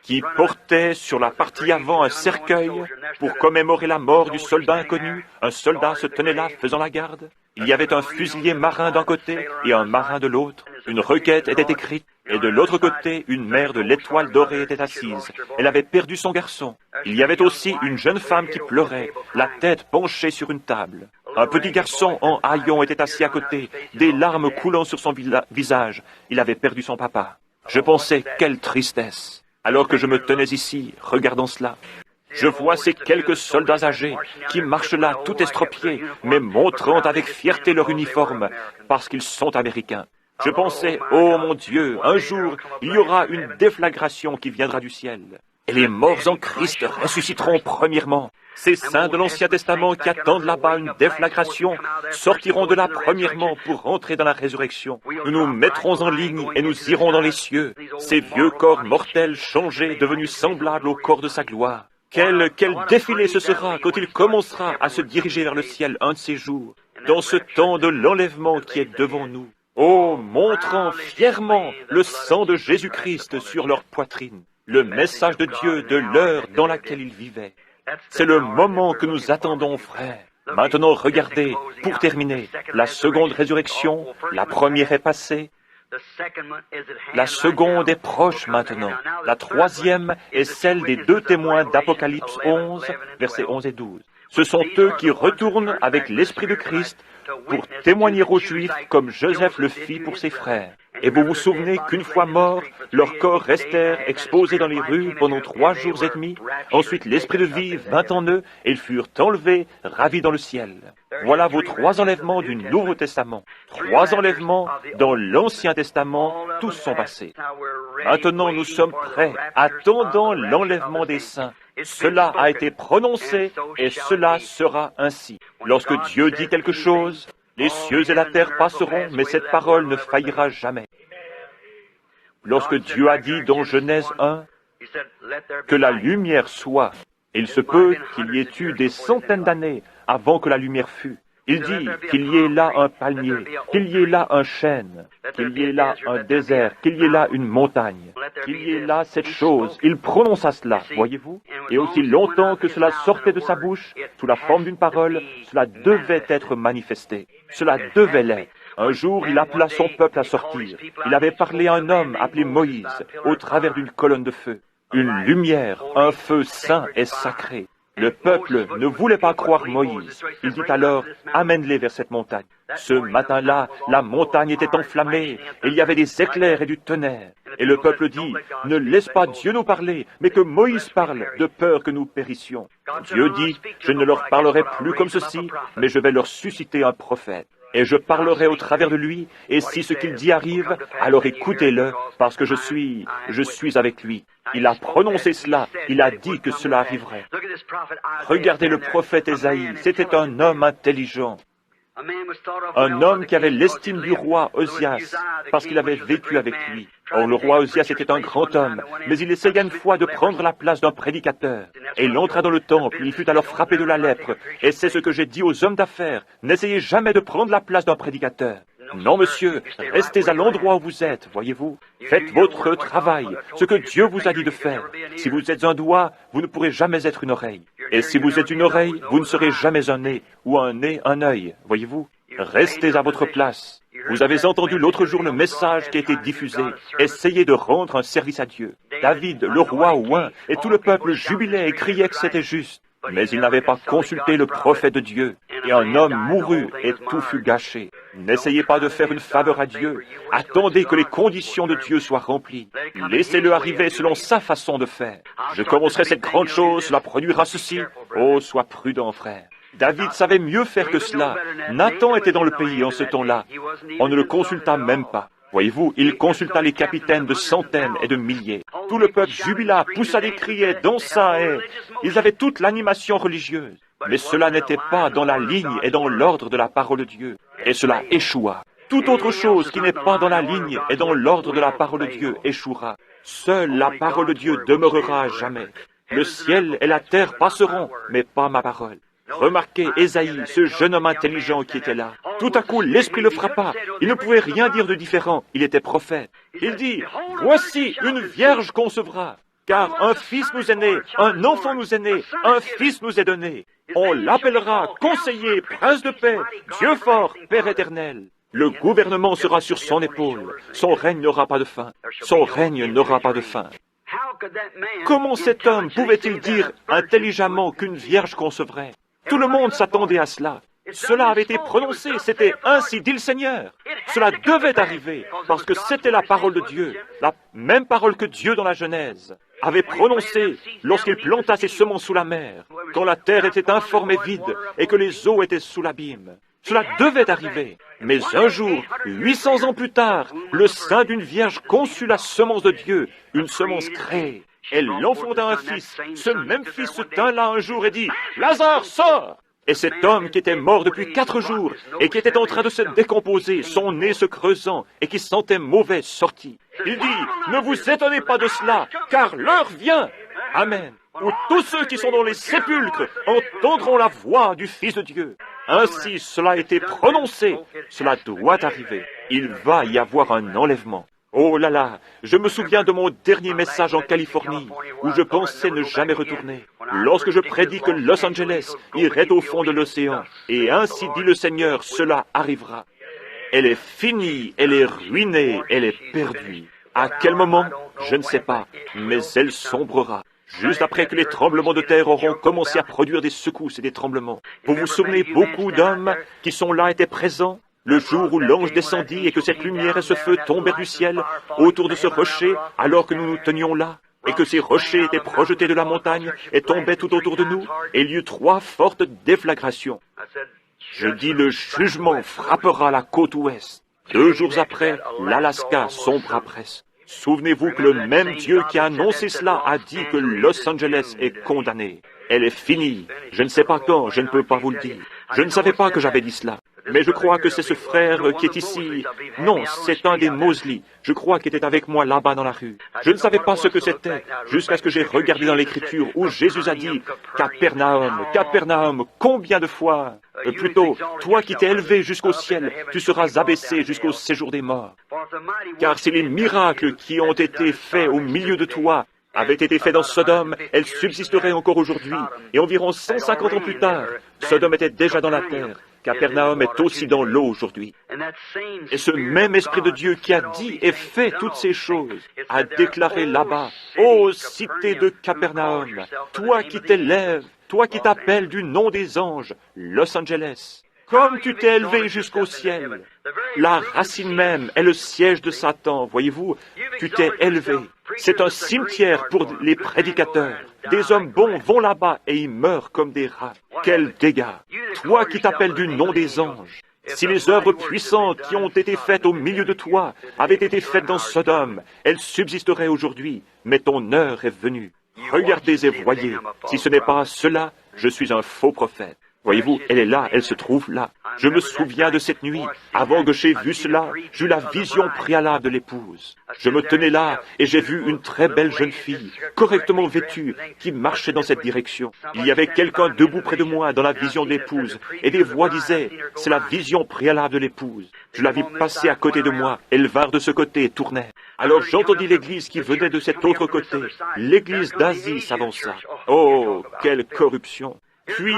qui portait sur la partie avant un cercueil pour commémorer la mort du soldat inconnu. Un soldat se tenait là, faisant la garde. Il y avait un fusilier marin d'un côté et un marin de l'autre. Une requête était écrite, et de l'autre côté, une mère de l'étoile dorée était assise. Elle avait perdu son garçon. Il y avait aussi une jeune femme qui pleurait, la tête penchée sur une table. Un petit garçon en haillons était assis à côté, des larmes coulant sur son visage. Il avait perdu son papa. Je pensais, quelle tristesse. Alors que je me tenais ici, regardant cela, je vois ces quelques soldats âgés qui marchent là tout estropiés, mais montrant avec fierté leur uniforme, parce qu'ils sont américains. Je pensais, oh mon Dieu, un jour, il y aura une déflagration qui viendra du ciel. Et les morts en Christ ressusciteront premièrement. Ces saints de l'Ancien Testament qui attendent là-bas une déflagration sortiront de là premièrement pour rentrer dans la résurrection. Nous nous mettrons en ligne et nous irons dans les cieux. Ces vieux corps mortels changés, devenus semblables au corps de sa gloire. Quel défilé ce sera quand il commencera à se diriger vers le ciel un de ces jours, dans ce temps de l'enlèvement qui est devant nous. Oh, montrant fièrement le sang de Jésus-Christ sur leur poitrine, le message de Dieu de l'heure dans laquelle ils vivaient. C'est le moment que nous attendons, frères. Maintenant, regardez, pour terminer, la seconde résurrection, la première est passée, la seconde est proche maintenant. La troisième est celle des deux témoins d'Apocalypse 11, versets 11 et 12. Ce sont eux qui retournent avec l'Esprit de Christ pour témoigner aux Juifs comme Joseph le fit pour ses frères. Et vous vous souvenez qu'une fois morts, leurs corps restèrent exposés dans les rues pendant 3 jours et demi. Ensuite, l'Esprit de vie vint en eux et ils furent enlevés, ravis dans le ciel. Voilà vos 3 enlèvements du Nouveau Testament. 3 enlèvements dans l'Ancien Testament, tous sont passés. Maintenant, nous sommes prêts, attendant l'enlèvement des saints. Cela a été prononcé et cela sera ainsi. Lorsque Dieu dit quelque chose, les cieux et la terre passeront, mais cette parole ne faillira jamais. Lorsque Dieu a dit dans Genèse 1 que la lumière soit, il se peut qu'il y ait eu des centaines d'années avant que la lumière fût. Il dit qu'il y ait là un palmier, qu'il y ait là un chêne, qu'il y ait là un désert, qu'il y ait là une montagne, qu'il y ait là cette chose. Il prononça cela, voyez-vous? Et aussi longtemps que cela sortait de sa bouche, sous la forme d'une parole, cela devait être manifesté. Cela devait l'être. Un jour, il appela son peuple à sortir. Il avait parlé à un homme appelé Moïse, au travers d'une colonne de feu. Une lumière, un feu saint et sacré. Le peuple ne voulait pas croire Moïse. Il dit alors, amène-les vers cette montagne. Ce matin-là, la montagne était enflammée, et il y avait des éclairs et du tonnerre. Et le peuple dit, ne laisse pas Dieu nous parler, mais que Moïse parle, de peur que nous périssions. Dieu dit, je ne leur parlerai plus comme ceci, mais je vais leur susciter un prophète. Et je parlerai au travers de lui, et si ce qu'il dit arrive, alors écoutez-le, parce que je suis avec lui. Il a prononcé cela, il a dit que cela arriverait. Regardez le prophète Ésaïe, c'était un homme intelligent. Un homme qui avait l'estime du roi Osias, parce qu'il avait vécu avec lui. Or, le roi Osias était un grand homme, mais il essaya une fois de prendre la place d'un prédicateur. Et il entra dans le temple, il fut alors frappé de la lèpre. Et c'est ce que j'ai dit aux hommes d'affaires, n'essayez jamais de prendre la place d'un prédicateur. Non, monsieur, restez à l'endroit où vous êtes, voyez-vous. Faites votre travail, ce que Dieu vous a dit de faire. Si vous êtes un doigt, vous ne pourrez jamais être une oreille. Et si vous êtes une oreille, vous ne serez jamais un nez, ou un nez, un œil, voyez-vous. Restez à votre place. Vous avez entendu l'autre jour le message qui a été diffusé. Essayez de rendre un service à Dieu. David, le roi oint, et tout le peuple jubilait et criait que c'était juste. Mais il n'avait pas consulté le prophète de Dieu. Et un homme mourut et tout fut gâché. N'essayez pas de faire une faveur à Dieu. Attendez que les conditions de Dieu soient remplies. Laissez-le arriver selon sa façon de faire. Je commencerai cette grande chose, cela produira ceci. Oh, sois prudent, frère. David savait mieux faire que cela. Nathan était dans le pays en ce temps-là. On ne le consulta même pas. Voyez-vous, il consulta les capitaines de centaines et de milliers. Tout le peuple jubila, poussa des cris, dansa et... Ils avaient toute l'animation religieuse. Mais cela n'était pas dans la ligne et dans l'ordre de la parole de Dieu. Et cela échoua. Toute autre chose qui n'est pas dans la ligne et dans l'ordre de la parole de Dieu échouera. Seule la parole de Dieu demeurera à jamais. Le ciel et la terre passeront, mais pas ma parole. Remarquez Ésaïe, ce jeune homme intelligent qui était là. Tout à coup, l'esprit le frappa. Il ne pouvait rien dire de différent. Il était prophète. Il dit, « Voici, une vierge concevra. Car un fils nous est né, un enfant nous est né, un fils nous est donné. On l'appellera conseiller, prince de paix, Dieu fort, Père éternel. Le gouvernement sera sur son épaule. Son règne n'aura pas de fin. Son règne n'aura pas de fin. » Comment cet homme pouvait-il dire intelligemment qu'une vierge concevrait? Tout le monde s'attendait à cela. Cela avait été prononcé, c'était ainsi dit le Seigneur. Cela devait arriver, parce que c'était la parole de Dieu, la même parole que Dieu dans la Genèse avait prononcée lorsqu'il planta ses semences sous la mer, quand la terre était informe et vide et que les eaux étaient sous l'abîme. Cela devait arriver. Mais un jour, 800 ans plus tard, le sein d'une vierge conçut la semence de Dieu, une semence créée. Elle enfonda un fils. Ce même fils se tint là un jour et dit, « Lazare, sors !» Et cet homme qui était mort depuis 4 jours et qui était en train de se décomposer, son nez se creusant et qui sentait mauvais, sortit. Il dit, « Ne vous étonnez pas de cela, car l'heure vient. » Amen. Où tous ceux qui sont dans les sépulcres entendront la voix du Fils de Dieu. Ainsi, cela a été prononcé. Cela doit arriver. Il va y avoir un enlèvement. Oh là là, je me souviens de mon dernier message en Californie, où je pensais ne jamais retourner. Lorsque je prédis que Los Angeles irait au fond de l'océan, et ainsi dit le Seigneur, cela arrivera. Elle est finie, elle est ruinée, elle est perdue. À quel moment? Je ne sais pas, mais elle sombrera. Juste après que les tremblements de terre auront commencé à produire des secousses et des tremblements. Vous vous souvenez, beaucoup d'hommes qui sont là étaient présents le jour où l'ange descendit et que cette lumière et ce feu tombèrent du ciel autour de ce rocher alors que nous nous tenions là, et que ces rochers étaient projetés de la montagne et tombaient tout autour de nous, et il y eut 3 fortes déflagrations. Je dis, le jugement frappera la côte ouest. 2 jours après, l'Alaska sombra presque. Souvenez-vous que le même Dieu qui a annoncé cela a dit que Los Angeles est condamné. Elle est finie. Je ne sais pas quand, je ne peux pas vous le dire. Je ne savais pas que j'avais dit cela. Mais je crois que c'est ce frère qui est ici. Non, c'est un des Mosley. Je crois qu'il était avec moi là-bas dans la rue. Je ne savais pas ce que c'était, jusqu'à ce que j'ai regardé dans l'Écriture où Jésus a dit « Capernaum, Capernaum, combien de fois ?» Plutôt, toi qui t'es élevé jusqu'au ciel, tu seras abaissé jusqu'au séjour des morts. Car si les miracles qui ont été faits au milieu de toi avaient été faits dans Sodome, elles subsisteraient encore aujourd'hui. Et environ 150 ans plus tard, Sodome était déjà dans la terre. Capernaum est aussi dans l'eau aujourd'hui. Et ce même Esprit de Dieu qui a dit et fait toutes ces choses a déclaré là-bas, « Ô cité de Capernaum, toi qui t'élèves, toi qui t'appelles du nom des anges, Los Angeles, comme tu t'es élevé jusqu'au ciel. » La racine même est le siège de Satan, voyez-vous, tu t'es élevé. C'est un cimetière pour les prédicateurs. Des hommes bons vont là-bas et ils meurent comme des rats. Quel dégât! Toi qui t'appelles du nom des anges. Si les œuvres puissantes qui ont été faites au milieu de toi avaient été faites dans Sodome, elles subsisteraient aujourd'hui, mais ton heure est venue. Regardez et voyez. Si ce n'est pas cela, je suis un faux prophète. Voyez-vous, elle est là, elle se trouve là. Je me souviens de cette nuit. Avant que j'aie vu cela, j'eus la vision préalable de l'épouse. Je me tenais là et j'ai vu une très belle jeune fille, correctement vêtue, qui marchait dans cette direction. Il y avait quelqu'un debout près de moi dans la vision de l'épouse et des voix disaient « C'est la vision préalable de l'épouse ». Je la vis passer à côté de moi. Elle vint de ce côté et tournait. Alors j'entendis l'église qui venait de cet autre côté. L'église d'Asie s'avança. Oh, quelle corruption! Puis,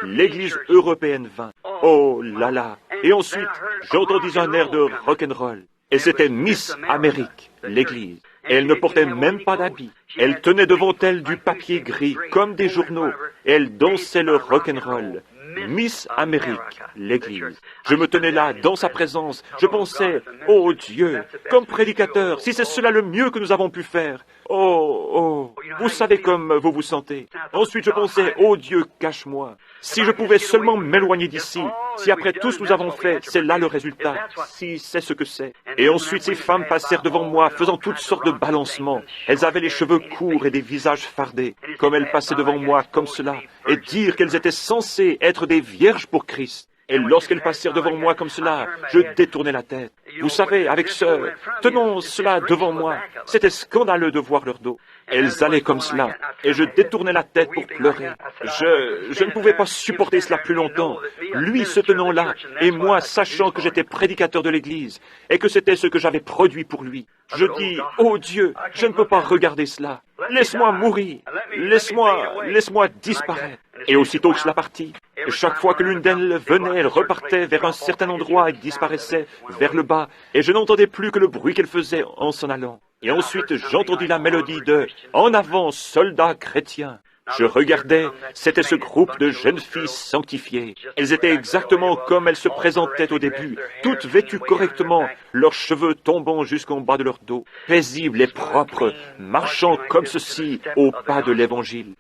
l'Église européenne vint. Oh là là! Et ensuite, j'entendis un air de rock'n'roll. Et c'était Miss Amérique, l'Église. Et elle ne portait même pas d'habits. Elle tenait devant elle du papier gris, comme des journaux, et elle dansait le rock'n'roll. Miss Amérique, l'Église. Je me tenais là, dans sa présence. Je pensais, oh Dieu, comme prédicateur, si c'est cela le mieux que nous avons pu faire. Oh, vous savez comme vous vous sentez. Ensuite, je pensais, oh Dieu, cache-moi. Si je pouvais seulement m'éloigner d'ici, si après tout ce que nous avons fait, c'est là le résultat, si c'est ce que c'est. Et ensuite, ces femmes passèrent devant moi, faisant toutes sortes de balancements. Elles avaient les cheveux courts et des visages fardés. Comme elles passaient devant moi comme cela, et dire qu'elles étaient censées être des vierges pour Christ. Et lorsqu'elles passèrent devant moi comme cela, je détournai la tête. Vous savez, avec ce... Tenons cela devant moi. C'était scandaleux de voir leur dos. Elles allaient comme cela, et je détournai la tête pour pleurer. Je ne pouvais pas supporter cela plus longtemps. Lui se tenant là, et moi sachant que j'étais prédicateur de l'Église, et que c'était ce que j'avais produit pour lui. Je dis, oh Dieu, je ne peux pas regarder cela. Laisse-moi mourir. Laisse-moi disparaître. Et aussitôt que cela partit, chaque fois que l'une d'elles venait, elle repartait vers un certain endroit et disparaissait vers le bas, et je n'entendais plus que le bruit qu'elle faisait en s'en allant. Et ensuite, j'entendis la mélodie de « En avant, soldats chrétiens ». Je regardais, c'était ce groupe de jeunes filles sanctifiées. Elles étaient exactement comme elles se présentaient au début, toutes vêtues correctement, leurs cheveux tombant jusqu'en bas de leur dos, paisibles et propres, marchant comme ceci au pas de l'Évangile.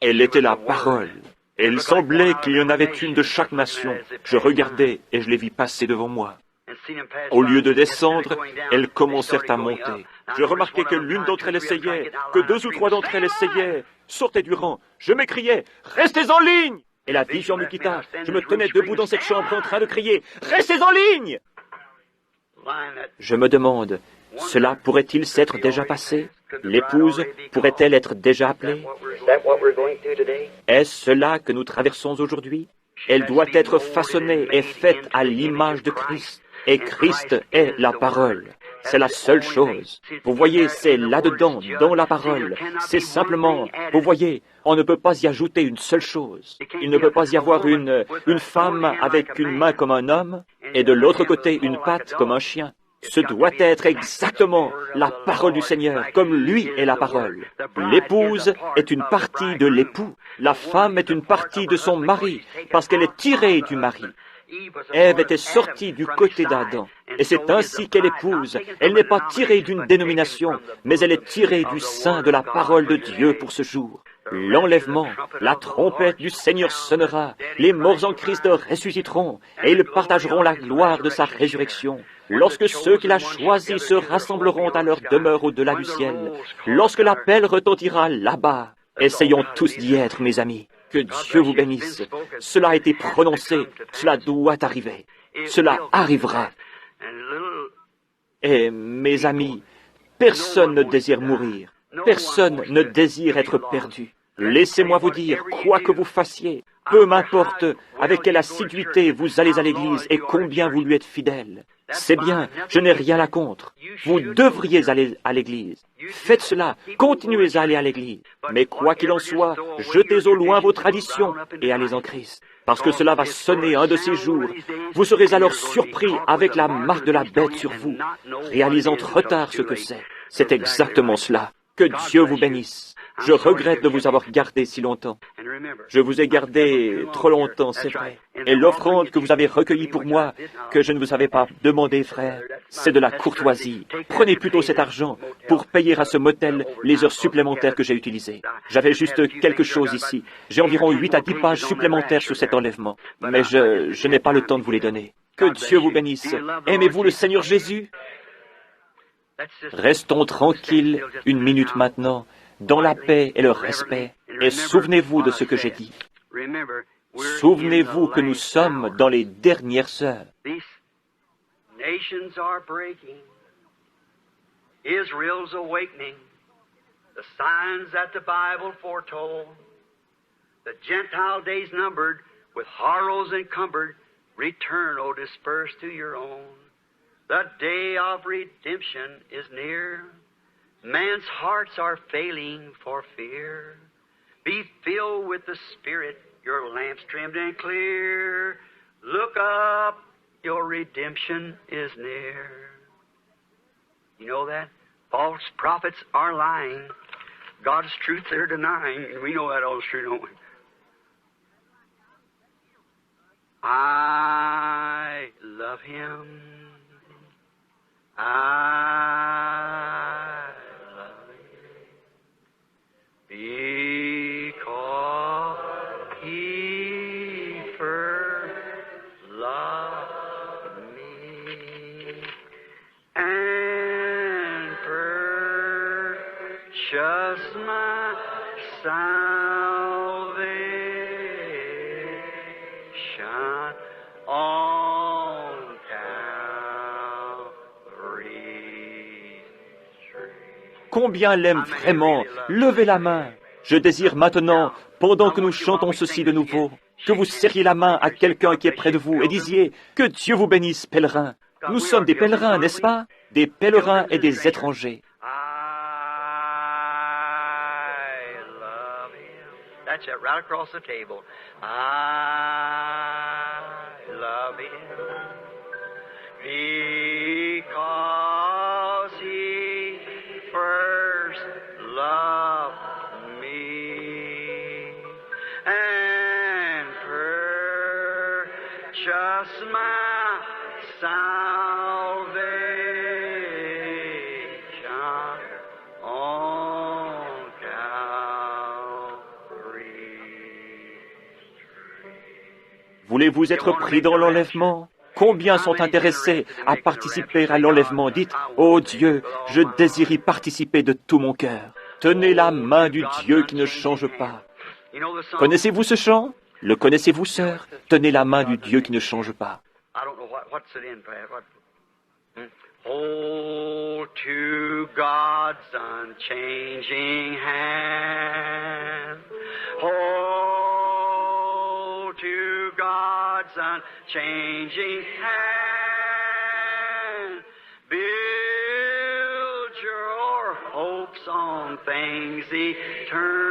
Elle était la parole. Et il semblait qu'il y en avait une de chaque nation. Je regardais et je les vis passer devant moi. Au lieu de descendre, elles commencèrent à monter. Je remarquai que l'une d'entre elles essayait, que deux ou trois d'entre elles essayaient, sortaient du rang. Je m'écriais, « Restez en ligne !» Et la vision me quitta. Je me tenais debout dans cette chambre en train de crier, « Restez en ligne !» Je me demande, cela pourrait-il s'être déjà passé? L'épouse pourrait-elle être déjà appelée? Est-ce cela que nous traversons aujourd'hui? Elle doit être façonnée et faite à l'image de Christ. Et Christ est la parole. C'est la seule chose. Vous voyez, c'est là-dedans, dans la parole. C'est simplement, vous voyez, on ne peut pas y ajouter une seule chose. Il ne peut pas y avoir une femme avec une main comme un homme et de l'autre côté une patte comme un chien. Ce doit être exactement la parole du Seigneur, comme lui est la parole. L'épouse est une partie de l'époux. La femme est une partie de son mari, parce qu'elle est tirée du mari. Ève était sortie du côté d'Adam, et c'est ainsi qu'elle épouse. Elle n'est pas tirée d'une dénomination, mais elle est tirée du sein de la parole de Dieu pour ce jour. L'enlèvement, la trompette du Seigneur sonnera, les morts en Christ ressusciteront, et ils partageront la gloire de sa résurrection. Lorsque ceux qu'il a choisis se rassembleront à leur demeure au-delà du ciel, lorsque l'appel retentira là-bas, essayons tous d'y être, mes amis. Que Dieu vous bénisse. Cela a été prononcé, cela doit arriver. Cela arrivera. Et mes amis, personne ne désire mourir. Personne ne désire être perdu. Laissez-moi vous dire, quoi que vous fassiez, peu m'importe avec quelle assiduité vous allez à l'église et combien vous lui êtes fidèle. C'est bien, je n'ai rien à contre. Vous devriez aller à l'église. Faites cela, continuez à aller à l'église. Mais quoi qu'il en soit, jetez au loin vos traditions et allez en Christ. Parce que cela va sonner un de ces jours. Vous serez alors surpris avec la marque de la bête sur vous, réalisant trop tard ce que c'est. C'est exactement cela. Que Dieu vous bénisse. Je regrette de vous avoir gardé si longtemps. Je vous ai gardé trop longtemps, c'est vrai. Et l'offrande que vous avez recueillie pour moi, que je ne vous avais pas demandé, frère, c'est de la courtoisie. Prenez plutôt cet argent pour payer à ce motel les heures supplémentaires que j'ai utilisées. J'avais juste quelque chose ici. J'ai environ 8 à 10 pages supplémentaires sur cet enlèvement. Mais je n'ai pas le temps de vous les donner. Que Dieu vous bénisse. Aimez-vous le Seigneur Jésus? Restons tranquilles une minute maintenant, dans la paix et le respect, et souvenez-vous de ce que j'ai dit. Souvenez-vous que nous sommes dans les dernières heures. Israel's awakening, the signs that the Bible foretold, the Gentile days numbered, with horrors encumbered, return, O dispersed to your own. The day of redemption is near. Man's hearts are failing for fear. Be filled with the Spirit, your lamps trimmed and clear. Look up, your redemption is near. You know that? False prophets are lying. God's truth they're denying. And we know that all is true, don't we? I love Him. I love Him. Because He first loved me and purchased my salvation on Calvary's tree. Combien l'aime vraiment? Levez la main. Je désire maintenant, pendant que nous chantons ceci de nouveau, que vous serriez la main à quelqu'un qui est près de vous et disiez « Que Dieu vous bénisse, pèlerins ». Nous sommes des pèlerins, n'est-ce pas? Des pèlerins et des étrangers. I love Him. That's it, right across the table. I love Him because He first loved me and purchased my salvation on Calvary's tree. Voulez-vous être pris dans l'enlèvement? Combien sont intéressés à participer à l'enlèvement? Dites, « Ô Dieu, je désire y participer de tout mon cœur. » Tenez la main du Dieu qui ne change pas. Connaissez-vous ce chant? Le connaissez-vous, sœur? Tenez la main du Dieu qui ne change pas. I don't know what's it in, Pat. Hold to God's unchanging hand. Hold to God's unchanging hand. Build your hopes on things eternal.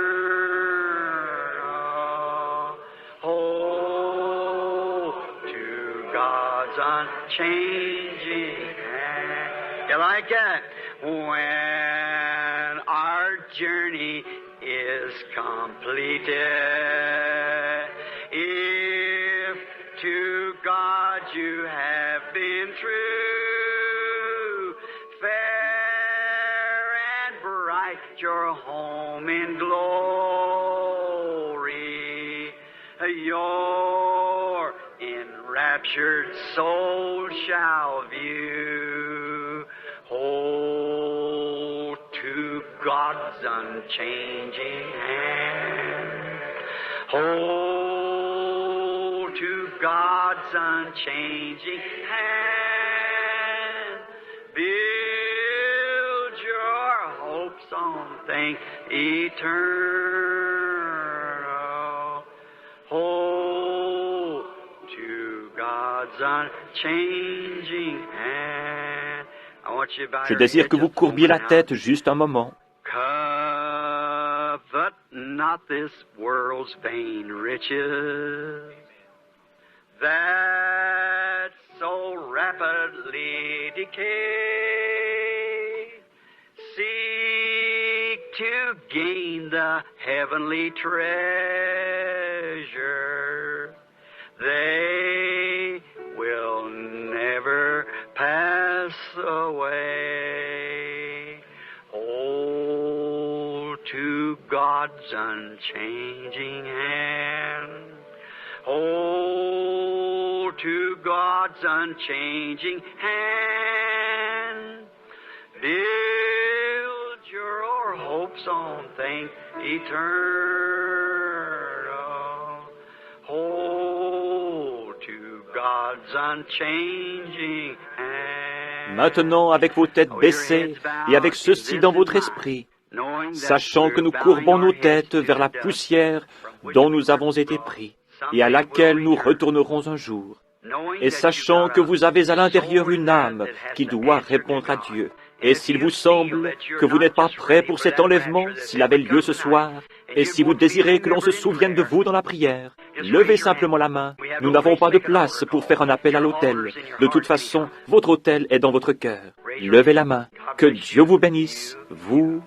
Hold to God's unchanging hand. You like that? When our journey is completed, if to God you have been true, fair and bright your home in glory, your enraptured soul shall view. Hold to God's unchanging hand. Hold to God's unchanging hand. Build your hopes on things eternal. Hold to God's unchanging hand. I want you to bow Je your désire head que vous just a courbiez la moment now. tête juste un moment. Covet not this world's vain riches that so rapidly decay. Seek to gain the heavenly treasure. They will never pass away. Hold to God's unchanging hand. Hold to God's unchanging hand. Build your hopes on things eternal. Hold to God's unchanging hand. Maintenant, avec vos têtes baissées et avec ceci dans votre esprit, sachant que nous courbons nos têtes vers la poussière dont nous avons été pris et à laquelle nous retournerons un jour, et sachant que vous avez à l'intérieur une âme qui doit répondre à Dieu, Et s'il vous semble que vous n'êtes pas prêt pour cet enlèvement, s'il avait lieu ce soir, et si vous désirez que l'on se souvienne de vous dans la prière, levez simplement la main. Nous n'avons pas de place pour faire un appel à l'autel. De toute façon, votre autel est dans votre cœur. Levez la main. Que Dieu vous bénisse. Vous.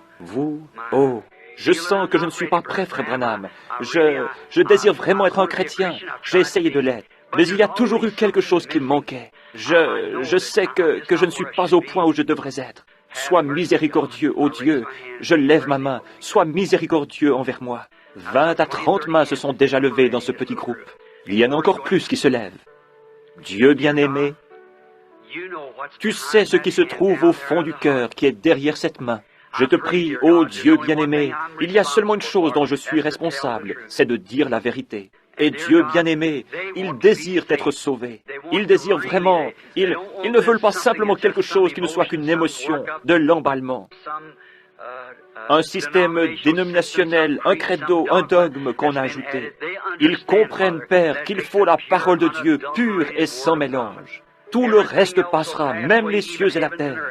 Oh, je sens que je ne suis pas prêt, frère Branham. Je désire vraiment être un chrétien. J'ai essayé de l'être. Mais il y a toujours eu quelque chose qui me manquait. Je sais que je ne suis pas au point où je devrais être. Sois miséricordieux, ô Dieu. Je lève ma main. Sois miséricordieux envers moi. 20 à 30 mains se sont déjà levées dans ce petit groupe. Il y en a encore plus qui se lèvent. Dieu bien-aimé, tu sais ce qui se trouve au fond du cœur, qui est derrière cette main. Je te prie, ô Dieu bien-aimé, il y a seulement une chose dont je suis responsable, c'est de dire la vérité. Et Dieu bien-aimé, ils désirent être sauvés. Ils désirent vraiment, ils ne veulent pas simplement quelque chose qui ne soit qu'une émotion, de l'emballement. Un système dénominationnel, un credo, un dogme qu'on a ajouté. Ils comprennent, Père, qu'il faut la parole de Dieu pure et sans mélange. Tout le reste passera, même les cieux et la terre.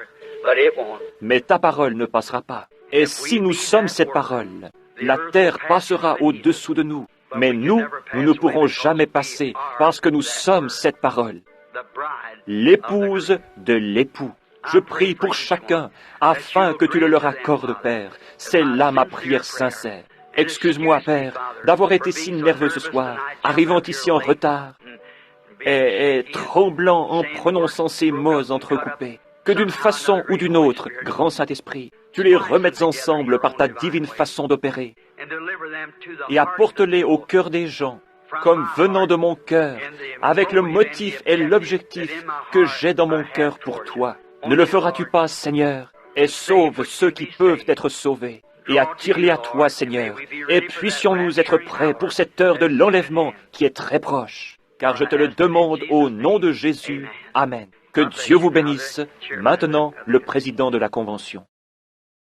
Mais ta parole ne passera pas. Et si nous sommes cette parole, la terre passera au-dessous de nous. Mais nous ne pourrons jamais passer parce que nous sommes cette parole. L'épouse de l'époux. Je prie pour chacun afin que tu le leur accordes, Père. C'est là ma prière sincère. Excuse-moi, Père, d'avoir été si nerveux ce soir, arrivant ici en retard et tremblant en prononçant ces mots entrecoupés. Que d'une façon ou d'une autre, grand Saint-Esprit, tu les remettes ensemble par ta divine façon d'opérer et apporte-les au cœur des gens, comme venant de mon cœur, avec le motif et l'objectif que j'ai dans mon cœur pour toi. Ne le feras-tu pas, Seigneur, et sauve ceux qui peuvent être sauvés, et attire-les à toi, Seigneur, et puissions-nous être prêts pour cette heure de l'enlèvement qui est très proche, car je te le demande au nom de Jésus. Amen. Que Dieu vous bénisse. Maintenant, le président de la Convention.